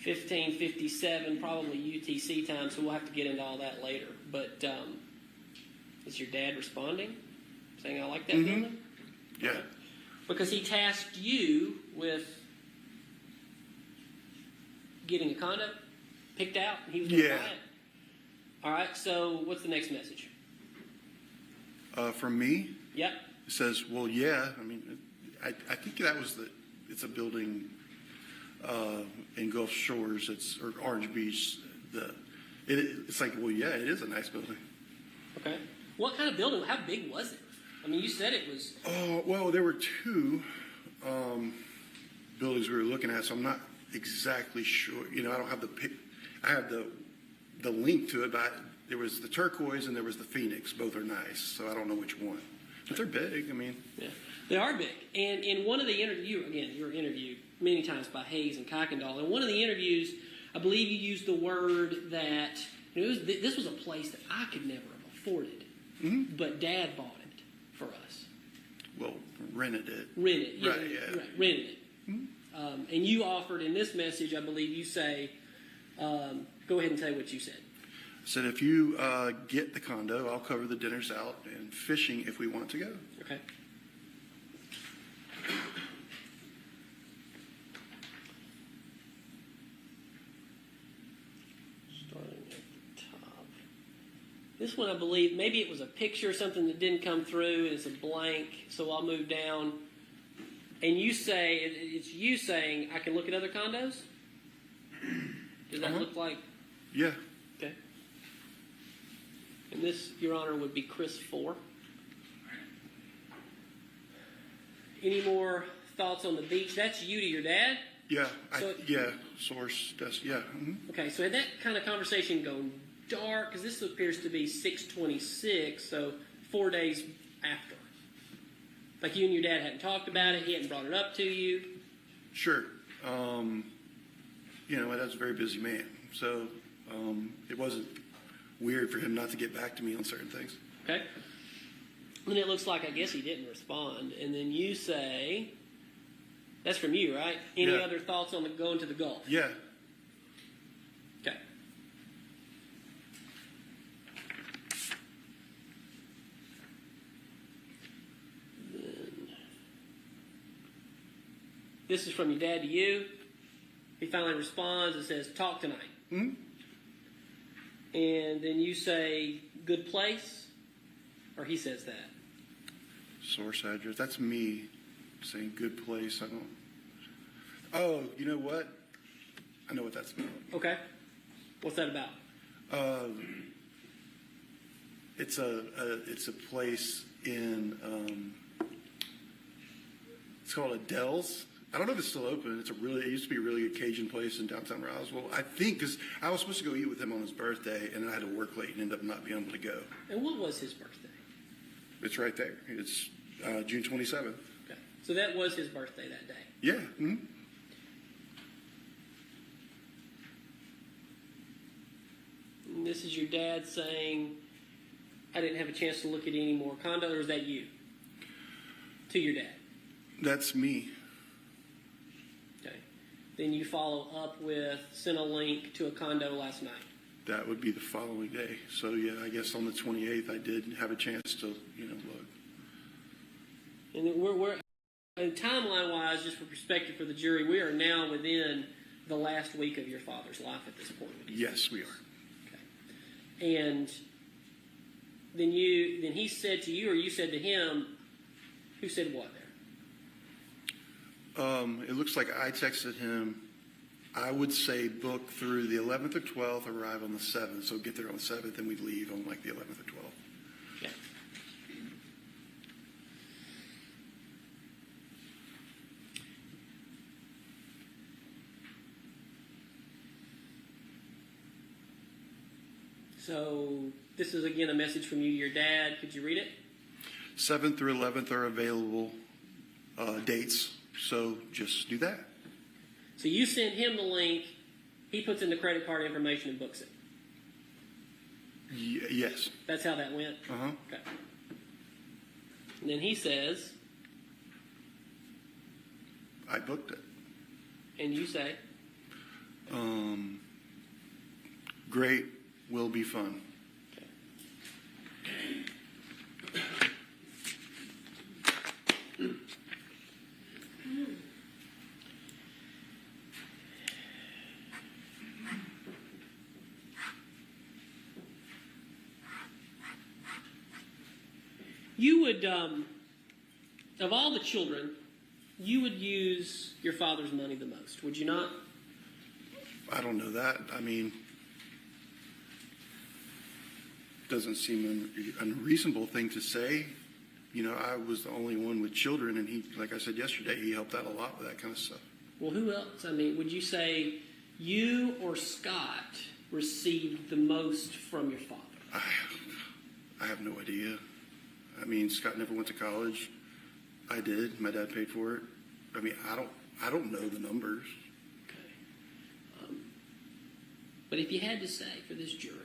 15:57, probably UTC time, so we'll have to get into all that later. But is your dad responding? Saying, I like that building? Yeah. Okay. Because he tasked you with getting a condo picked out, and he was going to buy it. All right, so what's the next message? From me? Yep. It says, well, yeah. I mean, I think that was it's a building in Gulf Shores, or Orange Beach. It's like, well, yeah, it is a nice building. Okay. What kind of building? How big was it? I mean, you said it was... Oh, well, there were two buildings we were looking at, so I'm not exactly sure. I don't have I have the link to it, but there was the turquoise and there was the Phoenix. Both are nice, so I don't know which one. But they're big, I mean. Yeah, they are big. And in one of the interviews, again, you were interviewed many times by Hayes and Kuykendall. In one of the interviews, I believe you used the word that this was a place that I could never have afforded, but Dad bought it for us. Well, rented it. Rented, yeah. Right, yeah. Right, rented it. And you offered in this message, I believe you say, go ahead and tell what you said. I said, if you get the condo, I'll cover the dinners out and fishing if we want to go. Okay. Starting at the top. This one, I believe, maybe it was a picture or something that didn't come through. It's a blank, so I'll move down. And you say, it's you saying, I can look at other condos? Does that look like? Yeah. Okay. And this, Your Honor, would be Chris 4. Any more thoughts on the beach? That's you to your dad? Yeah, So- source, yeah. Mm-hmm. Okay, so had that kind of conversation gone dark? Because this appears to be 6/26, so 4 days after. Like you and your dad hadn't talked about it, he hadn't brought it up to you. Sure. My dad's a very busy man, so it wasn't weird for him not to get back to me on certain things. Okay. And it looks like, I guess he didn't respond. And then you say, that's from you, right? Any Yeah. other thoughts on going to the Gulf? Yeah. Okay. Then, this is from your dad to you. He finally responds and says, talk tonight. Hmm? And then you say, good place? Or he says that? Source address. That's me saying good place. I don't. Oh, you know what? I know what that's about. Okay. What's that about? It's a place in. It's called Adele's. I don't know if it's still open. It used to be a really good Cajun place in downtown Roswell. I think because I was supposed to go eat with him on his birthday, and then I had to work late and ended up not being able to go. And what was his birthday? It's right there. It's June 27th. Okay. So that was his birthday that day. Yeah. Mm-hmm. And this is your dad saying, I didn't have a chance to look at any more condo, or is that you? To your dad? That's me. Okay. Then you follow up with, sent a link to a condo last night. That would be the following day. So yeah, I guess on the 28th I did have a chance to, look. And then we're timeline-wise, just for perspective for the jury, we are now within the last week of your father's life at this point. Yes, we are. Okay. And then he said to you, or you said to him, who said what there? It looks like I texted him. I would say book through the 11th or 12th, arrive on the 7th. So get there on the 7th, and we'd leave on like the 11th or 12th. Yeah. So this is again a message from you to your dad. Could you read it? 7th through 11th are available dates. So just do that. So you send him the link. He puts in the credit card information and books it. Yes. That's how that went? Uh-huh. Okay. And then he says, I booked it. and you say, Great, will be fun. you would, of all the children, you would use your father's money the most, would you not? I don't know that. I mean, doesn't seem an unreasonable thing to say. You know, I was the only one with children, and he, like I said yesterday, he helped out a lot with that kind of stuff. Well, who else? I mean, would you say you or Scott received the most from your father? I have no idea. I mean, Scott never went to college. I did. My dad paid for it. I mean, I don't know the numbers. Okay. But if you had to say for this jury,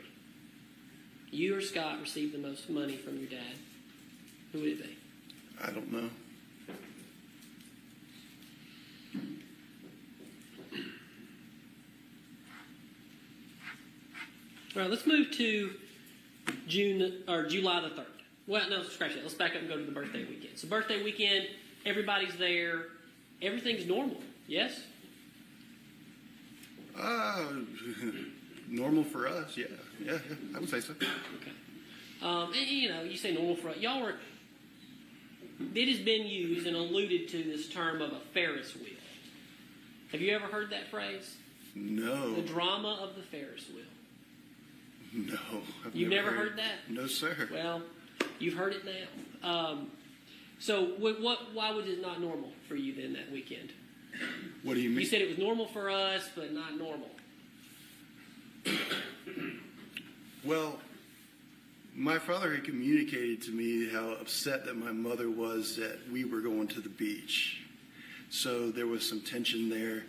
you or Scott received the most money from your dad, who would it be? I don't know. All right, let's move to July the 3rd. Well, no, scratch that. Let's back up and go to the birthday weekend. So birthday weekend, everybody's there. Everything's normal, yes? Normal for us, yeah. Yeah, I would say so. Okay. And, you know, you say normal for us. Y'all were, it has been used and alluded to this term of a Farris wheel. Have you ever heard that phrase? No. The drama of the Farris wheel. No. You've never heard that? No, sir. Well, you've heard it now. So why was it not normal for you then that weekend? What do you mean? You said it was normal for us, but not normal. Well, my father had communicated to me how upset that my mother was that we were going to the beach. So there was some tension there.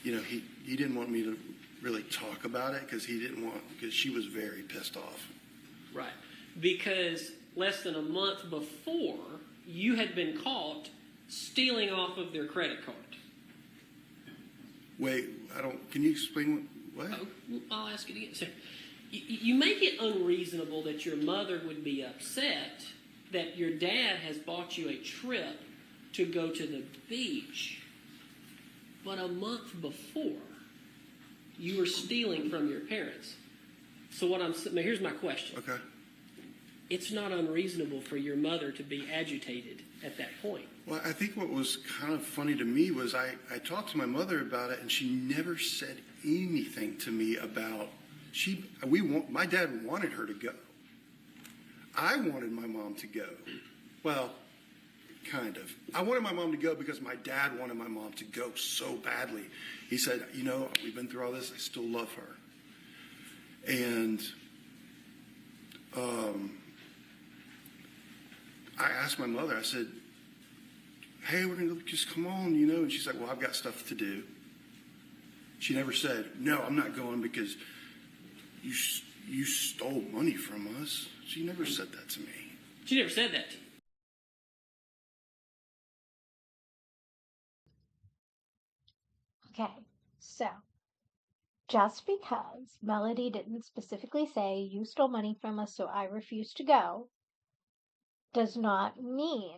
You know, he didn't want me to really talk about it because she was very pissed off. Right. Because less than a month before, you had been caught stealing off of their credit card. Wait, can you explain what? Oh, I'll ask it again. So, you make it unreasonable that your mother would be upset that your dad has bought you a trip to go to the beach, but a month before, you were stealing from your parents. So here's my question. Okay. It's not unreasonable for your mother to be agitated at that point. Well, I think what was kind of funny to me was I talked to my mother about it, and she never said anything to me about my dad wanted her to go. I wanted my mom to go. Well, kind of. I wanted my mom to go because my dad wanted my mom to go so badly. He said, we've been through all this. I still love her. And I asked my mother, I said, hey, we're going to just come on, And she's like, well, I've got stuff to do. She never said, no, I'm not going because you stole money from us. She never said that to me. She never said that to you. Okay, so just because Melody didn't specifically say you stole money from us, so I refuse to go, does not mean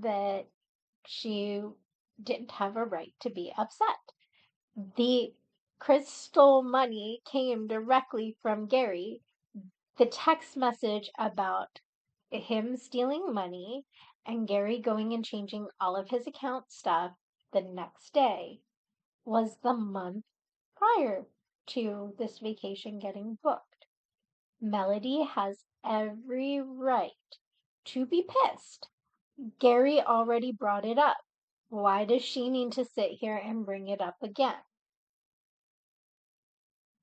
that she didn't have a right to be upset. The crystal money came directly from Gary. The text message about him stealing money and Gary going and changing all of his account stuff the next day was the month prior to this vacation getting booked. Melody has every right to be pissed. Gary already brought it up. Why does she need to sit here and bring it up again?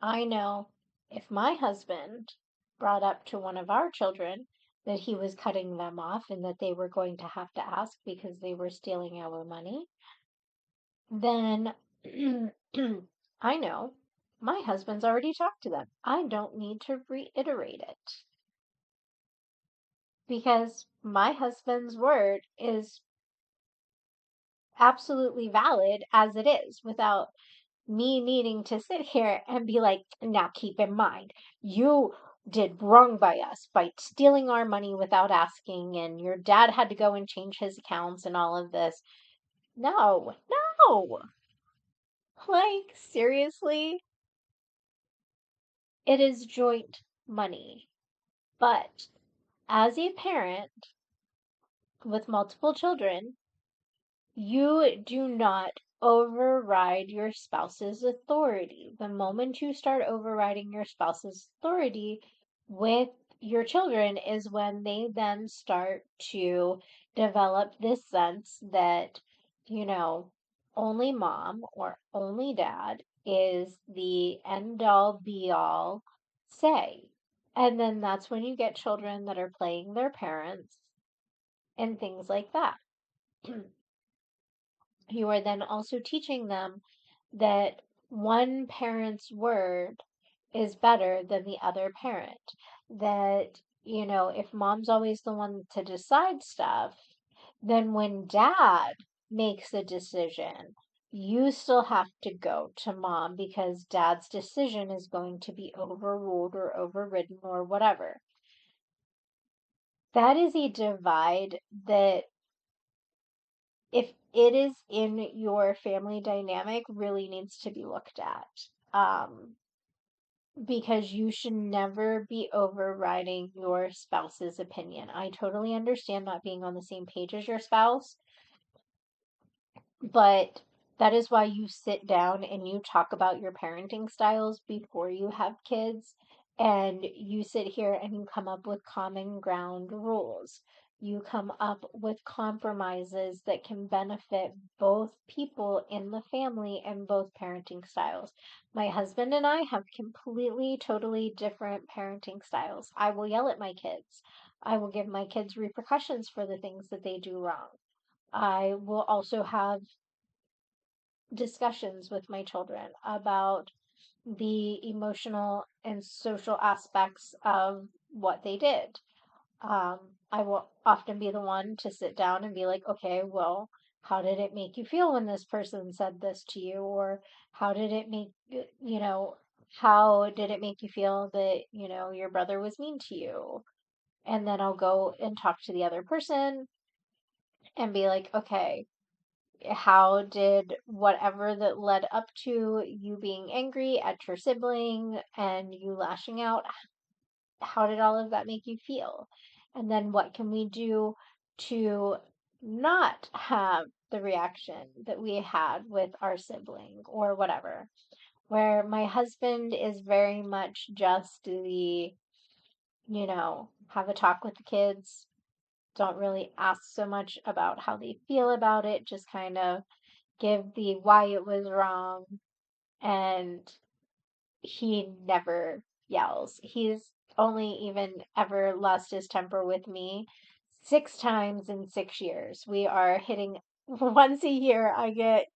I know if my husband brought up to one of our children that he was cutting them off and that they were going to have to ask because they were stealing our money, then I know my husband's already talked to them. I don't need to reiterate it. Because my husband's word is absolutely valid as it is without me needing to sit here and be like, now keep in mind, you did wrong by us by stealing our money without asking, and your dad had to go and change his accounts and all of this. No. Like, seriously? It is joint money. But as a parent with multiple children, you do not override your spouse's authority. The moment you start overriding your spouse's authority with your children is when they then start to develop this sense that, only mom or only dad is the end all be all say. And then that's when you get children that are playing their parents and things like that. You are then also teaching them that one parent's word is better than the other parent. That, if mom's always the one to decide stuff, then when dad makes a decision, you still have to go to mom because dad's decision is going to be overruled or overridden or whatever. That is a divide that, if it is in your family dynamic, really needs to be looked at. Because you should never be overriding your spouse's opinion. I totally understand not being on the same page as your spouse, but that is why you sit down and you talk about your parenting styles before you have kids And you sit here and you come up with common ground rules. You come up with compromises that can benefit both people in the family and both parenting styles. My husband and I have completely, totally different parenting styles. I will yell at my kids. I will give my kids repercussions for the things that they do wrong. I will also have discussions with my children about the emotional and social aspects of what they did. I will often be the one to sit down and be like, okay, well, how did it make you feel when this person said this to you? Or how did it make, how did it make you feel that, your brother was mean to you? And then I'll go and talk to the other person and be like, okay, how did whatever that led up to you being angry at your sibling and you lashing out, how did all of that make you feel? And then what can we do to not have the reaction that we had with our sibling or whatever? Where my husband is very much just the, have a talk with the kids, don't really ask so much about how they feel about it, just kind of give the why it was wrong, and he never yells. He's only even ever lost his temper with me 6 times in 6 years. We are hitting once a year, I get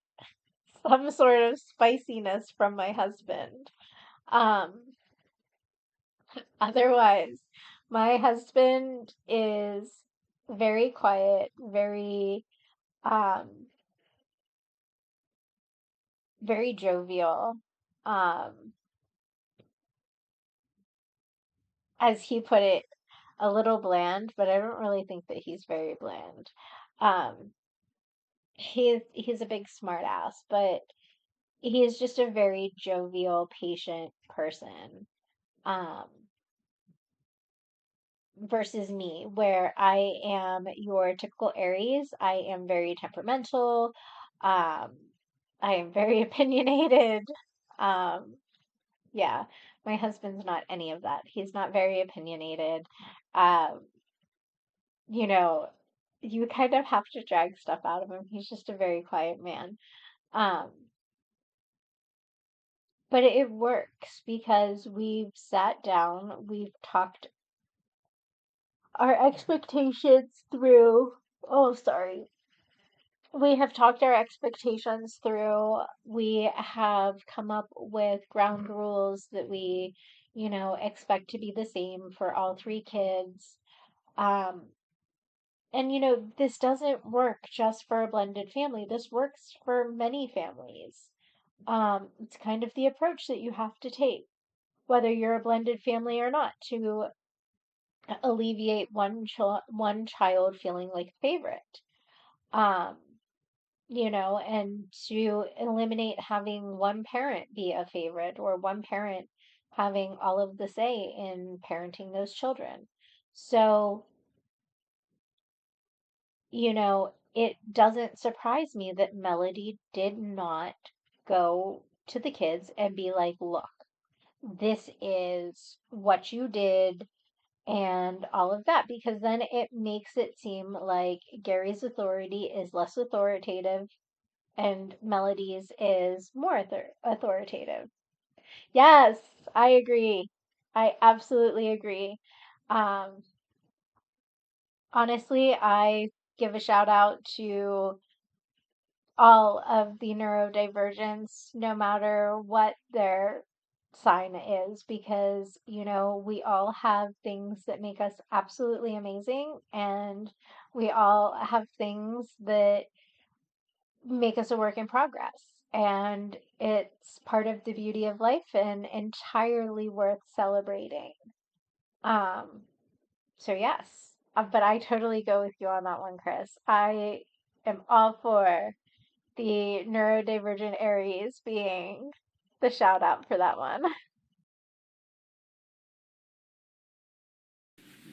some sort of spiciness from my husband. Um, Otherwise, my husband is very quiet, um, very jovial. Um, as he put it, a little bland, but I don't really think that he's very bland. Um, he's a big smart ass, but he is just a very jovial, patient person. Um, versus me, where I am your typical Aries. I am very temperamental. Um, I am very opinionated. Um, yeah, my husband's not any of that. He's not very opinionated. Um, you know, you kind of have to drag stuff out of him. He's just a very quiet man. Um, but it works because we've sat down, we've talked our expectations through. Oh, sorry. We have talked our expectations through. We have come up with ground rules that we, expect to be the same for all 3 kids. Um, and this doesn't work just for a blended family. This works for many families. It's kind of the approach that you have to take, whether you're a blended family or not, to alleviate one child feeling like a favorite. Um, and to eliminate having one parent be a favorite or one parent having all of the say in parenting those children. So, it doesn't surprise me that Melody did not go to the kids and be like, look, this is what you did and all of that, because then it makes it seem like Gary's authority is less authoritative and Melody's is more authoritative. Yes, I agree. I absolutely agree. Um, Honestly, I give a shout out to all of the neurodivergents, no matter what their sign is, because, we all have things that make us absolutely amazing, and we all have things that make us a work in progress. And it's part of the beauty of life and entirely worth celebrating. Um, so yes, but I totally go with you on that one, Chris. I am all for the neurodivergent Aries being the shout out for that one.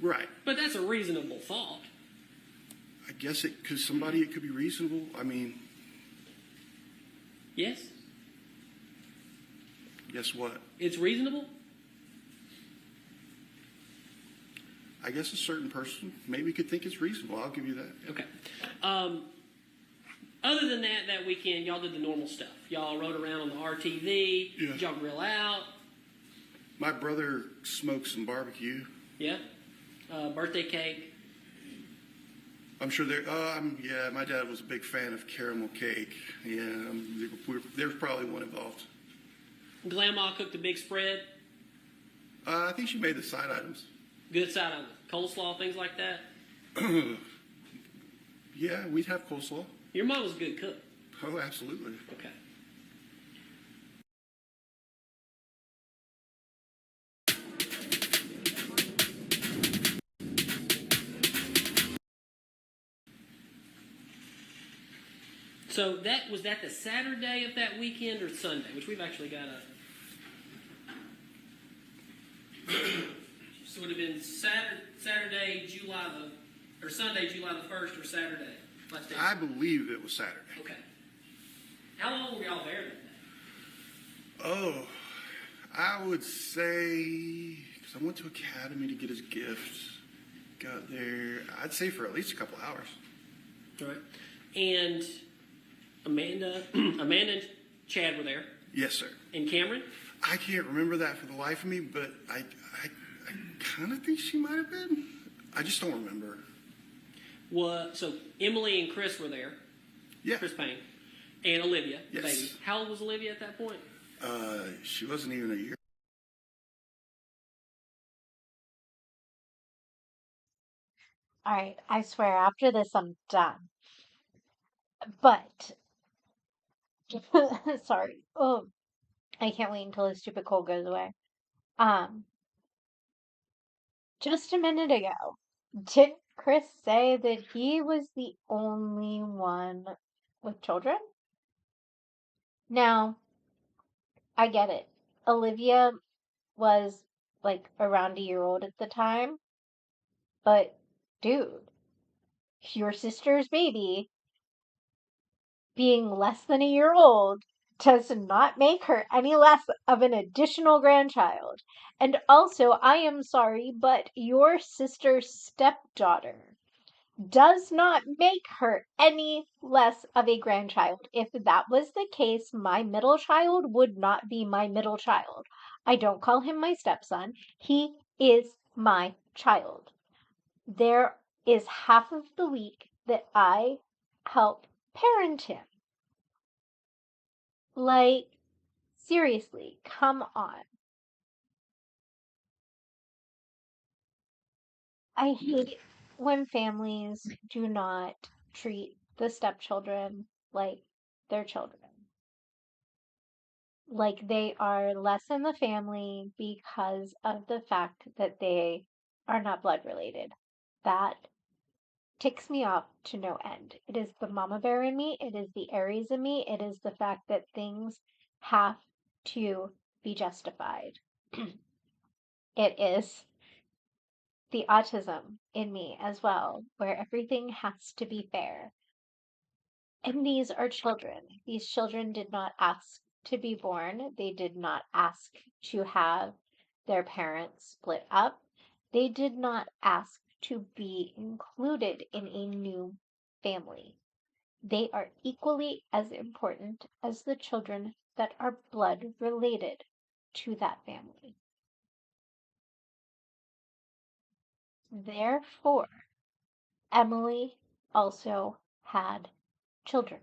Right. But that's a reasonable thought. I guess it could be reasonable. I mean, Yes? guess what? It's reasonable? I guess a certain person maybe could think it's reasonable. I'll give you that. Okay. Other than that weekend, y'all did the normal stuff. Y'all rode around on the RTV. Yeah. Did y'all grill out? My brother smoked some barbecue. Yeah. Birthday cake. I'm sure yeah, my dad was a big fan of caramel cake. Yeah, there's probably one involved. Grandma cooked a big spread. I think she made the side items. Good side on coleslaw, things like that. Yeah, we'd have coleslaw. Your mom was a good cook. Oh, absolutely. Okay. So was that the Saturday of that weekend or Sunday? Which we've actually got a. So it would have been Saturday, Sunday, July the 1st, or Saturday. Last day. I believe it was Saturday. Okay. How long were y'all there that day? Oh, I would say, because I went to Academy to get his gift, got there, I'd say for at least a couple hours. All right. And Amanda and Chad were there. Yes, sir. And Cameron? I can't remember that for the life of me, but I kind of think she might have been. I just don't remember. So Emily and Chris were there. Yeah. Chris Payne. And Olivia, the Yes. baby. How old was Olivia at that point? She wasn't even a year. All right, I swear, after this, I'm done. But, sorry. Oh, I can't wait until this stupid cold goes away. Just a minute ago, didn't Chris say that he was the only one with children? Now, I get it. Olivia was like around a year old at the time, but dude, your sister's baby being less than a year old does not make her any less of an additional grandchild. And also, I am sorry, but your sister's stepdaughter does not make her any less of a grandchild. If that was the case, my middle child would not be my middle child. I don't call him my stepson. He is my child. There is half of the week that I help parent him. Like, seriously, come on. I hate when families do not treat the stepchildren like their children. Like they are less in the family because of the fact that they are not blood related. That ticks me off to no end. It is the mama bear in me, it is the Aries in me, it is the fact that things have to be justified. It is the autism in me as well, where everything has to be fair. And these are children. These children did not ask to be born. They did not ask to have their parents split up. They did not ask to be included in a new family. They are equally as important as the children that are blood related to that family. Therefore, Emily also had children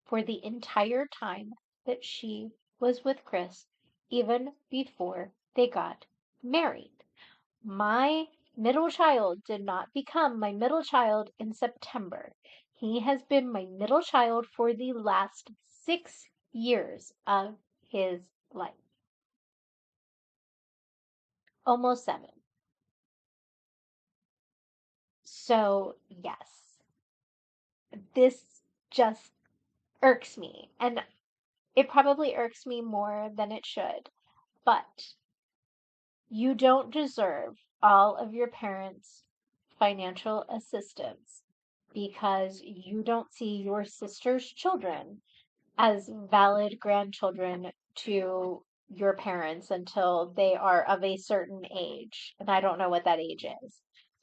for the entire time that she was with Chris, even before they got married. My middle child did not become my middle child in September. He has been my middle child for the last 6 years of his life. Almost 7. So, yes, this just irks me. And it probably irks me more than it should. But you don't deserve all of your parents' financial assistance because you don't see your sister's children as valid grandchildren to your parents until they are of a certain age. And I don't know what that age is.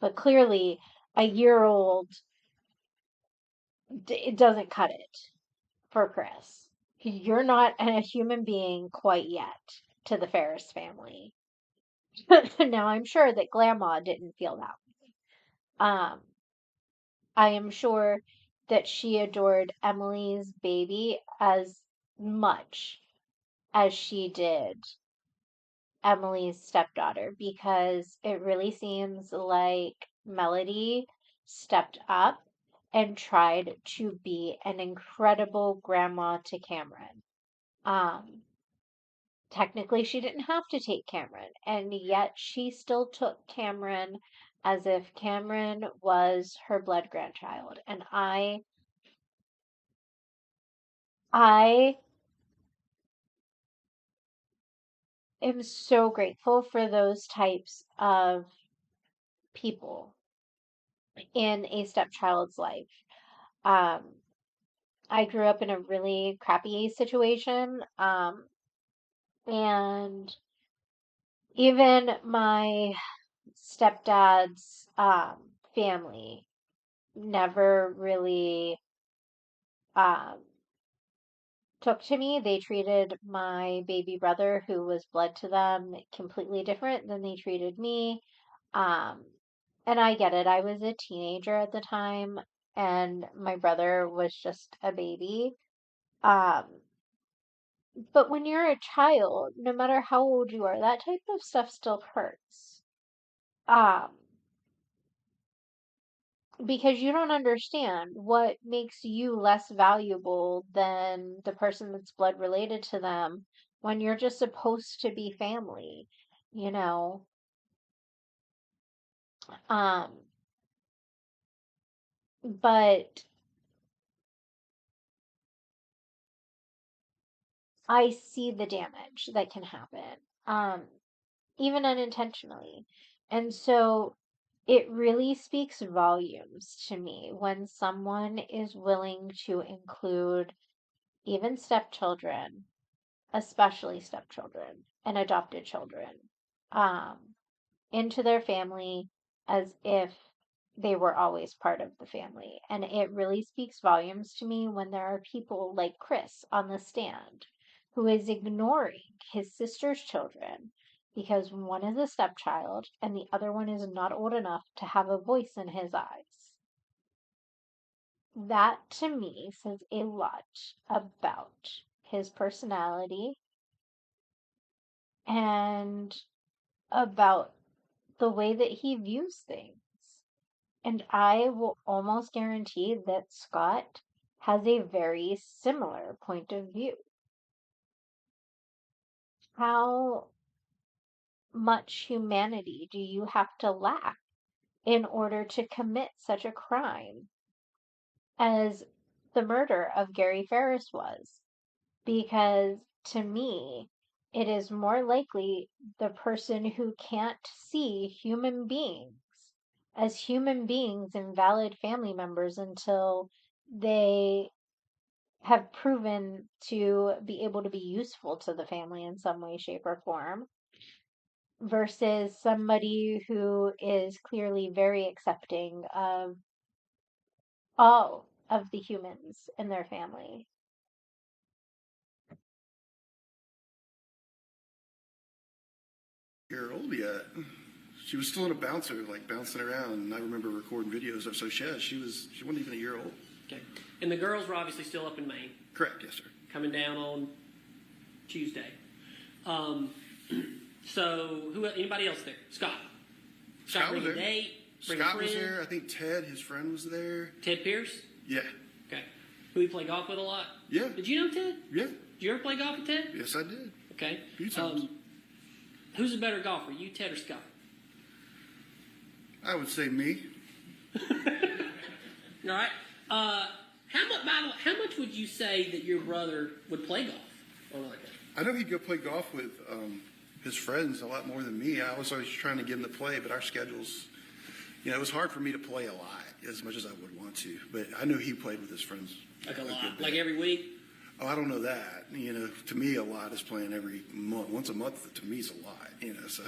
But clearly, a year old, it doesn't cut it for Chris. You're not a human being quite yet to the Farris family. Now, I'm sure that Grandma didn't feel that way. I am sure that she adored Emily's baby as much as she did Emily's stepdaughter, because it really seems like Melody stepped up and tried to be an incredible grandma to Cameron. Technically, she didn't have to take Cameron, and yet she still took Cameron as if Cameron was her blood grandchild. And I am so grateful for those types of people in a stepchild's life. Um, I grew up in a really crappy situation, and even my stepdad's family never really um, took to me. They treated my baby brother, who was blood to them, completely different than they treated me. Um, and I get it. I was a teenager at the time, and my brother was just a baby. Um, but when you're a child, no matter how old you are, that type of stuff still hurts. Um, because you don't understand what makes you less valuable than the person that's blood related to them when you're just supposed to be family, you know? Um, but I see the damage that can happen, um, even unintentionally. And so it really speaks volumes to me when someone is willing to include even stepchildren, especially stepchildren and adopted children, um, into their family as if they were always part of the family. And it really speaks volumes to me when there are people like Chris on the stand who is ignoring his sister's children because one is a stepchild and the other one is not old enough to have a voice in his eyes. That to me says a lot about his personality and about the way that he views things. And I will almost guarantee that Scott has a very similar point of view. How much humanity do you have to lack in order to commit such a crime as the murder of Gary Farris was? Because to me, it is more likely the person who can't see human beings as human beings and valid family members until they have proven to be able to be useful to the family in some way, shape, or form, versus somebody who is clearly very accepting of all of the humans in their family. Year old yet. She was still in a bouncer, like bouncing around. And I remember recording videos of. So she wasn't even a year old. Okay. And the girls were obviously still up in Maine. Correct, yes, sir. Coming down on Tuesday. So anybody else there? Scott. Scott was bring a there. date. Bring a Scott was friend. there. I think Ted, his friend, was there. Ted Pierce. Yeah. Okay. Who you play golf with a lot? Yeah. Did you know Ted? Yeah. Did you ever play golf with Ted? Yes, I did. Okay. A few times. Who's a better golfer, you, Ted, or Scott? I would say me. All right. How much would you say that your brother would play golf? Or like that? I know he'd go play golf with his friends a lot more than me. I was always trying to get him to play, but our schedules, it was hard for me to play a lot as much as I would want to. But I knew he played with his friends. Like a lot? Like every week? Oh, I don't know that. To me, a lot is playing every month. Once a month, to me, is a lot. So.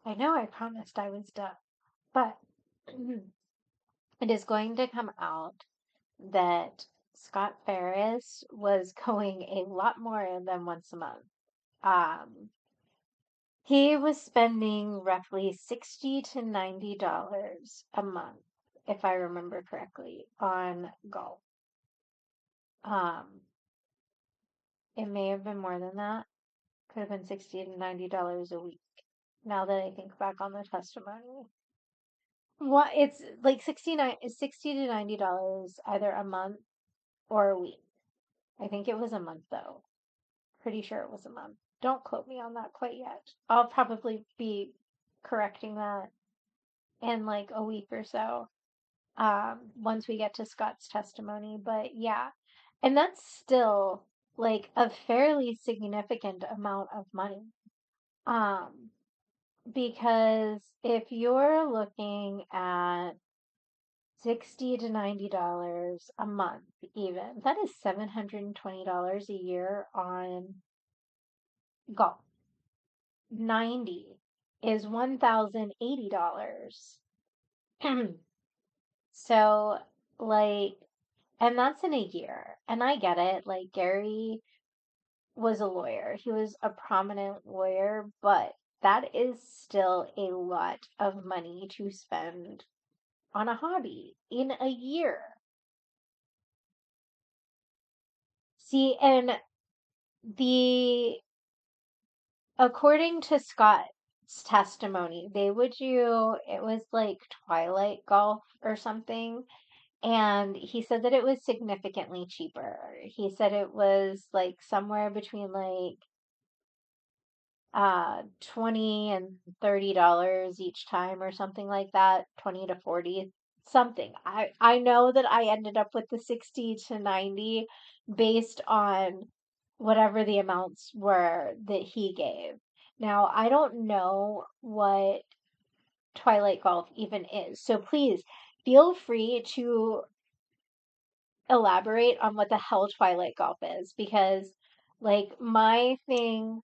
I know I promised I was done, but it is going to come out that Scott Farris was going a lot more than once a month. He was spending roughly $60 to $90 a month, if I remember correctly, on golf. It may have been more than that. Could have been $60 to $90 a week. Now that I think back on the testimony. What it's like 69 is $60 to $90 either a month or a week. I think it was a month though. Pretty sure it was a month. Don't quote me on that quite yet. I'll probably be correcting that in like a week or so. Once we get to Scott's testimony, but yeah. And that's still like a fairly significant amount of money. Because if you're looking at $60 to $90 a month, even that is $720 a year on golf. 90 is $1,080. So, like, and that's in a year. And I get it. Like, Gary was a lawyer, he was a prominent lawyer, but that is still a lot of money to spend on a hobby in a year. See, and according to Scott's testimony, they would do, it was like Twilight Golf or something. And he said that it was significantly cheaper. He said it was like somewhere between like $20 and $30 each time or something like that, 20 to 40 something. I know that I ended up with the 60 to 90 based on whatever the amounts were that he gave. Now, I don't know what Twilight Golf even is. So please feel free to elaborate on what the hell Twilight Golf is, because like my thing